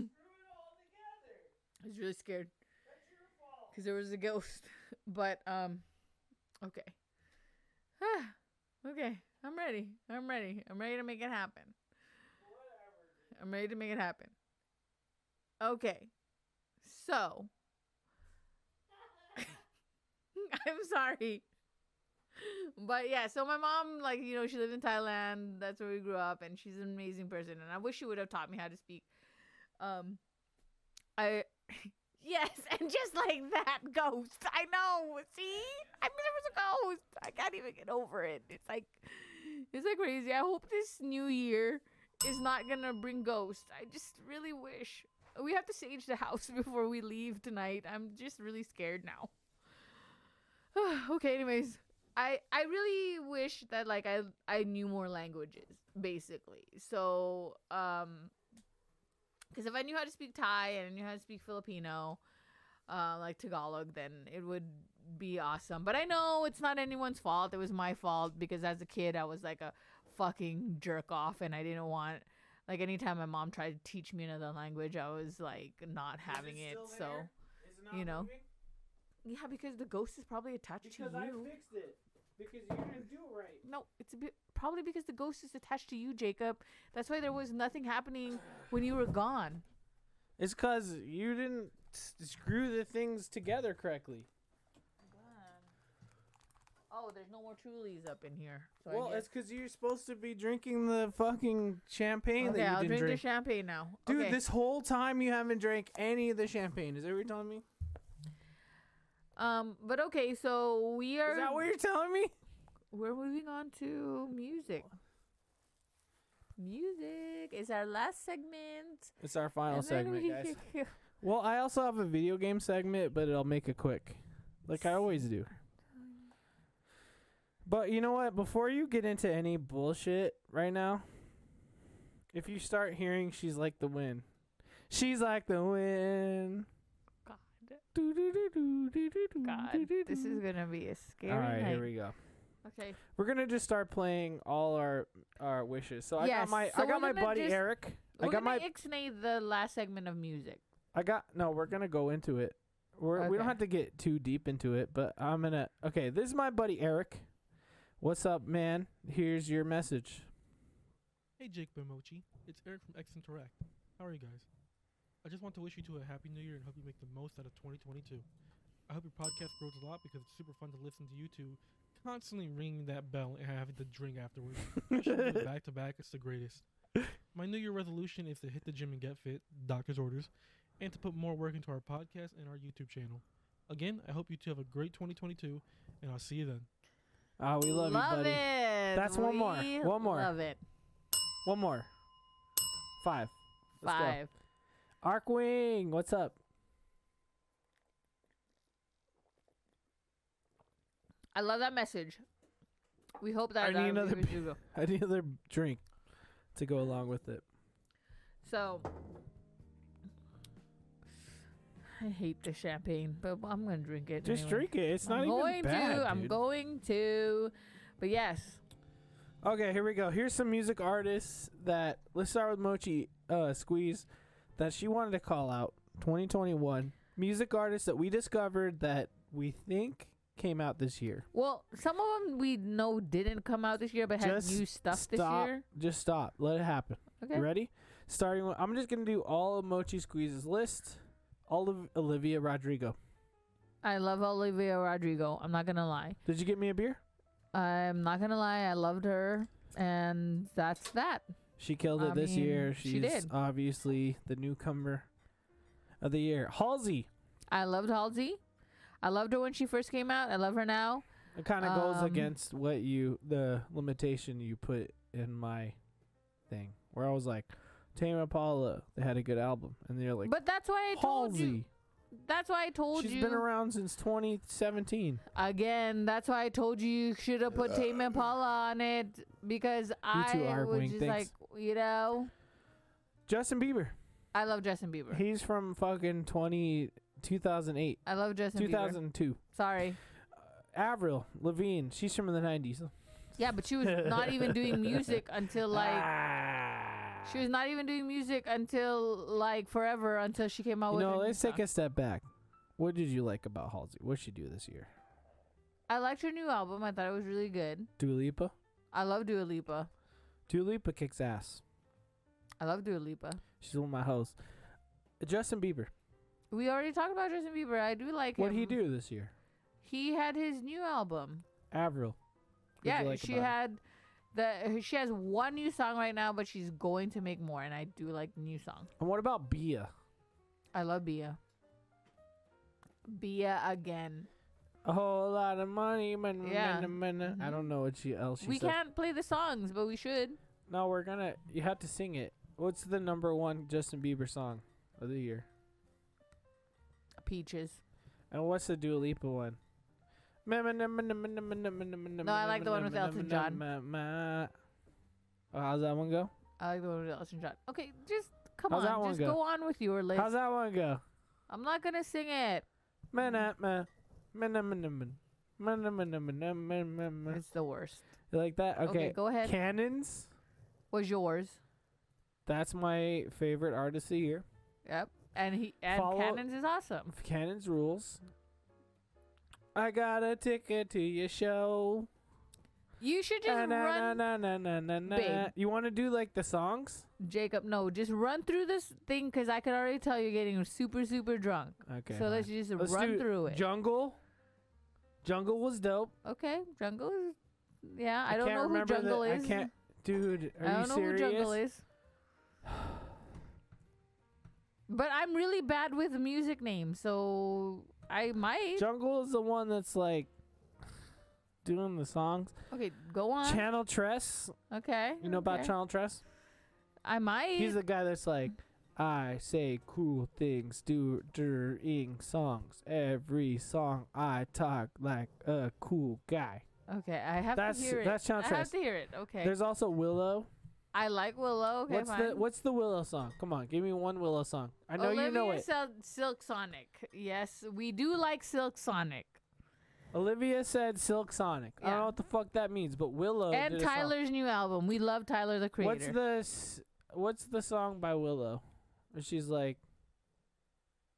was really scared because there was a ghost. But okay. Okay, I'm ready. I'm ready to make it happen. I'm ready to make it happen. Okay, so I'm sorry. But yeah, so my mom, like, you know, she lived in Thailand. That's where we grew up, and she's an amazing person. And I wish she would have taught me how to speak. Yes, and just like that, ghost. I know. See, I mean, there was a ghost. I can't even get over it. It's like crazy. I hope this new year is not gonna bring ghosts. I just really wish. We have to sage the house before we leave tonight. I'm just really scared now. Okay, anyways. I really wish that, like, I knew more languages, basically. So, because if I knew how to speak Thai and I knew how to speak Filipino, like Tagalog, then it would be awesome. But I know it's not anyone's fault. It was my fault because as a kid, I was like a fucking jerk off, and I didn't want, like, anytime my mom tried to teach me another language, I was like not having it. So, you know. Moving? Yeah, because the ghost is probably attached to you. Because I fixed it. Because you didn't do it right. No, it's probably because the ghost is attached to you, Jacob. That's why there was nothing happening when you were gone. It's because you didn't screw the things together correctly. Oh, there's no more Trulies up in here. So well, it's because you're supposed to be drinking the fucking champagne that you I'll didn't drink the champagne now. Dude, okay. This whole time you haven't drank any of the champagne. Is that what you're telling me? But okay, so we are... Is that what you're telling me? We're moving on to music. Music is our last segment. It's our final segment, guys. Well, I also have a video game segment, but I'll make it quick. Like I always do. But you know what? Before you get into any bullshit right now, if you start hearing She's Like the Wind. She's like the wind. God, this is gonna be a scary All right, night. here we go. Okay. We're gonna just start playing all our wishes. So I got my buddy Eric. We're gonna ixnay the last segment of music. We're gonna go into it. We don't have to get too deep into it, but I'm gonna. Okay, this is my buddy Eric. What's up, man? Here's your message. Hey, Jacob and Mochi. It's Eric from X Interact. How are you guys? I just want to wish you two a happy new year and hope you make the most out of 2022. I hope your podcast grows a lot because it's super fun to listen to you two constantly ringing that bell and having to drink afterwards. Especially back to back, it's the greatest. My new year resolution is to hit the gym and get fit, doctor's orders, and to put more work into our podcast and our YouTube channel. Again, I hope you two have a great 2022, and I'll see you then. Oh, we love you, buddy. It. That's one more. One more. Love it. One more. 5. Let's 5. Go. Arkwing, what's up? I love that message. We hope that I need another drink to go along with it. So, I hate the champagne, but I'm gonna drink it. Just anyway. drink it. It's not even bad. I'm going to. But yes. Okay, here we go. Here's some music artists that. Let's start with Mochi Squeeze. That she wanted to call out 2021 music artists that we discovered that we think came out this year. Well, some of them we know didn't come out this year, but had new stuff this year. Just stop. Let it happen. Okay. You ready? Starting with, I'm just gonna do all of Mochi Squeeze's list. All of Olivia Rodrigo. I love Olivia Rodrigo. I'm not gonna lie. Did you get me a beer? I'm not gonna lie. I loved her, and that's that. She killed it this year. She did. Obviously the newcomer of the year. Halsey. I loved Halsey. I loved her when she first came out. I love her now. It kind of goes against the limitation you put in my thing, where I was like, Tame Impala, they had a good album, and they're like, but that's why I told you. That's why I told you. She's been around since 2017. Again, that's why I told you should have put Tame Impala on it, because I was just like, you know. Justin Bieber. I love Justin Bieber. He's from fucking 2008. I love Justin 2002. Bieber. Sorry. Avril Lavigne. She's from the 90s. Yeah, but she was not even doing music until like She was not even doing music until like forever until she came out with. Let's take a step back. What did you like about Halsey? What did she do this year? I liked her new album. I thought it was really good. Dua Lipa? I love Dua Lipa. Dua Lipa kicks ass. I love Dua Lipa. She's one of my hosts. Justin Bieber. We already talked about Justin Bieber. I do like him. What did he do this year? He had his new album. Avril. She has one new song right now, but she's going to make more, and I do like the new song. And what about Bia? I love Bia. Bia again. A whole lot of money. Yeah. I don't know what else she We said. can't play the songs, but we should. No, we're gonna. You have to sing it. What's the number one Justin Bieber song of the year? Peaches. And what's the Dua Lipa one? No, I like the one with Elton John. Oh, how's that one go? I like the one with Elton John. Okay, just come How's that on. one Just go? go on with your list. How's that one go? I'm not going to sing it. It's the worst. You like that? Okay, go ahead. Cannons. Was yours. That's my favorite artist of the year. Yep. And Cannons is awesome. Cannons rules. I got a ticket to your show. You should just run. Babe. You want to do like the songs? Jacob, no, just run through this thing because I can already tell you're getting super, super drunk. Okay. So let's just run through it. Jungle. Jungle was dope. Okay, Jungle is. Yeah, I don't know who remember Jungle is. I can't. Dude, are I you don't know serious? who Jungle is. But I'm really bad with music names, so I might. Jungle is the one that's like doing the songs. Okay, go on. Channel Tress. Okay. You know about okay. Channel Tress? I might. He's the guy that's like, I say cool things during songs. Every song I talk like a cool guy. Okay, I have to hear it. That's Channel Tress. I have to hear it. Okay. There's also Willow. I like Willow. Okay, What's the Willow song? Come on, give me one Willow song. I know you know it. Silk Sonic. Yes, we do like Silk Sonic. Olivia said Silk Sonic. I don't know what the fuck that means, but Willow and did a song. Tyler's new album. We love Tyler the Creator. What's the song by Willow? Where she's like,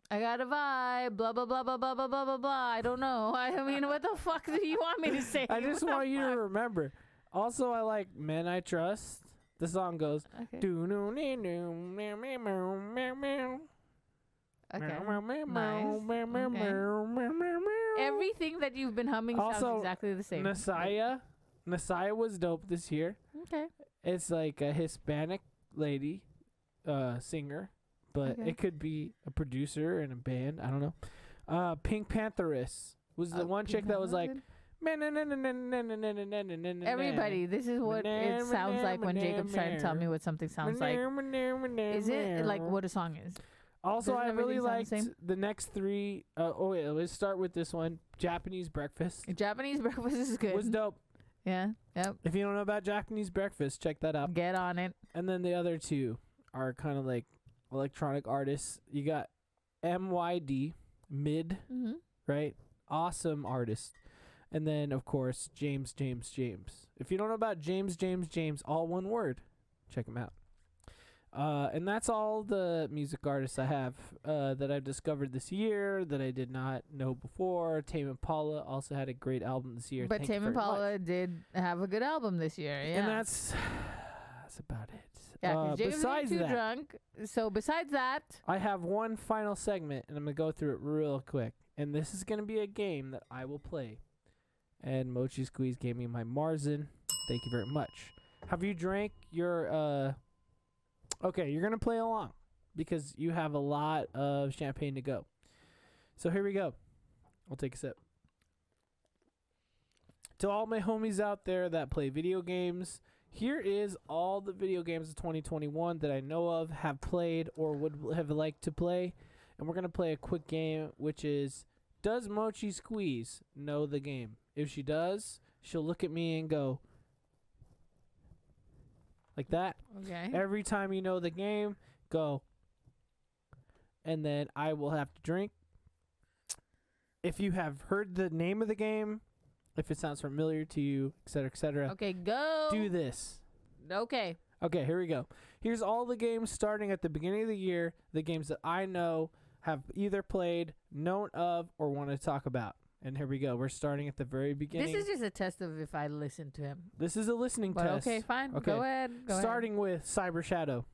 I got a vibe, blah blah blah blah blah blah blah blah blah. I don't know. I mean, what the fuck do you want me to say? I just want you to remember. Also, I like Men I Trust. The song goes. Okay. Everything that you've been humming sounds exactly the same. Nasaya was dope this year. Okay. It's like a Hispanic lady, singer, but it could be a producer in a band. I don't know. Pink Pantheress was the one chick that was like. Everybody, this is what it sounds like when Jacob's trying to tell me what something sounds like. Is it like what a song is? Also, Doesn't I really liked the the next three. Wait, let's start with this one. Japanese Breakfast. Japanese Breakfast is good. Was dope. Yeah. Yep. If you don't know about Japanese Breakfast, check that out. Get on it. And then the other two are kind of like electronic artists. You got MYD, Mid, right? Awesome artist. And then, of course, James. If you don't know about James, all one word, check him out. And that's all the music artists I have that I've discovered this year that I did not know before. Tame Impala also had a great album this year. But Tame Impala did have a good album this year. Yeah. And that's about it. Yeah, because James is too drunk. So besides that, I have one final segment, and I'm going to go through it real quick. And this is going to be a game that I will play. And Mochi Squeeze gave me my Marzen. Thank you very much. Have you drank your... Okay, you're going to play along because you have a lot of champagne to go. So here we go. I'll take a sip. To all my homies out there that play video games, here is all the video games of 2021 that I know of, have played, or would have liked to play. And we're going to play a quick game, which is, does Mochi Squeeze know the game? If she does, she'll look at me and go, like that. Okay. Every time you know the game, go. And then I will have to drink. If you have heard the name of the game, if it sounds familiar to you, etc., etc. Okay, go. Do this. Okay. Okay, here we go. Here's all the games starting at the beginning of the year, the games that I know, have either played, known of, or want to talk about. And here we go. We're starting at the very beginning. This is just a test of if I listen to him. This is a listening But test. okay, fine. Okay. Go ahead. Starting with Cyber Shadow.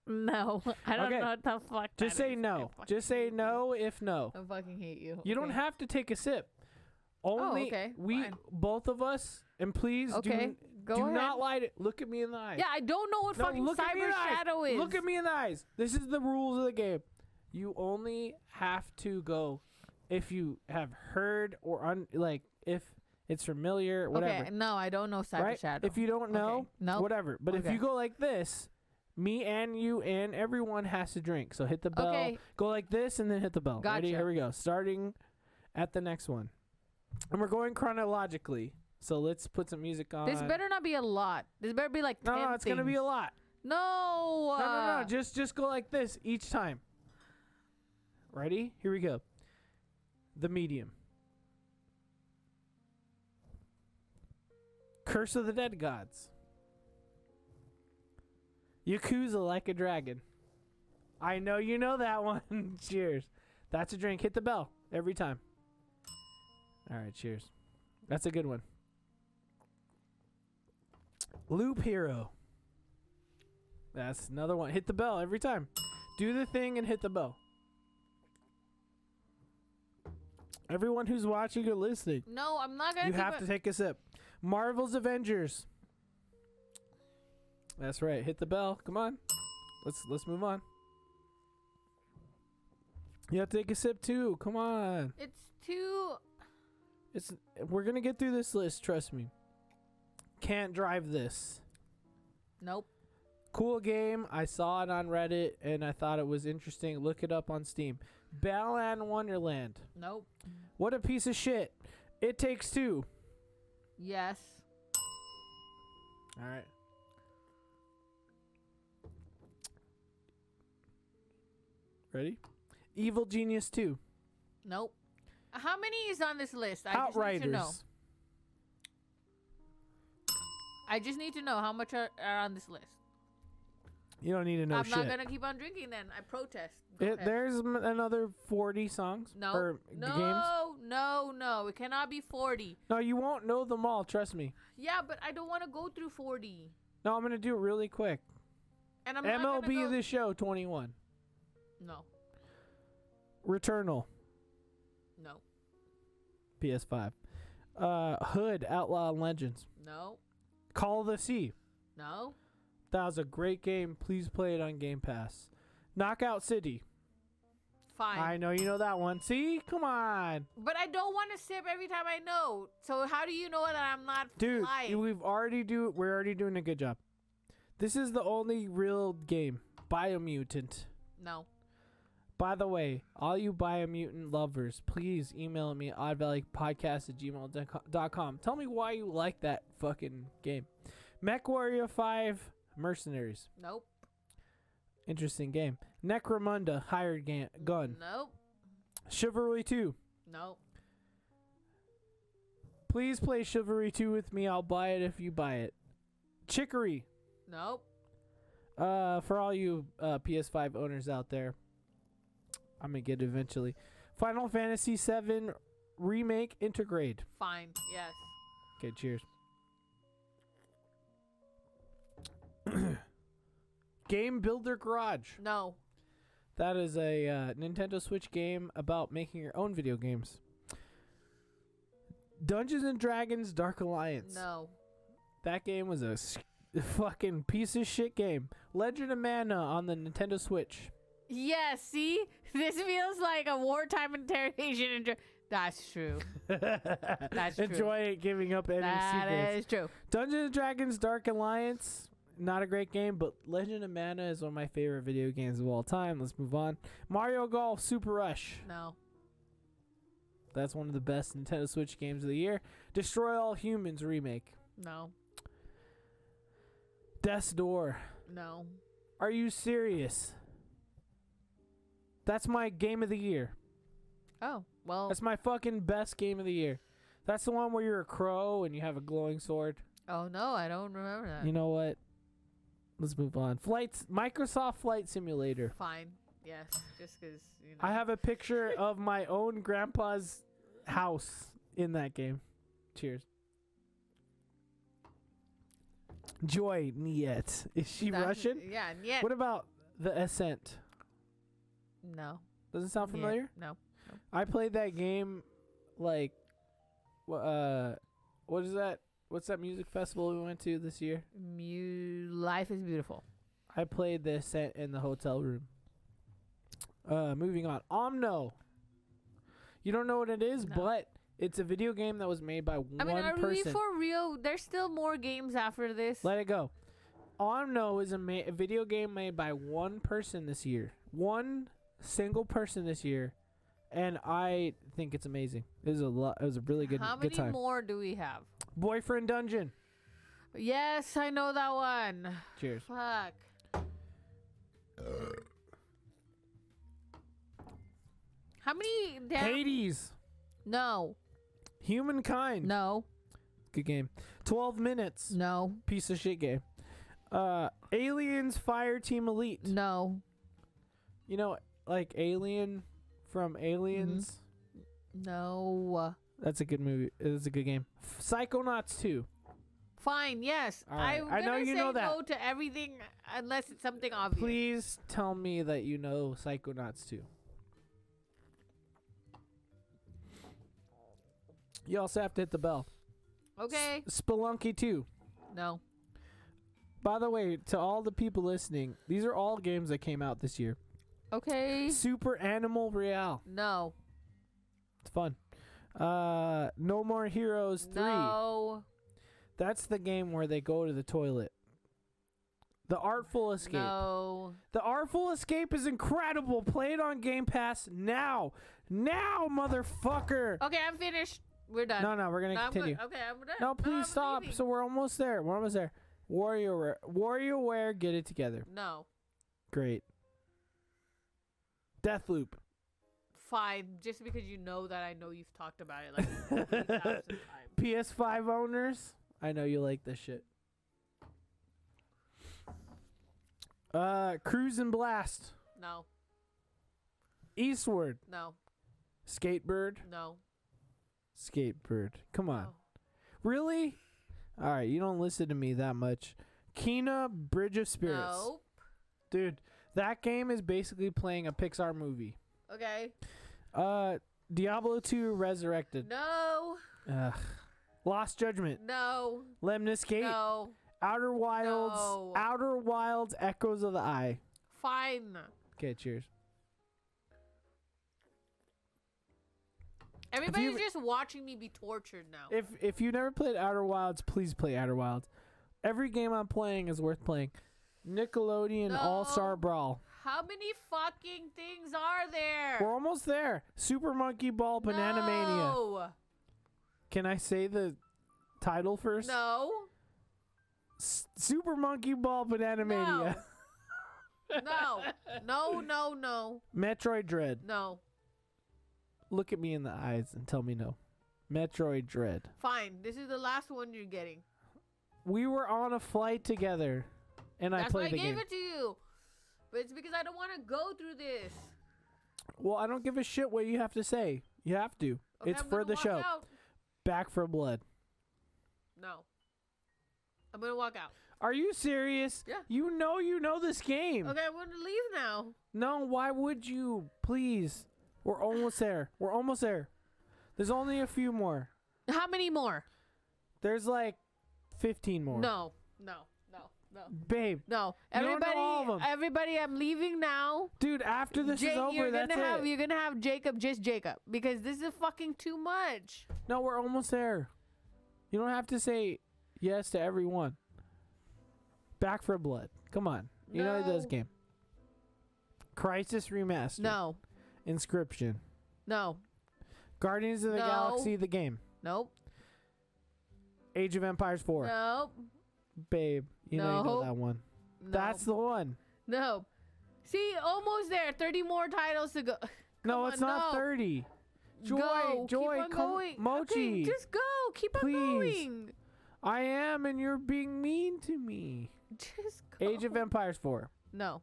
No, I don't Okay. know what the fuck. Just that say is. no. I Just say no if no. fucking hate you. You don't Okay. have to take a sip. Only okay, we, fine. both of us, and please Okay, go do ahead. not lie to, look at me in the eyes. Yeah, I don't know what No, fucking look at me in Cyber the eyes. Shadow is. Look at me in the eyes. This is the rules of the game. You only have to go if you have heard or if it's familiar, whatever. Okay, no, I don't know Cyber Right? Shadow. If you don't know, Okay, no, whatever. But if Okay. you go like this, me and you and everyone has to drink. So hit the bell. Okay. Go like this and then hit the bell. Ready? Gotcha. Here we go. Starting at the next one. And we're going chronologically. So let's put some music on. This better not be a lot. This better be like 10 No, it's going to be a things. lot. No. No. Just go like this each time. Ready? Here we go. The Medium. Curse of the Dead Gods. Yakuza Like a Dragon. I know you know that one. Cheers. That's a drink. Hit the bell every time. All right, cheers. That's a good one. Loop Hero. That's another one. Hit the bell every time. Do the thing and hit the bell. Everyone who's watching or listening, No, I'm not gonna. you have to take a sip. Marvel's Avengers. That's right. Hit the bell. Come on. Let's move on. You have to take a sip too. Come on. It's too. We're gonna get through this list. Trust me. Can't Drive This. Nope. Cool game. I saw it on Reddit and I thought it was interesting. Look it up on Steam. Balan Wonderland. Nope. What a piece of shit. It Takes Two. Yes. All right. Ready? Evil Genius 2. Nope. How many is on this list? I just need to know. Outriders. I just need to know how much are on this list. You don't need to know I'm shit. not gonna keep on drinking then. I protest. Go ahead. There's another 40 songs No. or No. games. No. It cannot be 40. No, you won't know them all. Trust me. Yeah, but I don't want to go through 40. No, I'm gonna do it really quick. And I'm not MLB gonna go. The Show 21. No. Returnal No. PS5. Hood Outlaw and Legends. No. Call of the Sea. No. That was a great game. Please play it on Game Pass. Knockout City. Fine. I know you know that one. See? Come on. But I don't want to sip every time I know. So how do you know that I'm not Dude, flying? we're already doing a good job. This is the only real game. Biomutant. No. By the way, all you Biomutant lovers, please email me at oddvalleypodcast@gmail.com. Tell me why you like that fucking game. MechWarrior 5 Mercenaries. Nope. Interesting game. Necromunda Hired Gun. Nope. Chivalry 2. Nope. Please play Chivalry 2 with me. I'll buy it if you buy it. Chicory. Nope. For all you PS5 owners out there, I'm going to get it eventually. Final Fantasy 7 Remake Intergrade. Fine. Yes. Okay, cheers. Game Builder Garage. No. That is a Nintendo Switch game about making your own video games. Dungeons and Dragons Dark Alliance. No. That game was a fucking piece of shit game. Legend of Mana on the Nintendo Switch. Yes. See, this feels like a wartime interrogation. That's true. That's true. Enjoy giving up any secrets. That is true. Dungeons and Dragons Dark Alliance. Not a great game, but Legend of Mana is one of my favorite video games of all time. Let's move on. Mario Golf Super Rush. No. That's one of the best Nintendo Switch games of the year. Destroy All Humans remake. No. Death's Door. No. Are you serious? That's my game of the year. Oh, well. That's my fucking best game of the year. That's the one where you're a crow and you have a glowing sword. Oh no, I don't remember that. You know what? Let's move on. Microsoft Flight Simulator. Fine. Yes, just because I have a picture of my own grandpa's house in that game. Cheers. Joy Niet. Is she Russian? Yeah, Niet. What about The Ascent? No. Doesn't sound familiar? No. I played that game like what is that? What's that music festival we went to this year? Life is Beautiful. I played The Ascent in the hotel room. Moving on. Omno. You don't know what it is, but it's a video game that was made by one are person. we for real? There's still more games after this. Let it go. Omno is a video game made by one person this year. One single person this year. And I think it's amazing. It was a really good How good many time. more do we have? Boyfriend Dungeon. Yes, I know that one. Cheers. Fuck. How many Hades. No. Humankind. No. Good game. 12 minutes. No. Piece of shit game. Aliens Fire Team Elite. No. You know, like Alien from Aliens? No. That's a good movie. It's a good game. Psychonauts 2. Fine, yes. All right. I'm I know gonna you say know that. no to everything unless it's something obvious. Please tell me that you know Psychonauts 2. You also have to hit the bell. Okay. Spelunky 2. No. By the way, to all the people listening, these are all games that came out this year. Okay. Super Animal Royale. No. It's fun. No More Heroes 3. No. That's the game where they go to the toilet. The Artful Escape. No. The Artful Escape is incredible. Play it on Game Pass now. Now, mother-fucker. Okay, I'm finished. We're done. No, we're going to continue. Okay, I'm done. No, please I'm stop. leaving. So we're almost there. WarioWare, get it together. No. Great. Deathloop. Fine, just because you know that I know you've talked about it like 50,000 times. PS5 owners, I know you like this shit. Cruise and Blast. No. Eastward. No. Skatebird. No. Skatebird. Come on. Really? All right, you don't listen to me that much. Kena Bridge of Spirits. Nope. Dude, that game is basically playing a Pixar movie. Okay. Diablo 2 Resurrected. No. Lost Judgment. No. Lemnis Gate. No. Outer Wilds. No. Outer Wilds Echoes of the Eye. Fine. Okay, cheers. Everybody's just watching me be tortured now. If you never played Outer Wilds, please play Outer Wilds. Every game I'm playing is worth playing. Nickelodeon No. All-Star Brawl. How many fucking things are there? We're almost there. Super Monkey Ball Banana Mania. No. Can I say the title first? No. Super Monkey Ball Banana Mania. No. Metroid Dread. No. Look at me in the eyes and tell me no. Metroid Dread. Fine. This is the last one you're getting. We were on a flight together, and I played the game. That's why I gave it to you. But it's because I don't want to go through this. Well, I don't give a shit what you have to say. You have to. Okay, It's I'm for gonna the walk show. out. Back for Blood. No. I'm going to walk out. Are you serious? Yeah. You know this game. Okay, I'm going to leave now. No, why would you? Please. We're almost there. We're almost there. There's only a few more. How many more? There's like 15 more. No. Babe. No. You don't know all of 'em. Everybody, I'm leaving now. Dude, after this is over, you're that's gonna it. You're going to have Jacob, just Jacob. Because this is fucking too much. No, we're almost there. You don't have to say yes to everyone. Back for Blood. Come on. You know this game. Crisis Remastered. No. Inscription. No. Guardians of the No. Galaxy, the game. Nope. Age of Empires 4. Nope. Babe, you know that one. No. That's the one. No. See, almost there. 30 more titles to go. No, it's not 30. Joy, Go. Joy, Keep on come, going. Mochi. Okay, just go. Keep on Please. going. I am, and you're being mean to me. Just go. Age of Empires 4. No.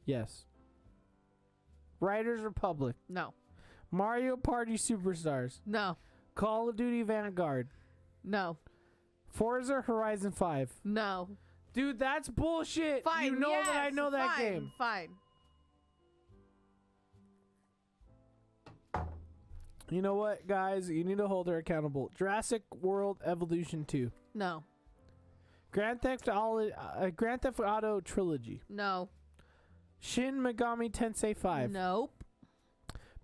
Yes. Riders Republic. No. Mario Party Superstars. No. Call of Duty Vanguard. No. Forza Horizon 5. No. Dude, that's bullshit. Fine. You know yes, that I know that fine, game. Fine. You know what, guys? You need to hold her accountable. Jurassic World Evolution 2. No. Grand Theft Auto Trilogy. No. Shin Megami Tensei 5. Nope.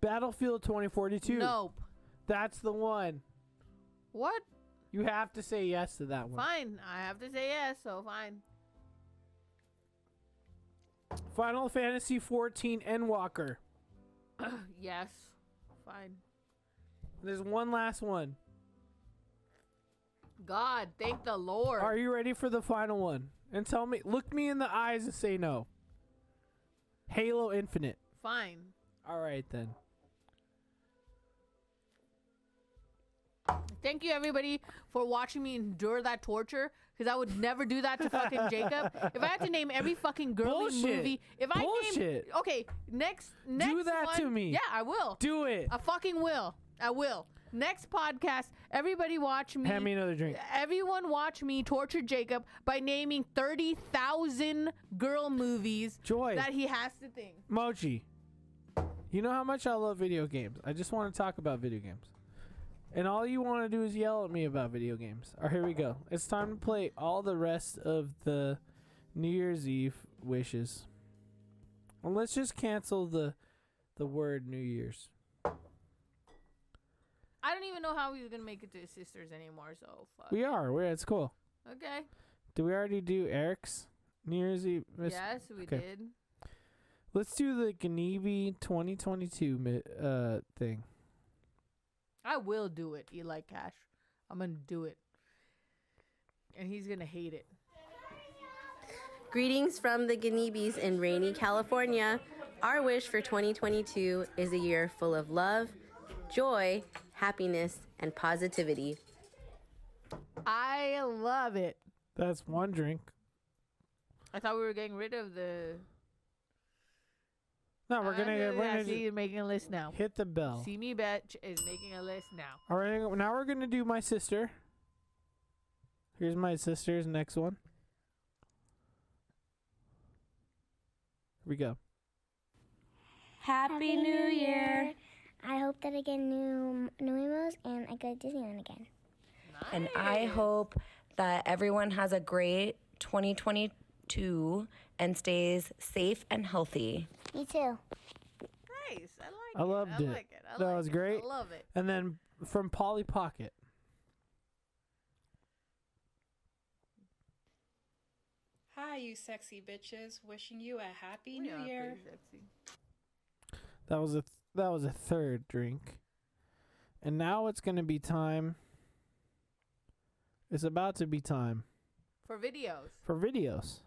Battlefield 2042. Nope. That's the one. What? You have to say yes to that one. Fine. I have to say yes, so fine. Final Fantasy 14 Endwalker. Yes. Fine. There's one last one. God, thank the Lord. Are you ready for the final one? And tell me, look me in the eyes and say no. Halo Infinite. Fine. All right, then. Thank you, everybody, for watching me endure that torture. Because I would never do that to fucking Jacob. If I had to name every fucking girly movie, if I named, okay, next do that one, to me. Yeah, I will. Do it. I fucking will. I will. Next podcast, everybody watch me. Hand me another drink. Everyone watch me torture Jacob by naming 30,000 girl movies that he has to think. Mochi, you know how much I love video games. I just want to talk about video games. And all you want to do is yell at me about video games. All right, here we go. It's time to play all the rest of the New Year's Eve wishes. And let's just cancel the word New Year's. I don't even know how he's going to make it to his sisters anymore, so fuck. It's cool. Okay. Did we already do Eric's New Year's Eve? Yes, we did. Let's do the Ganibi 2022 thing. I will do it, Eli Cash. I'm going to do it. And he's going to hate it. Greetings from the Ganibis in rainy California. Our wish for 2022 is a year full of love, joy, happiness, and positivity. I love it. That's one drink. I thought we were getting rid of the... No, we're gonna see you making a list now. hit the bell. See me bitch is making a list now. All right, now we're gonna do my sister. Here's my sister's next one. Here we go. Happy New Year! I hope that I get new emos and I go to Disneyland again. Nice. And I hope that everyone has a great 2022 and stays safe and healthy. Me too. Nice. I loved it. That was great. I love it. And then from Polly Pocket. Hi, you sexy bitches. Wishing you a happy new year. That was a third drink. And now it's gonna be time. It's about to be time For videos. for videos.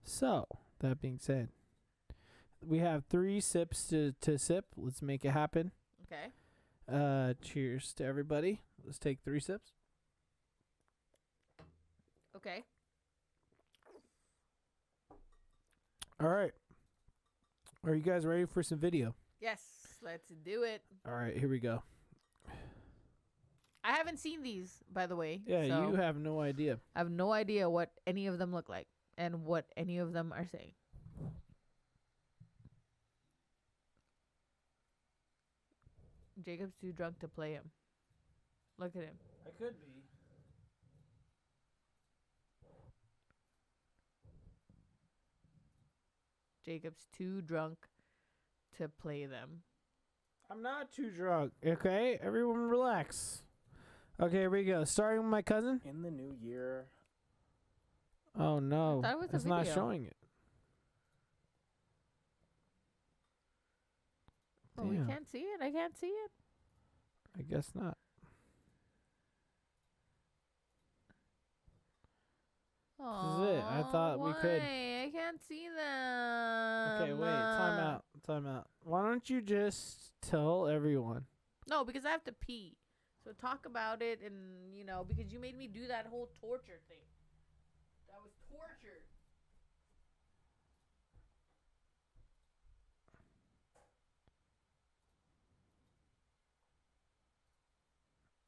So, that being said, we have 3 sips to sip. Let's make it happen. Okay. Cheers to everybody. Let's take 3 sips. Okay. All right. Are you guys ready for some video? Yes. Let's do it. All right, here we go. I haven't seen these, by the way. Yeah, so you have no idea. I have no idea what any of them look like and what any of them are saying. Jacob's too drunk to play him. Look at him. I could be. Jacob's too drunk to play them. I'm not too drunk. Okay, everyone relax. Okay, here we go. Starting with my cousin. In the new year. Oh no, I thought it was a it's not video. showing it. Oh, we Damn. can't see it? I can't see it? I guess not. Oh, This is it. I thought we could. I can't see them. Okay, wait. Time out. Time out. Why don't you just tell everyone? No, because I have to pee. So talk about it, and because you made me do that whole torture thing. That was torture.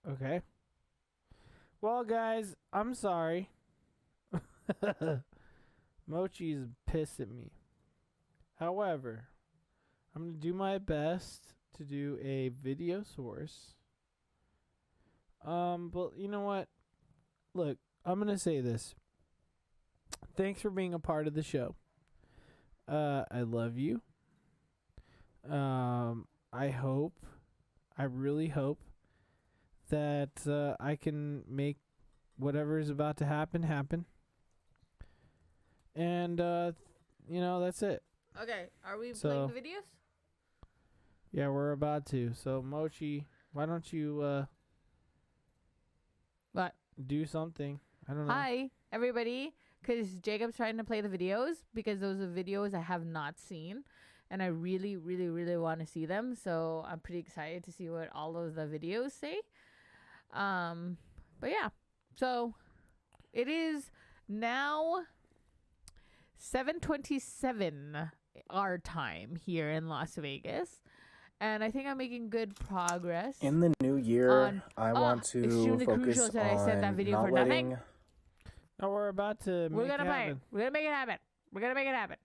Okay. Well, guys, I'm sorry. Mochi's pissed at me. However, I'm going to do my best to do a video source. But you know what? Look, I'm going to say this. Thanks for being a part of the show. I love you. I really hope that I can make whatever is about to happen. And, that's it. Okay, are we playing the videos? Yeah, we're about to. So, Mochi, why don't you, what? Do something. I don't know. Hi, everybody. Because Jacob's trying to play the videos because those are videos I have not seen. And I really, really, really want to see them. So I'm pretty excited to see what all of the videos say. But yeah. So it is now 7:27 our time here in Las Vegas. And I think I'm making good progress. In the new year, I want to extremely focus crucial that I sent that on video not for letting. nothing. No, we're about to We're make gonna it play it. happen. We're gonna make it happen. We're gonna make it happen.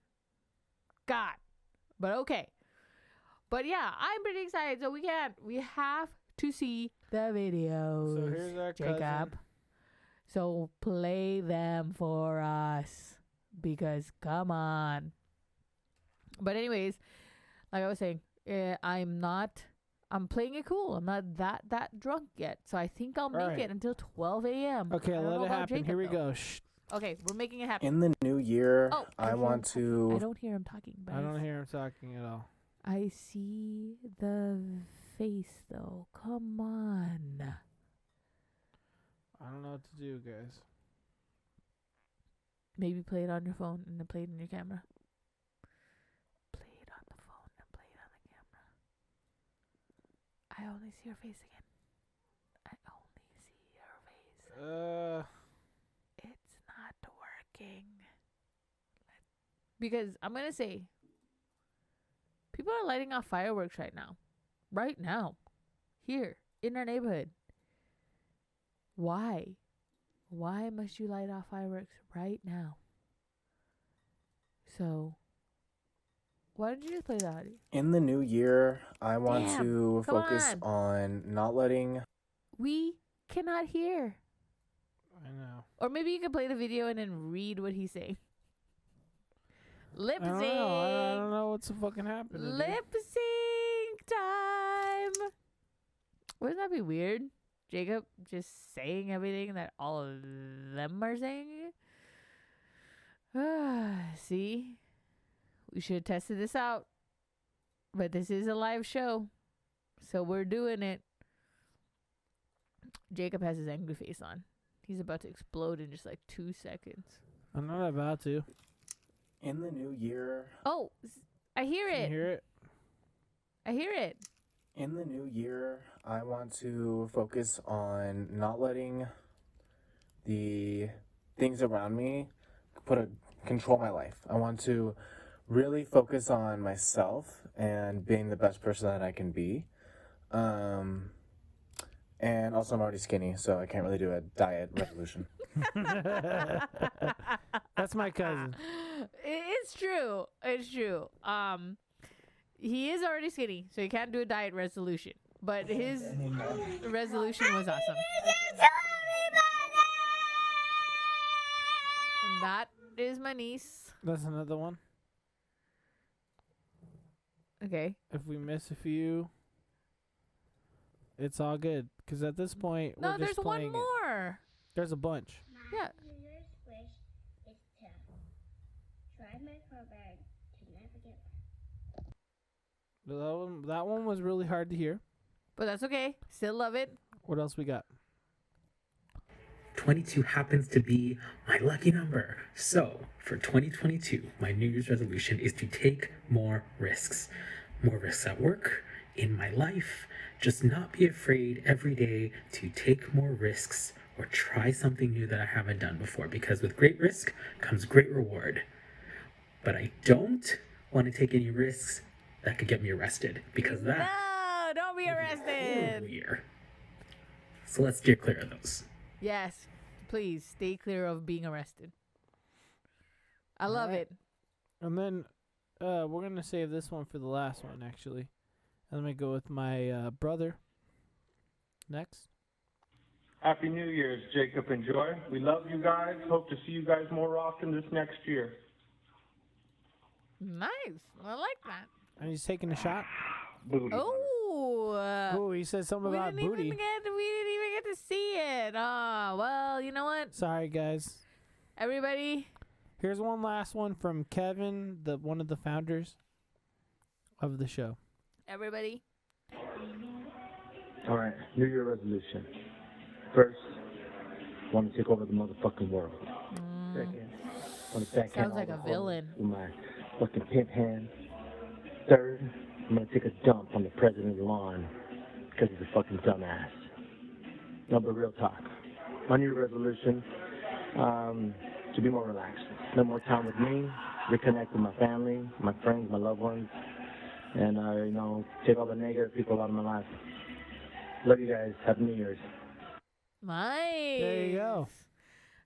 God. But okay. But yeah, I'm pretty excited. So we have to see the videos. So here's our Jacob. cousin. So play them for us. Because come on. But anyways, like I was saying, I'm playing it cool. I'm not that drunk yet. So I think I'll make it until 12 a.m. Okay, I don't let know it about happen. Jacob, Here we though. go. Shh. Okay, we're making it happen. In the new year, Oh, I hear want him talking. to. I don't hear him talking. But I don't hear him talking at all. I see the face, though. Come on. I don't know what to do, guys. Maybe play it on your phone and then play it in your camera. Play it on the phone and play it on the camera. I only see your face again. I only see your face. It's not working. Because I'm going to say, people are lighting off fireworks right now. Right now. Here. In our neighborhood. Why? Why must you light off fireworks right now? So, why don't you just play the audio? In the new year, I want Damn, to come focus on not letting. We cannot hear. I know. Or maybe you can play the video and then read what he's saying. Lip I don't sync. know. I don't know what's fucking happening. dude. Lip sync time. Wouldn't that be weird? Jacob just saying everything that all of them are saying? See? We should have tested this out. But this is a live show. So we're doing it. Jacob has his angry face on. He's about to explode in just like 2 seconds. I'm not about to. In the new year. Oh, I hear it. Can you hear it? I hear it. In the new year, I want to focus on not letting the things around me control my life. I want to really focus on myself and being the best person that I can be. And also, I'm already skinny, so I can't really do a diet resolution. That's my cousin. It's true. It's true. He is already skinny, so he can't do a diet resolution. But his resolution was awesome. And that is my niece. That's another one. Okay. If we miss a few, it's all good. Because at this point, No, we're there's just one playing it. more. There's a bunch. Yeah. New Year's wish is to drive my car back to never get That one was really hard to hear. But that's okay. Still love it. What else we got? 22 happens to be my lucky number. So, for 2022, my New Year's resolution is to take more risks. More risks at work, in my life, just not be afraid every day to take more risks or try something new that I haven't done before, because with great risk comes great reward. But I don't want to take any risks that could get me arrested, because that No, don't be arrested. horrible year. So let's steer clear of those. Yes, please stay clear of being arrested. I love it. And then we're going to save this one for the last one, actually. I'm going to go with my brother next. Happy New Year's, Jacob and Joy. We love you guys. Hope to see you guys more often this next year. Nice. I like that. And he's taking a shot. Booty. Oh, he said something about booty. We didn't even get to see it. Oh, well, you know what? Sorry, guys. Everybody. Here's one last one from Kevin, one of the founders of the show. Everybody. All right, New Year resolution. First, want to take over the motherfucking world. Second, want to backhand Sounds all like the a villain. hoes with my fucking pimp hand. Third, I'm gonna take a dump on the president's lawn because he's a fucking dumbass. No, but real talk. My New Year resolution, to be more relaxed. Spend more time with me, reconnect with my family, my friends, my loved ones, and take all the negative people out of my life. Love you guys. Happy New Year's. Nice. There you go.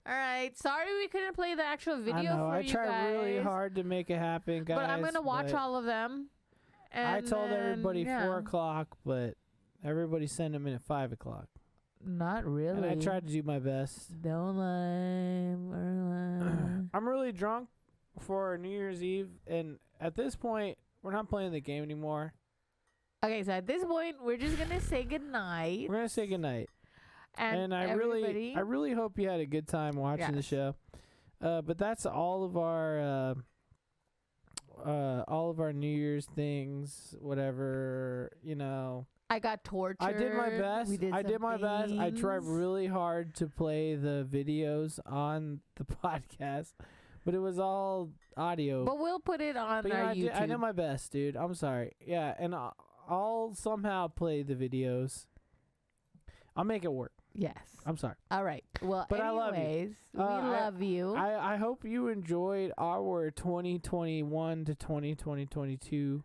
All right. Sorry we couldn't play the actual video I know. for I you tried guys. really hard to make it happen, guys. But I'm going to watch but all of them. I told everybody yeah. 4 o'clock, but everybody sent them in at 5 o'clock. Not really. And I tried to do my best. Don't lie. I'm really drunk for New Year's Eve, and at this point, we're not playing the game anymore. Okay, so at this point, we're just going to say goodnight. We're gonna say goodnight. And I really hope you had a good time watching the show. But that's all of our New Year's things, whatever, I got tortured. I did my best. I tried really hard to play the videos on the podcast, but it was all audio. But we'll put it on our YouTube. I did my best, dude. I'm sorry. Yeah, and I'll somehow play the videos. I'll make it work. Yes. I'm sorry. All right. Well, But anyways, I love you. we love you. I hope you enjoyed our 2021 to 2022.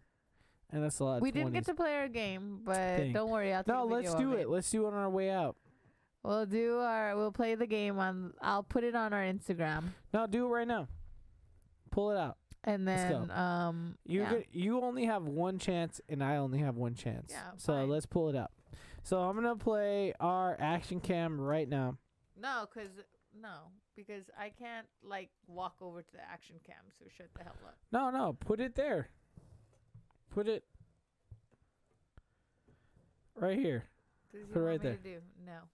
And that's a lot of We didn't 20s. get to play our game, but Dang. don't worry. I'll take a video let's do of it. Let's do it on our way out. We'll play the game I'll put it on our Instagram. No, do it right now. Pull it out. And Let's then, go. You only have one chance, and I only have one chance. Yeah, so fine. let's pull it out. So I'm gonna play our action cam right now. No, because I can't walk over to the action cam. So shut the hell up. No, put it there. Put it right here. Put it right there. No.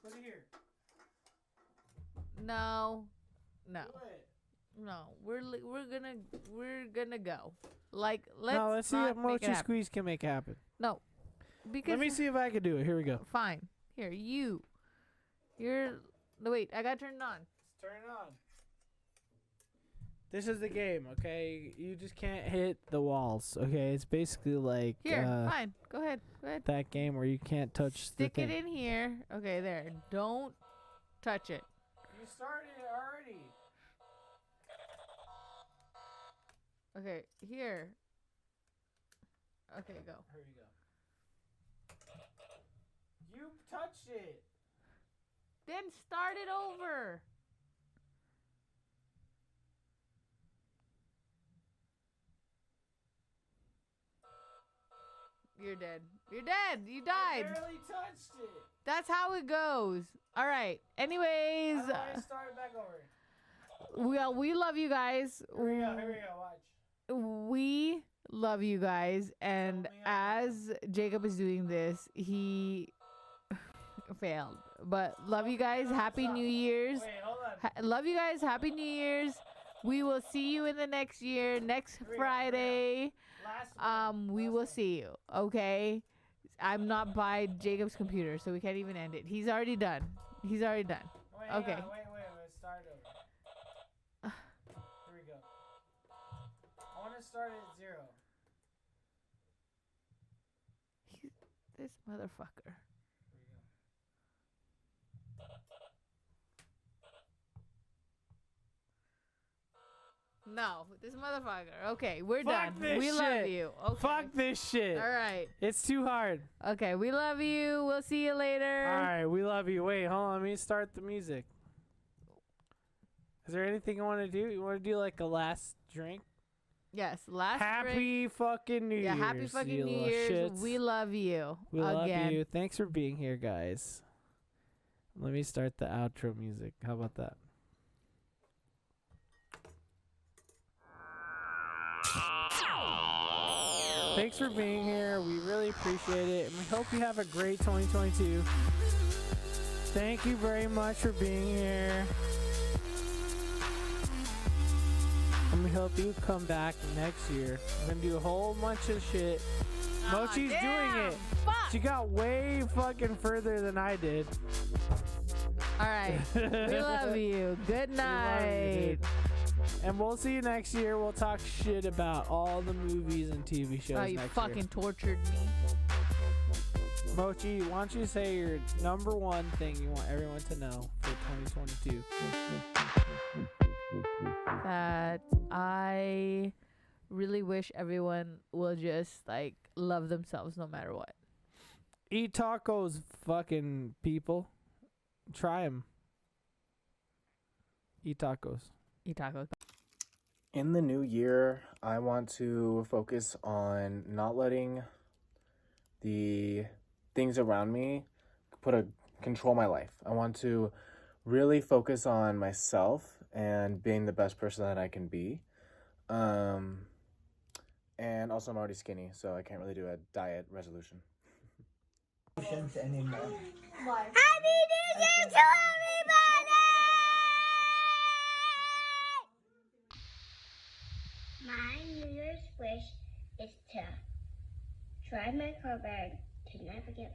Put it here. No. We're gonna go. Let's see if Mochi Squeeze can make it happen. No, because Let me see if I can do it. Here we go. Fine. Here, no, wait. I gotta turn it on. Turn it on. This is the game, okay? You just can't hit the walls, okay? It's basically like Fine. Go ahead. that game where you can't touch Stick the it thing. in here. Okay, there. Don't touch it. You started it already. Okay, here. Okay, go. Here you go. You touched it. Then start it over. You're dead. You're dead. You died. I barely touched it. That's how it goes. All right. Anyways, How do I start it back over? we love you guys. Here we go. Watch. We love you guys, and as Jacob is doing this, he failed. But love you guys. Happy New Year's. Wait, hold on. Love you guys. Happy New Year's. We will see you in the next year, next Friday. We will see you. Okay. I'm not by Jacob's computer, so we can't even end it. He's already done. Okay. Wait, start over. Here we go. start at 0. This motherfucker. No, this motherfucker. Okay, we're Fuck done. this We shit. love you. Okay. Fuck this shit. All right. It's too hard. Okay, we love you. We'll see you later. All right, we love you. Wait, hold on. Let me start the music. Is there anything you want to do? You want to do like a last drink? Yes, last Happy drink. fucking New Year's. Yeah, happy fucking you New little Year's. shits. We love you. We again. love you. Thanks for being here, guys. Let me start the outro music. How about that? Thanks for being here. We really appreciate it. And we hope you have a great 2022. Thank you very much for being here. And we hope you come back next year. We're going to do a whole bunch of shit. Mochi's doing it. Fuck. She got way fucking further than I did. All right. We love you. Good night. We love you, dude. And we'll see you next year. We'll talk shit about all the movies and TV shows Oh, you next fucking year. tortured me. Mochi, why don't you say your number one thing you want everyone to know for 2022? That I really wish everyone will just like love themselves no matter what. Eat tacos, fucking people. Try them. Eat tacos. Eat tacos. In the new year, I want to focus on not letting the things around me control my life. I want to really focus on myself and being the best person that I can be. And also I'm already skinny, so I can't really do a diet resolution. Anymore. Happy New Year to everybody! My New Year's wish is to try my car bag to never get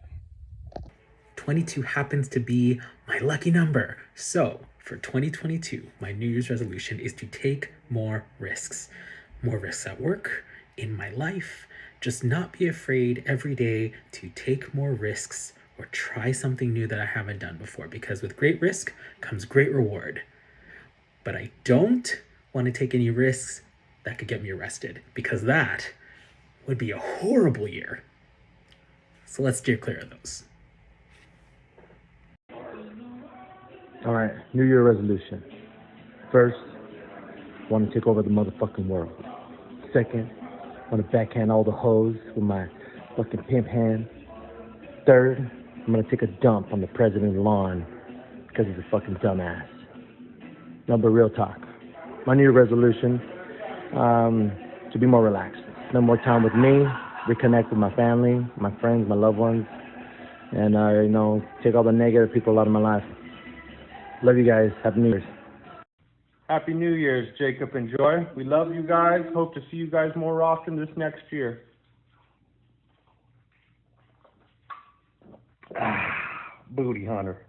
wet. 22 happens to be my lucky number. So for 2022, my New Year's resolution is to take more risks. More risks at work, in my life. Just not be afraid every day to take more risks or try something new that I haven't done before, because with great risk comes great reward. But I don't want to take any risks that could get me arrested, because that would be a horrible year. So let's steer clear of those. All right, New Year resolution. First, want to take over the motherfucking world. Second, want to backhand all the hoes with my fucking pimp hand. Third, I'm going to take a dump on the president's lawn because he's a fucking dumbass. No, but real talk. My New Year resolution, to be more relaxed. Spend more time with me, reconnect with my family, my friends, my loved ones, and, take all the negative people out of my life. Love you guys. Happy New Year's. Happy New Year's, Jacob and Joy. We love you guys. Hope to see you guys more often this next year. Booty hunter.